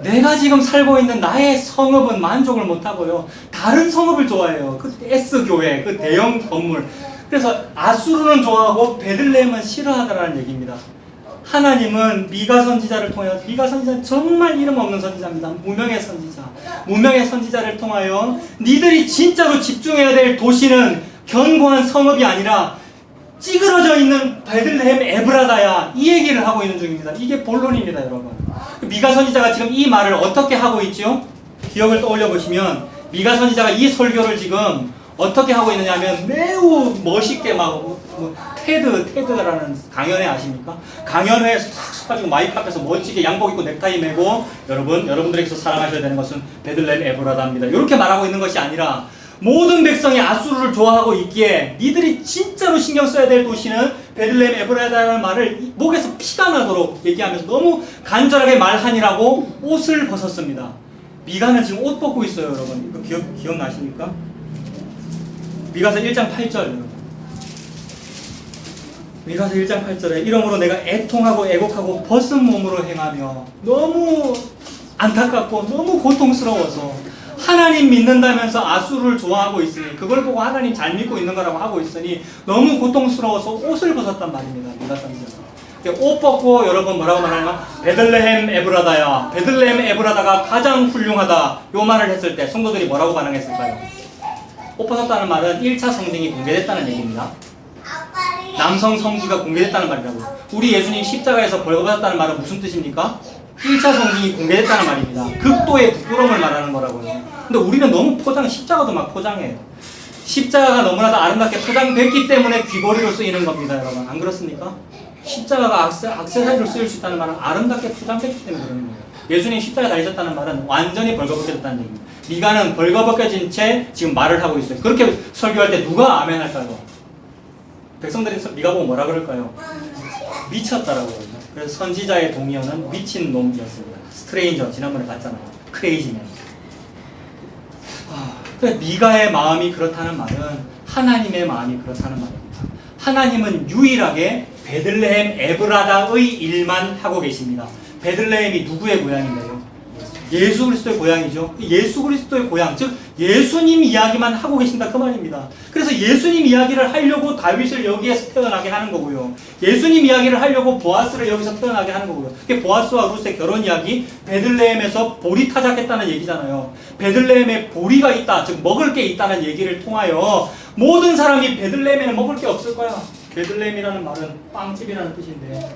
내가 지금 살고 있는 나의 성읍은 만족을 못하고요. 다른 성읍을 좋아해요. 그 S교회, 그 대형 건물. 그래서 아수르는 좋아하고 베들레헴은 싫어하더라는 얘기입니다. 하나님은 미가 선지자를 통하여, 미가 선지자는 정말 이름 없는 선지자입니다. 무명의 선지자. 무명의 선지자를 통하여 니들이 진짜로 집중해야 될 도시는 견고한 성읍이 아니라 찌그러져 있는 베들레헴 에브라다야, 이 얘기를 하고 있는 중입니다. 이게 본론입니다, 여러분. 미가 선지자가 지금 이 말을 어떻게 하고 있죠? 기억을 떠올려 보시면 미가 선지자가 이 설교를 지금 어떻게 하고 있느냐 하면 매우 멋있게 막 테드라는 강연회 아십니까? 강연회에 싹 서가지고 마이크 앞에서 멋지게 양복 입고 넥타이 메고 여러분들에게서 사랑하셔야 되는 것은 베들레헴 에브라다입니다. 이렇게 말하고 있는 것이 아니라 모든 백성이 아수르를 좋아하고 있기에 니들이 진짜로 신경 써야 될 도시는 베들레헴 에브라다라는 말을 목에서 피가 나도록 얘기하면서 너무 간절하게 말하니라고 옷을 벗었습니다. 미가는 지금 옷 벗고 있어요, 여러분. 이거 기억나십니까? 미가서 1장 8절 여러분. 미가서 1장 8절에 이러므로 내가 애통하고 애곡하고 벗은 몸으로 행하며 너무 안타깝고 너무 고통스러워서 하나님 믿는다면서 아수르를 좋아하고 있으니 그걸 보고 하나님 잘 믿고 있는 거라고 하고 있으니 너무 고통스러워서 옷을 벗었단 말입니다. 미가 선지자가. 옷 벗고 여러분 뭐라고 말하냐면 베들레헴 에브라다야, 베들레헴 에브라다가 가장 훌륭하다, 요 말을 했을 때 성도들이 뭐라고 반응했을까요? 옷 벗었다는 말은 1차 성징이 공개됐다는 얘기입니다. 남성 성기가 공개됐다는 말이라고요. 우리 예수님 십자가에서 벌거벗었다는 말은 무슨 뜻입니까? 1차 성징이 공개됐다는 말입니다. 극도의 부끄러움을 말하는 거라고요. 근데 우리는 너무 십자가도 막 포장해요. 십자가가 너무나도 아름답게 포장됐기 때문에 귀걸이로 쓰이는 겁니다, 여러분. 안 그렇습니까? 십자가가 액세서리로 쓰일 수 있다는 말은 아름답게 포장됐기 때문에 그러는 거예요. 예수님 십자가 달리셨다는 말은 완전히 벌거벗겨졌다는 얘기입니다. 미가는 벌거벗겨진 채 지금 말을 하고 있어요. 그렇게 설교할 때 누가 아멘 할까요? 백성들이 미가 보고 뭐라 그럴까요? 미쳤다라고 그러죠. 그래서 선지자의 동의어는 미친 놈이었습니다. 스트레인저 지난번에 봤잖아요. 크레이지맨. 미가의 마음이 그렇다는 말은 하나님의 마음이 그렇다는 말입니다. 하나님은 유일하게 베들레헴 에브라다의 일만 하고 계십니다. 베들레헴이 누구의 고향인가요? 예수 그리스도의 고향이죠. 예수 그리스도의 고향, 즉 예수님 이야기만 하고 계신다 그 말입니다. 그래서 예수님 이야기를 하려고 다윗을 여기에서 태어나게 하는 거고요. 예수님 이야기를 하려고 보아스를 여기서 태어나게 하는 거고요. 그게 보아스와 룻의 결혼 이야기, 베들레헴에서 보리 타작했다는 얘기잖아요. 베들레헴에 보리가 있다, 즉 먹을 게 있다는 얘기를 통하여 모든 사람이 베들레헴에는 먹을 게 없을 거야. 베들레헴이라는 말은 빵집이라는 뜻인데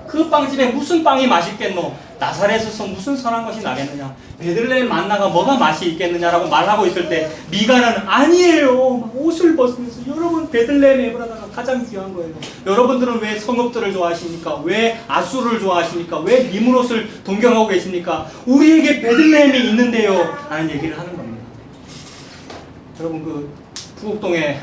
그 빵집에 무슨 빵이 맛있겠노? 나사렛에서 무슨 선한 것이 나겠느냐? 베들레헴 만나가 뭐가 맛이 있겠느냐라고 말하고 있을 때 미가는 아니에요. 막 옷을 벗으면서 여러분 베들레헴 에브라다가 가장 귀한 거예요. 여러분들은 왜 성읍들을 좋아하십니까? 왜 아수르를 좋아하십니까? 왜 니므롯을 동경하고 계십니까? 우리에게 베들레헴이 있는데요. 라는 얘기를 하는 겁니다. 여러분 그 부곡동에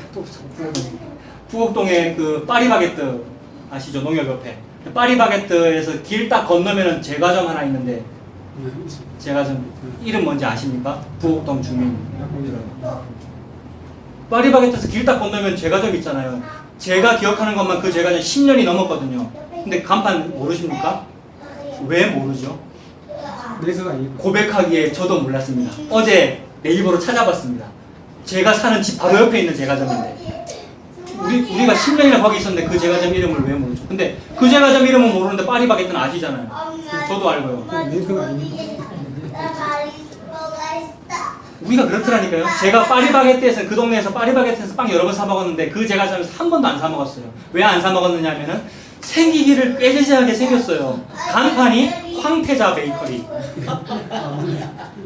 그 파리바게뜨 아시죠? 농협 옆에. 파리바게뜨에서 길 딱 건너면은 제과점 하나 있는데 제과점 이름 뭔지 아십니까? 부곡동 주민. 파리바게뜨에서 길 딱 건너면 제과점 있잖아요. 제가 기억하는 것만 그 제과점 10년이 넘었거든요. 근데 간판 모르십니까? 왜 모르죠? 고백하기에 저도 몰랐습니다. 어제 네이버로 찾아봤습니다. 제가 사는 집 바로 옆에 있는 제과점인데 우리가 10년이나 거기 있었는데 그 제과점 이름을 왜 모르죠? 근데 그 제과점 이름은 모르는데 파리바게뜨는 아시잖아요. 저도 알고요. 우리가 그렇더라니까요. 제가 파리바게뜨에서 그 동네에서 파리바게뜨에서 빵 여러 번 사 먹었는데 그 제과점에서 한 번도 안 사 먹었어요. 왜 안 사 먹었느냐 하면은 생기기를 꾀지지하게 생겼어요. 간판이 황태자 베이커리.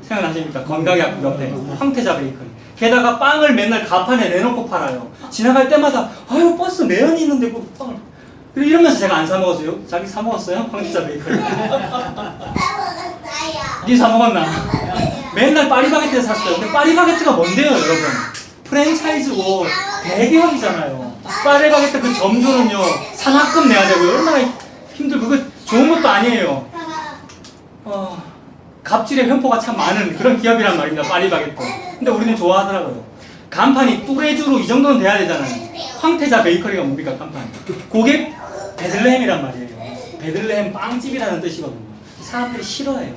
생각나십니까? 건강약 옆에 황태자 베이커리. 게다가 빵을 맨날 가판에 내놓고 팔아요. 지나갈 때마다 아유 버스 매연이 있는데 뭐 빵을 이러면서 제가 안 사 먹었어요. 자기 사 먹었어요? 황태자 베이커리. 니 사 먹었나? 맨날 파리바게뜨에서 샀어요. 근데 파리바게뜨가 뭔데요, 여러분? 프랜차이즈고 대기업이잖아요. 파리바게뜨 그 점주는요 산학금 내야 되고 얼마나 힘들고 그거 좋은 것도 아니에요. 갑질의 횡포가 참 많은 그런 기업이란 말입니다. 파리바게뜨. 근데 우리는 좋아하더라고요. 간판이 뚜레쥬로 이 정도는 돼야 되잖아요. 황태자 베이커리가 뭡니까, 간판? 그게 베들레헴이란 말이에요. 베들레헴 빵집이라는 뜻이거든요. 사람들이 싫어해요.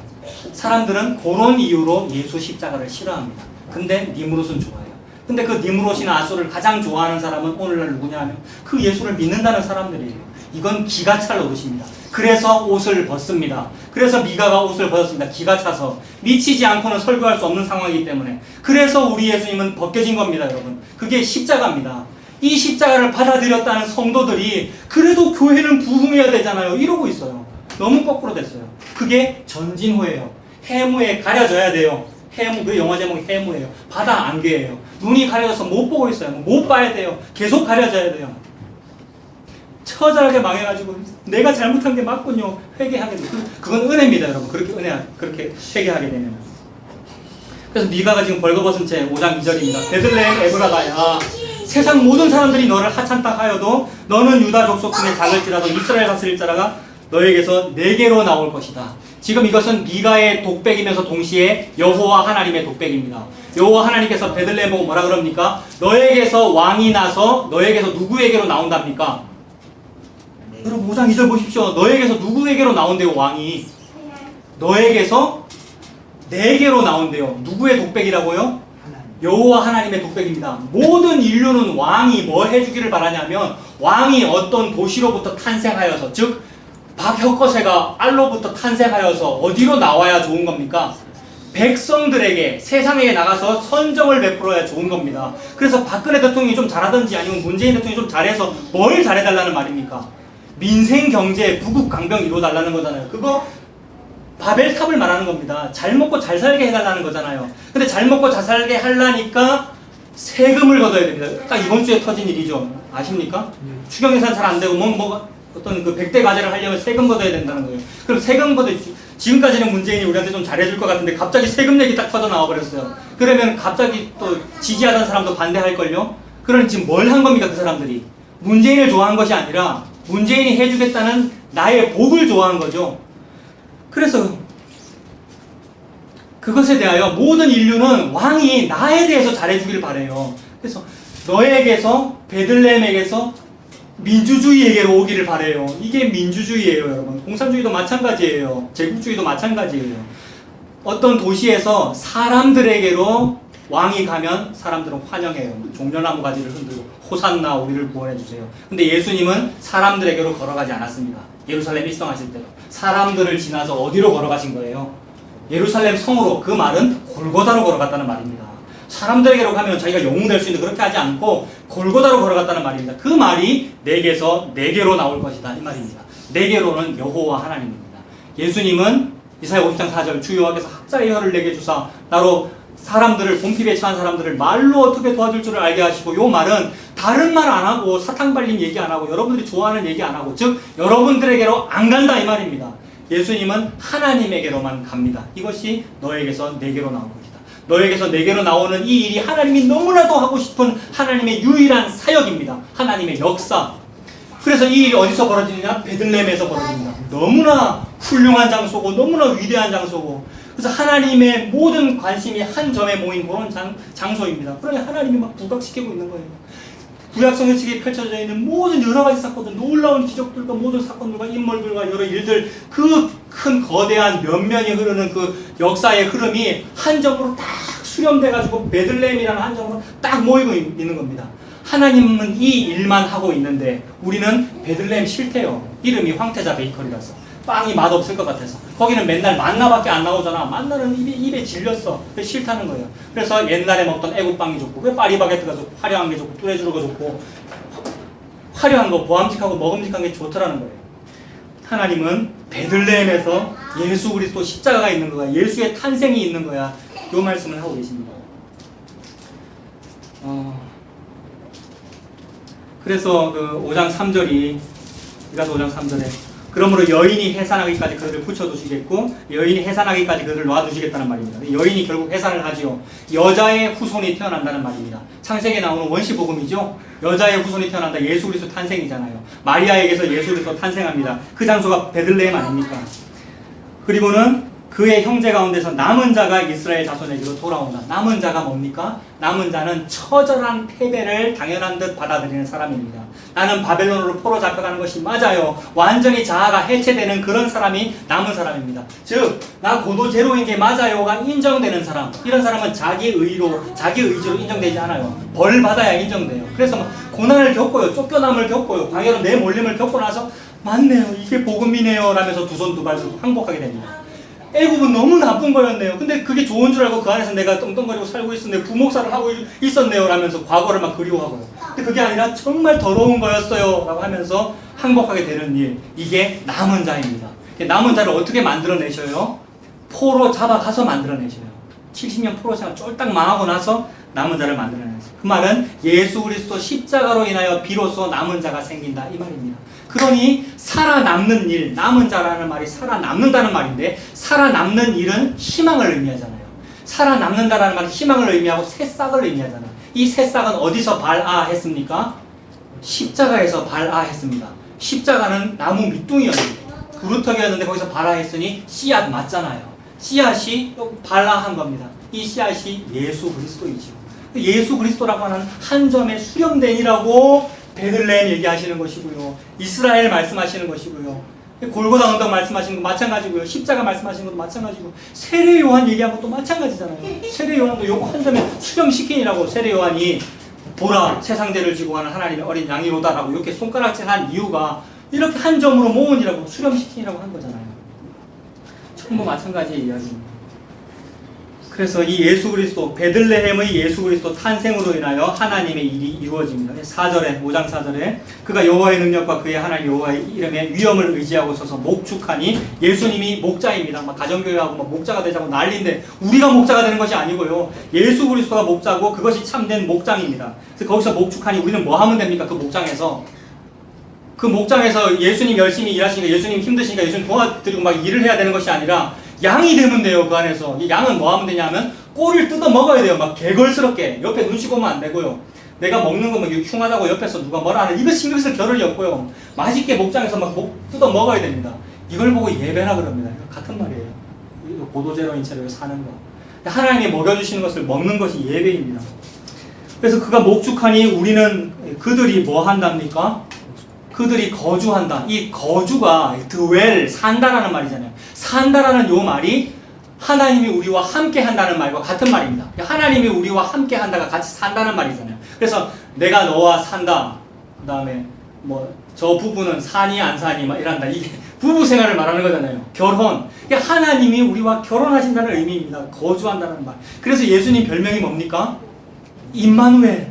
사람들은 그런 이유로 예수 십자가를 싫어합니다. 근데 니무롯은 좋아해요. 근데 그 니무롯이나 아소를 가장 좋아하는 사람은 오늘날 누구냐 하면 그 예수를 믿는다는 사람들이에요. 이건 기가 찰 노릇입니다. 그래서 옷을 벗습니다. 그래서 미가가 옷을 벗었습니다. 기가 차서 미치지 않고는 설교할 수 없는 상황이기 때문에. 그래서 우리 예수님은 벗겨진 겁니다, 여러분. 그게 십자가입니다. 이 십자가를 받아들였다는 성도들이 그래도 교회는 부흥해야 되잖아요, 이러고 있어요. 너무 거꾸로 됐어요. 그게 전진후예요. 해무에 가려져야 돼요. 해무, 그 영화 제목이 해무예요. 바다 안개예요. 눈이 가려져서 못 보고 있어요. 못 봐야 돼요. 계속 가려져야 돼요. 처절하게 망해가지고 내가 잘못한 게 맞군요. 회개하게 돼요. 그건 은혜입니다, 여러분. 그렇게 회개하게 되면. 그래서 미가가 지금 벌거벗은 채 5장 2절입니다. 베들레헴 에브라다야, 세상 모든 사람들이 너를 하찮다 하여도 너는 유다 족속 중에 작을지라도 이스라엘 다스릴 자라가 너에게서 내게로 나올 것이다. 지금 이것은 미가의 독백이면서 동시에 여호와 하나님의 독백입니다. 여호와 하나님께서 베들레헴 보고 뭐라 그럽니까? 너에게서 왕이 나서 너에게서 누구에게로 나온답니까? 여러분 5장 2절 보십시오. 너에게서 누구에게로 나온대요, 왕이? 너에게서 내게로 나온대요. 누구의 독백이라고요? 여호와 하나님의 독백입니다. 모든 인류는 왕이 뭐 해주기를 바라냐면 왕이 어떤 도시로부터 탄생하여서, 즉 박혁거세가 알로부터 탄생하여서 어디로 나와야 좋은 겁니까? 백성들에게, 세상에 나가서 선정을 베풀어야 좋은 겁니다. 그래서 박근혜 대통령이 좀 잘하든지 아니면 문재인 대통령이 좀 잘해서 뭘 잘해달라는 말입니까? 민생 경제 부국 강병 이루어달라는 거잖아요. 그거 바벨탑을 말하는 겁니다. 잘 먹고 잘 살게 해달라는 거잖아요. 근데 잘 먹고 잘 살게 하려니까 세금을 걷어야 됩니다. 딱 이번 주에 터진 일이죠. 아십니까? 추경예산 잘 안 되고 어떤 그 100대 과제를 하려면 세금 걷어야 된다는 거예요. 그럼 세금 지금까지는 문재인이 우리한테 좀 잘해줄 것 같은데 갑자기 세금 내기 딱 터져 나와 버렸어요. 그러면 갑자기 또 지지하던 사람도 반대할걸요? 그러니 지금 뭘 한 겁니까, 그 사람들이? 문재인을 좋아한 것이 아니라 문재인이 해주겠다는 나의 복을 좋아한 거죠. 그래서 그것에 대하여 모든 인류는 왕이 나에 대해서 잘해주길 바래요. 그래서 너에게서, 베들레헴에게서 민주주의에게로 오기를 바래요. 이게 민주주의예요, 여러분. 공산주의도 마찬가지예요. 제국주의도 마찬가지예요. 어떤 도시에서 사람들에게로 왕이 가면 사람들은 환영해요. 종려나무 가지를 흔들고 호산나 우리를 구원해주세요. 근데 예수님은 사람들에게로 걸어가지 않았습니다. 예루살렘 입성하실 때도 사람들을 지나서 어디로 걸어가신 거예요? 예루살렘 성으로. 그 말은 골고다로 걸어갔다는 말입니다. 사람들에게로 가면 자기가 영웅 될 수 있는데 그렇게 하지 않고 골고다로 걸어갔다는 말입니다. 그 말이 내게서 내게로 나올 것이다, 이 말입니다. 내게로는 여호와 하나님입니다. 예수님은 이사야 50장 4절 주 여호와께서 학자의 혀를 내게 주사 나로 사람들을, 본핍에 처한 사람들을 말로 어떻게 도와줄 줄을 알게 하시고, 요 말은 다른 말 안 하고 사탕 발림 얘기 안 하고 여러분들이 좋아하는 얘기 안 하고, 즉 여러분들에게로 안 간다, 이 말입니다. 예수님은 하나님에게로만 갑니다. 이것이 너에게서 내게로 나올 것이다. 너에게서 내게로 나오는 이 일이 하나님이 너무나도 하고 싶은 하나님의 유일한 사역입니다. 하나님의 역사. 그래서 이 일이 어디서 벌어지느냐? 베들레헴에서 벌어집니다. 너무나 훌륭한 장소고 너무나 위대한 장소고, 그래서 하나님의 모든 관심이 한 점에 모인 그런 장소입니다. 그러니 하나님이 막 부각시키고 있는 거예요. 구약 성경책에 펼쳐져 있는 모든 여러 가지 사건들, 놀라운 기적들과 모든 사건들과 인물들과 여러 일들, 그 큰 거대한 면면이 흐르는 그 역사의 흐름이 한 점으로 딱 수렴돼가지고 베들레헴이라는 한 점으로 딱 모이고 있는 겁니다. 하나님은 이 일만 하고 있는데 우리는 베들레헴 싫대요. 이름이 황태자 베이커리라서. 빵이 맛없을 것 같아서. 거기는 맨날 만나밖에 안 나오잖아. 만나는 입에 질렸어. 그래서 싫다는 거예요. 그래서 옛날에 먹던 애국빵이 좋고, 왜 파리바게뜨가 좋고, 화려한 게 좋고, 뚜레쥬르가 좋고, 화려한 거, 보암직하고 먹음직한 게 좋더라는 거예요. 하나님은 베들레헴에서 예수 그리스도 십자가가 있는 거야. 예수의 탄생이 있는 거야. 요 말씀을 하고 계십니다. 그래서 그 5장 3절이, 이가서 5장 3절에 그러므로 여인이 해산하기까지 그들을 붙여두시겠고 여인이 해산하기까지 그들을 놔두시겠다는 말입니다. 여인이 결국 해산을 하지요. 여자의 후손이 태어난다는 말입니다. 창세기에 나오는 원시복음이죠. 여자의 후손이 태어난다. 예수 그리스도 탄생이잖아요. 마리아에게서 예수 그리스도 탄생합니다. 그 장소가 베들레헴 아닙니까? 그리고는 그의 형제 가운데서 남은 자가 이스라엘 자손에게로 돌아온다. 남은 자가 뭡니까? 남은 자는 처절한 패배를 당연한 듯 받아들이는 사람입니다. 나는 바벨론으로 포로 잡혀가는 것이 맞아요. 완전히 자아가 해체되는 그런 사람이 남은 사람입니다. 즉, 나 고도 제로인 게 맞아요가 인정되는 사람. 이런 사람은 자기 의로, 자기 의지로 인정되지 않아요. 벌 받아야 인정돼요. 그래서 막 고난을 겪고요. 쫓겨남을 겪고요. 광야로 내몰림을 겪고 나서 맞네요. 이게 복음이네요. 라면서 두 손 두 발 들고 항복하게 됩니다. 애굽은 너무 나쁜 거였네요. 근데 그게 좋은 줄 알고 그 안에서 내가 떵떵거리고 살고 있었네요. 부목사를 하고 있었네요. 라면서 과거를 막 그리워하고요. 근데 그게 아니라 정말 더러운 거였어요. 라고 하면서 항복하게 되는 일. 이게 남은 자입니다. 남은 자를 어떻게 만들어내셔요? 포로 잡아가서 만들어내셔요. 70년 포로 생활 쫄딱 망하고 나서 남은 자를 만들어내세요. 그 말은 예수 그리스도 십자가로 인하여 비로소 남은 자가 생긴다. 이 말입니다. 그러니 살아남는 일, 남은 자라는 말이 살아남는다는 말인데 살아남는 일은 희망을 의미하잖아요. 살아남는다라는 말은 희망을 의미하고 새싹을 의미하잖아요. 이 새싹은 어디서 발아했습니까? 십자가에서 발아했습니다. 십자가는 나무 밑둥이였는데 구루터기였는데 거기서 발아했으니 씨앗 맞잖아요. 씨앗이 발아한 겁니다. 이 씨앗이 예수 그리스도이죠. 예수 그리스도라고 하는 한 점의 수렴된이라고 베들레헴 얘기하시는 것이고요. 이스라엘 말씀하시는 것이고요. 골고다 언덕 말씀하시는 거 마찬가지고요. 십자가 말씀하시는 것도 마찬가지고 세례 요한 얘기한 것도 마찬가지잖아요. 세례 요한도 요거 한 점에 수렴시키니라고 세례 요한이 보라 세상 죄를 지고 가는 하나님의 어린 양이로다라고 이렇게 손가락질 한 이유가 이렇게 한 점으로 모으니라고 수렴시키니라고 한 거잖아요. 전부 마찬가지의 이야기입니다. 그래서 이 예수 그리스도, 베들레헴의 예수 그리스도 탄생으로 인하여 하나님의 일이 이루어집니다. 4절에, 5장 4절에 그가 여호와의 능력과 그의 하나님 여호와의 이름에 위엄을 의지하고 서서 목축하니 예수님이 목자입니다. 막 가정교회하고 막 목자가 되자고 난리인데 우리가 목자가 되는 것이 아니고요. 예수 그리스도가 목자고 그것이 참된 목장입니다. 그래서 거기서 목축하니 우리는 뭐 하면 됩니까? 그 목장에서. 그 목장에서 예수님 열심히 일하시니까 예수님 힘드시니까 예수님 도와드리고 막 일을 해야 되는 것이 아니라 양이 되면 돼요. 그 안에서. 이 양은 뭐 하면 되냐면 꼴을 뜯어 먹어야 돼요. 막 개걸스럽게. 옆에 눈치 보면 안 되고요. 내가 먹는 거 막 흉하다고 옆에서 누가 뭐라 하는 이거 신경 쓸 겨를이 없고요. 맛있게 목장에서 막 뜯어 먹어야 됩니다. 이걸 보고 예배라 그럽니다. 이거 같은 말이에요. 이거 고도제로인 채로 사는 거. 하나님이 먹여주시는 것을 먹는 것이 예배입니다. 그래서 그가 목축하니 우리는 그들이 뭐 한답니까? 그들이 거주한다. 이 거주가 dwell, 산다라는 말이잖아요. 산다라는 요 말이 하나님이 우리와 함께 한다는 말과 같은 말입니다. 하나님이 우리와 함께 한다가 같이 산다는 말이잖아요. 그래서 내가 너와 산다. 그 다음에 뭐 저 부부는 사니 안 사니 막 이란다. 이게 부부 생활을 말하는 거잖아요. 결혼. 하나님이 우리와 결혼하신다는 의미입니다. 거주한다는 말. 그래서 예수님 별명이 뭡니까? 임마누엘.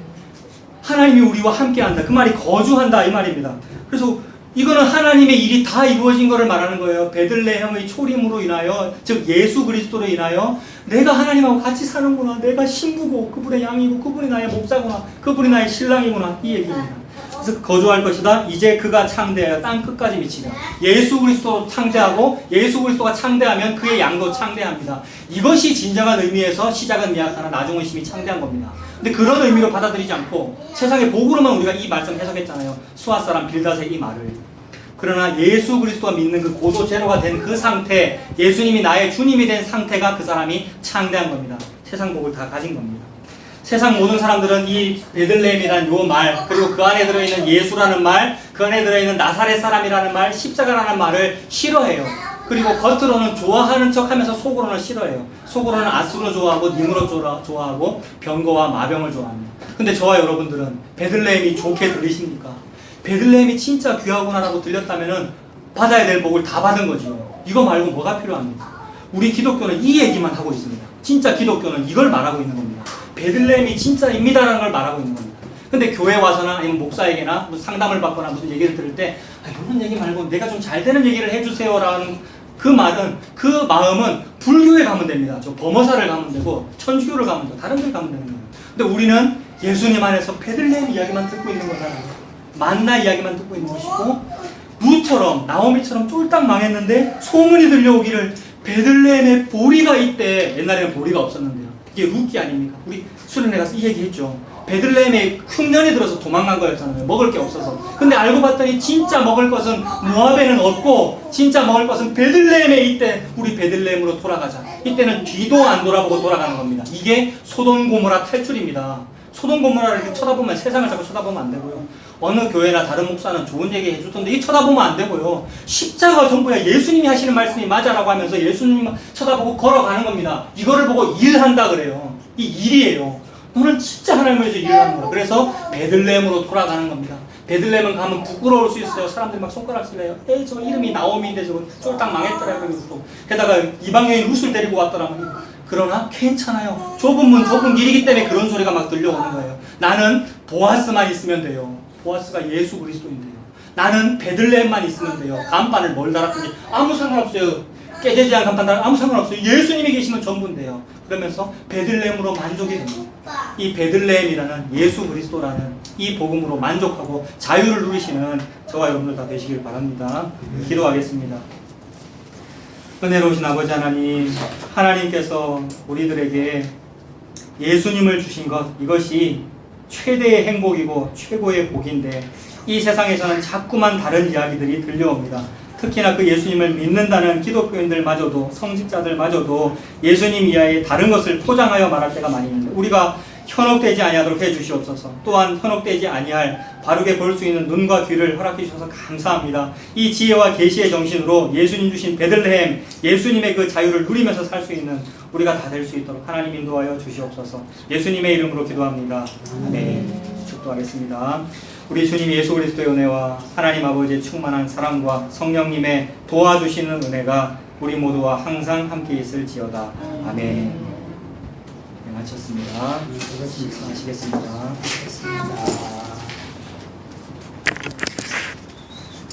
하나님이 우리와 함께 한다. 그 말이 거주한다 이 말입니다. 그래서 이거는 하나님의 일이 다 이루어진 것을 말하는 거예요. 베들레헴의 초림으로 인하여, 즉 예수 그리스도로 인하여 내가 하나님하고 같이 사는구나. 내가 신부고 그분의 양이고 그분이 나의 목자구나. 그분이 나의 신랑이구나. 이 얘기입니다. 그래서 거주할 것이다. 이제 그가 창대하여 땅 끝까지 미치리라. 예수 그리스도 창대하고 예수 그리스도가 창대하면 그의 양도 창대합니다. 이것이 진정한 의미에서 시작은 미약하나 나중은 심히 창대한 겁니다. 근데 그런 의미로 받아들이지 않고 세상의 복으로만 우리가 이 말씀 해석했잖아요. 수아 사람 빌닷의 이 말을. 그러나 예수 그리스도가 믿는 그 고도 제로가 된 그 상태, 예수님이 나의 주님이 된 상태가 그 사람이 창대한 겁니다. 세상 복을 다 가진 겁니다. 세상 모든 사람들은 이 베들레헴이라는 요 말, 그리고 그 안에 들어있는 예수라는 말, 그 안에 들어있는 나사렛 사람이라는 말, 십자가라는 말을 싫어해요. 그리고 겉으로는 좋아하는 척 하면서 속으로는 싫어해요. 속으로는 아수르 좋아하고 니무롯 좋아하고 병거와 마병을 좋아합니다. 근데 저와 여러분들은 베들레헴이 좋게 들리십니까? 베들레헴이 진짜 귀하구나라고 들렸다면은 받아야 될 복을 다 받은 거죠. 이거 말고 뭐가 필요합니까? 우리 기독교는 이 얘기만 하고 있습니다. 진짜 기독교는 이걸 말하고 있는 겁니다. 베들레헴이 진짜입니다라는 걸 말하고 있는 겁니다. 근데 교회 와서나 아니면 목사에게나 무슨 상담을 받거나 무슨 얘기를 들을 때 이런 얘기 말고 내가 좀 잘 되는 얘기를 해주세요라는 그 말은, 그 마음은 불교에 가면 됩니다. 저 범어사를 가면 되고 천주교를 가면 되고 다른 데 가면 되는 거예요. 근데 우리는 예수님 안에서 베들레헴 이야기만 듣고 있는 거잖아요. 만나 이야기만 듣고 있는 것이고 루처럼 나오미처럼 쫄딱 망했는데 소문이 들려오기를 베들레헴에 보리가 있대. 옛날에는 보리가 없었는데요. 이게 루키 아닙니까? 우리 수련회 가서 이 얘기했죠. 베들레헴에 흉년이 들어서 도망간 거였잖아요. 먹을 게 없어서. 근데 알고 봤더니 진짜 먹을 것은 모압에는 없고 진짜 먹을 것은 베들레헴에 있대. 우리 베들레헴으로 돌아가자. 이때는 뒤도 안 돌아보고 돌아가는 겁니다. 이게 소돔 고모라 탈출입니다. 소돔 고모라를 이렇게 쳐다보면 세상을 자꾸 쳐다보면 안 되고요. 어느 교회나 다른 목사는 좋은 얘기 해주던데 이 쳐다보면 안 되고요. 십자가 전부야. 예수님이 하시는 말씀이 맞아라고 하면서 예수님 쳐다보고 걸어가는 겁니다. 이거를 보고 일한다 그래요. 이 일이에요. 너는 진짜 하나님을 위해서 일을 하는 거야. 그래서 베들레헴으로 돌아가는 겁니다. 베들레헴은 가면 부끄러울 수 있어요. 사람들이 막 손가락질해요. 에이 저 이름이 나오미인데 저거 쫄딱 망했더라고요. 게다가 이방여인 룻을 데리고 왔더라고요. 그러나 괜찮아요. 좁은 문 좁은 길이기 때문에 그런 소리가 막 들려오는 거예요. 나는 보아스만 있으면 돼요. 보아스가 예수 그리스도인데요. 나는 베들레헴만 있으면 돼요. 간판을 뭘 달았든지 아무 상관없어요. 깨지지 않은 간판 달아 아무 상관없어요. 예수님이 계시면 전부인데요. 그러면서 베들레헴으로 만족이 됩니다. 이 베들레헴이라는 예수 그리스도라는 이 복음으로 만족하고 자유를 누리시는 저와 여러분들 다 되시길 바랍니다. 기도하겠습니다. 은혜로우신 아버지 하나님, 하나님께서 우리들에게 예수님을 주신 것, 이것이 최대의 행복이고 최고의 복인데 이 세상에서는 자꾸만 다른 이야기들이 들려옵니다. 특히나 그 예수님을 믿는다는 기독교인들마저도, 성직자들마저도 예수님 이하의 다른 것을 포장하여 말할 때가 많이 있는데 우리가 현혹되지 아니하도록 해주시옵소서. 또한 현혹되지 아니할 바르게 볼 수 있는 눈과 귀를 허락해 주셔서 감사합니다. 이 지혜와 계시의 정신으로 예수님 주신 베들레헴, 예수님의 그 자유를 누리면서 살 수 있는 우리가 다 될 수 있도록 하나님 인도하여 주시옵소서. 예수님의 이름으로 기도합니다. 아멘. 축도하겠습니다. 우리 주님 예수 그리스도의 은혜와 하나님 아버지의 충만한 사랑과 성령님의 도와주시는 은혜가 우리 모두와 항상 함께 있을지어다. 아멘. 마쳤습니다. 수고하시겠습니다.